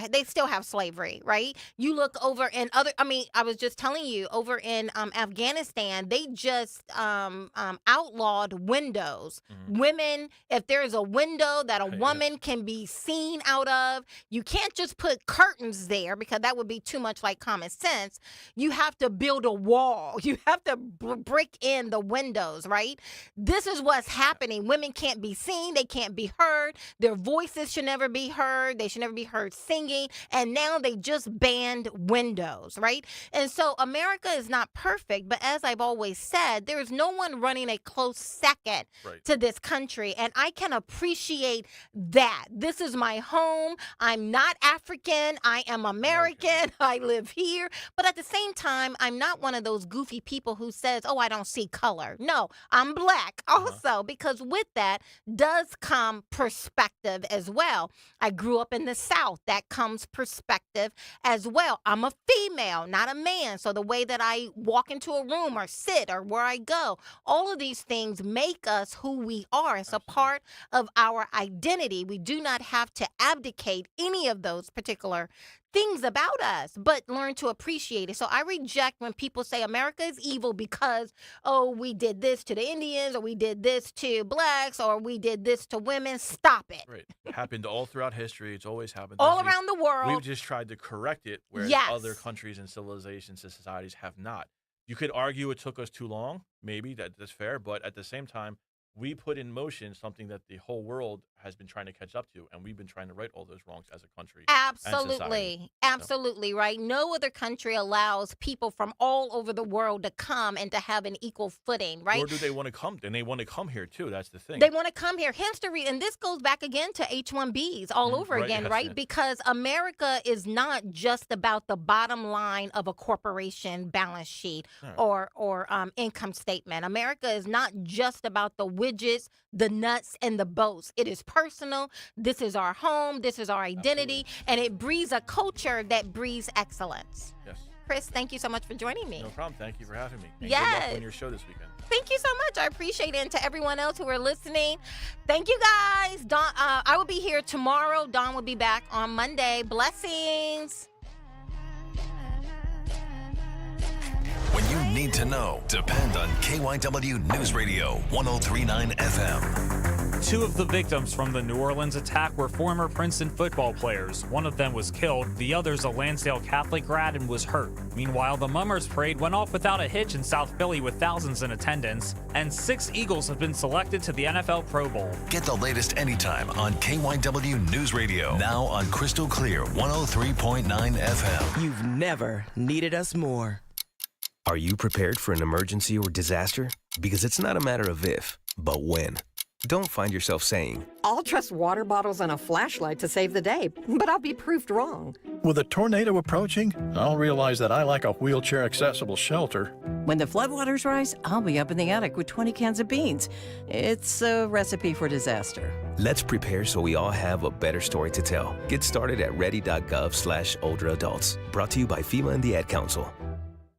[SPEAKER 5] have slavery, right? You look over in I was just telling you, over in Afghanistan, they just outlawed windows. Women, if there is a window that a woman can be seen out of, you can't just put curtains there because that would be too much like common sense. You have to build a wall. You have to brick in the windows, right? This is what's happening. Women can't be seen. They can't be heard. Their voices should never be heard. They should never be heard singing. And now they just banned windows, right? And so America is not perfect, but as I've always said, there is no one running a close second to this country. And I can appreciate that. This is my home. I'm not African. I am American. I live here. But at the same time, I'm not one of those goofy people who says, oh, I don't see color. No, I'm black also, because with that does come perspective as well. I grew up in the South. That comes perspective as well. I'm a female, not a man. So the way that I walk into a room or sit or where I go, all of these things make us who we are. It's a part of our identity. We do not have to abdicate any of those particular things about us, but learn to appreciate it. So I reject when people say America is evil because, oh, we did this to the Indians, or we did this to blacks, or we did this to women. Stop it.
[SPEAKER 1] Right. It happened all throughout history. It's always happened.
[SPEAKER 5] All around the world.
[SPEAKER 1] We've just tried to correct it, whereas
[SPEAKER 5] Yes.
[SPEAKER 1] other countries and civilizations and societies have not. You could argue it took us too long. Maybe that's fair. But at the same time, we put in motion something that the whole world has been trying to catch up to, and we've been trying to right all those wrongs as a country.
[SPEAKER 5] Absolutely. Absolutely, right? No other country allows people from all over the world to come and to have an equal footing, right?
[SPEAKER 1] Nor do they want to come, and they want to come here too. That's the thing.
[SPEAKER 5] They want to come here. Hence the reason, and this goes back again to H-1Bs all over
[SPEAKER 1] right,
[SPEAKER 5] again,
[SPEAKER 1] yes,
[SPEAKER 5] right?
[SPEAKER 1] yes.
[SPEAKER 5] Because America is not just about the bottom line of a corporation balance sheet or income statement. America is not just about the widgets, the nuts, and the bolts. It is personal. This is our home. This is our identity. And it breeds a culture that breeds excellence.
[SPEAKER 1] Yes.
[SPEAKER 5] Chris, thank you so much for joining me.
[SPEAKER 1] No problem. Thank you for having me. And
[SPEAKER 5] Yes.
[SPEAKER 1] Good luck on your show this weekend.
[SPEAKER 5] Thank you so much. I appreciate it. And to everyone else who are listening, thank you guys. Dawn, I will be here tomorrow. Dawn will be back on Monday. Blessings.
[SPEAKER 3] When you need to know, depend on KYW News Radio 1039 FM.
[SPEAKER 2] Two of the victims from the New Orleans attack were former Princeton football players. One of them was killed, the other's a Lansdale Catholic grad and was hurt. Meanwhile, the Mummers Parade went off without a hitch in South Philly with thousands in attendance, and 6 Eagles have been selected to the NFL Pro Bowl.
[SPEAKER 3] Get the latest anytime on KYW News Radio. Now on Crystal Clear 103.9 FM.
[SPEAKER 6] You've never needed us more.
[SPEAKER 17] Are you prepared for an emergency or disaster? Because it's not a matter of if, but when. Don't find yourself saying,
[SPEAKER 18] I'll trust water bottles and a flashlight to save the day, but I'll be proved wrong.
[SPEAKER 19] With a tornado approaching, I'll realize that I like a wheelchair-accessible shelter.
[SPEAKER 18] When the floodwaters rise, I'll be up in the attic with 20 cans of beans. It's a recipe for disaster.
[SPEAKER 17] let's prepare so we all have a better story to tell. Get started at ready.gov/older adults. Brought to you by FEMA and the Ad Council.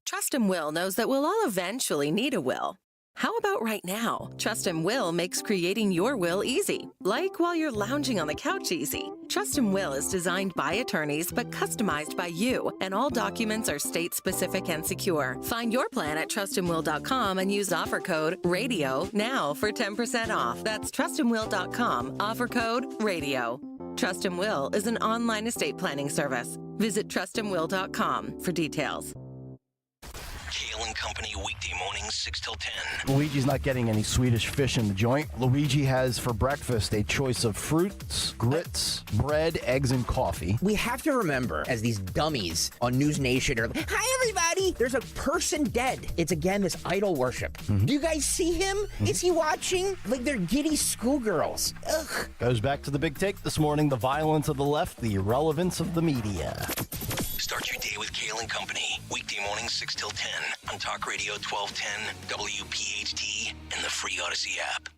[SPEAKER 20] Trust and Will knows that we'll all eventually need a will. How about right now? Trust and Will makes creating your will easy, like while you're lounging on the couch easy. Trust and Will is designed by attorneys but customized by you, and all documents are state-specific and secure. Find your plan at trustandwill.com and use offer code RADIO now for 10% off. That's trustandwill.com, offer code RADIO. Trust and Will is an online estate planning service. Visit trustandwill.com for details.
[SPEAKER 3] Kale and Company weekday mornings 6 till 10.
[SPEAKER 21] Luigi's not getting any Swedish fish in the joint. Luigi has for breakfast a choice of fruits, grits, bread, eggs, and coffee.
[SPEAKER 23] We have to remember, as these dummies on News Nation are like, hi everybody, there's a person dead. It's again this idol worship. Do you guys see him? Is he watching? Like they're giddy schoolgirls. Ugh.
[SPEAKER 21] Goes back to the big take this morning, the violence of the left, the irrelevance of the media.
[SPEAKER 3] Start your day with Kale and Company. Weekday mornings 6 till 10 on Talk Radio 1210, WPHT, and the free Odyssey app.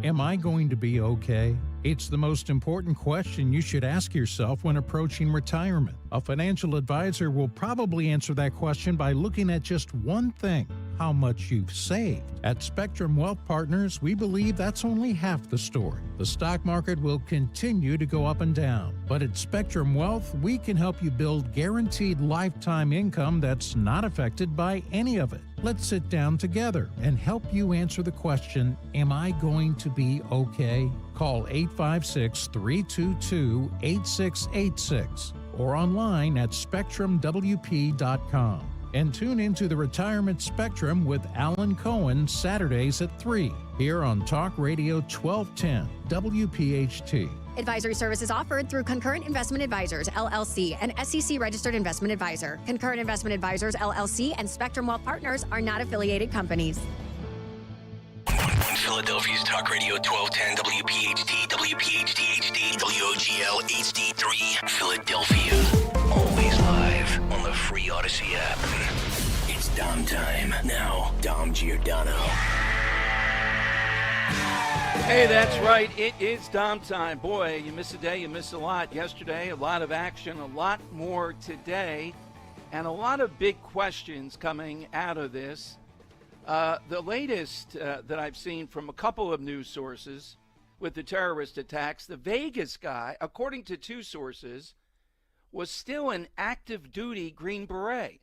[SPEAKER 29] Am I going to be okay? It's the most important question you should ask yourself when approaching retirement. A financial advisor will probably answer that question by looking at just one thing: how much you've saved. At Spectrum Wealth Partners, we believe that's only half the story. The stock market will continue to go up and down, but at Spectrum Wealth, we can help you build guaranteed lifetime income that's not affected by any of it. Let's sit down together and help you answer the question, am I going to be okay? Call 856-322-8686 or online at spectrumwp.com. And tune into the Retirement Spectrum with Alan Cohen Saturdays at 3 here on Talk Radio 1210 WPHT.
[SPEAKER 30] Advisory services offered through Concurrent Investment Advisors, LLC, an SEC-registered investment advisor. Concurrent Investment Advisors, LLC, and Spectrum Wealth Partners are not affiliated companies.
[SPEAKER 3] Philadelphia's Talk Radio 1210, WPHT, WPHT HD, WOGL HD3, Philadelphia. Always live on the free Odyssey app. It's Dom time. Now, Dom Giordano.
[SPEAKER 10] Hey, that's right. It is Dom time. Boy, you miss a day, you miss a lot. Yesterday, a lot of action, a lot more today, and a lot of big questions coming out of this. The latest that I've seen from a couple of news sources with the terrorist attacks, the Vegas guy, according to two sources, was still an active duty Green Beret.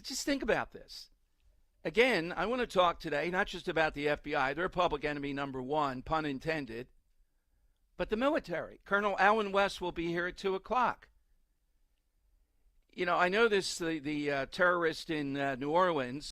[SPEAKER 10] Just think about this. Again, I want to talk today not just about the FBI, their public enemy number one, pun intended, but the military. Colonel Alan West will be here at 2 o'clock. You know, I know the terrorist in New Orleans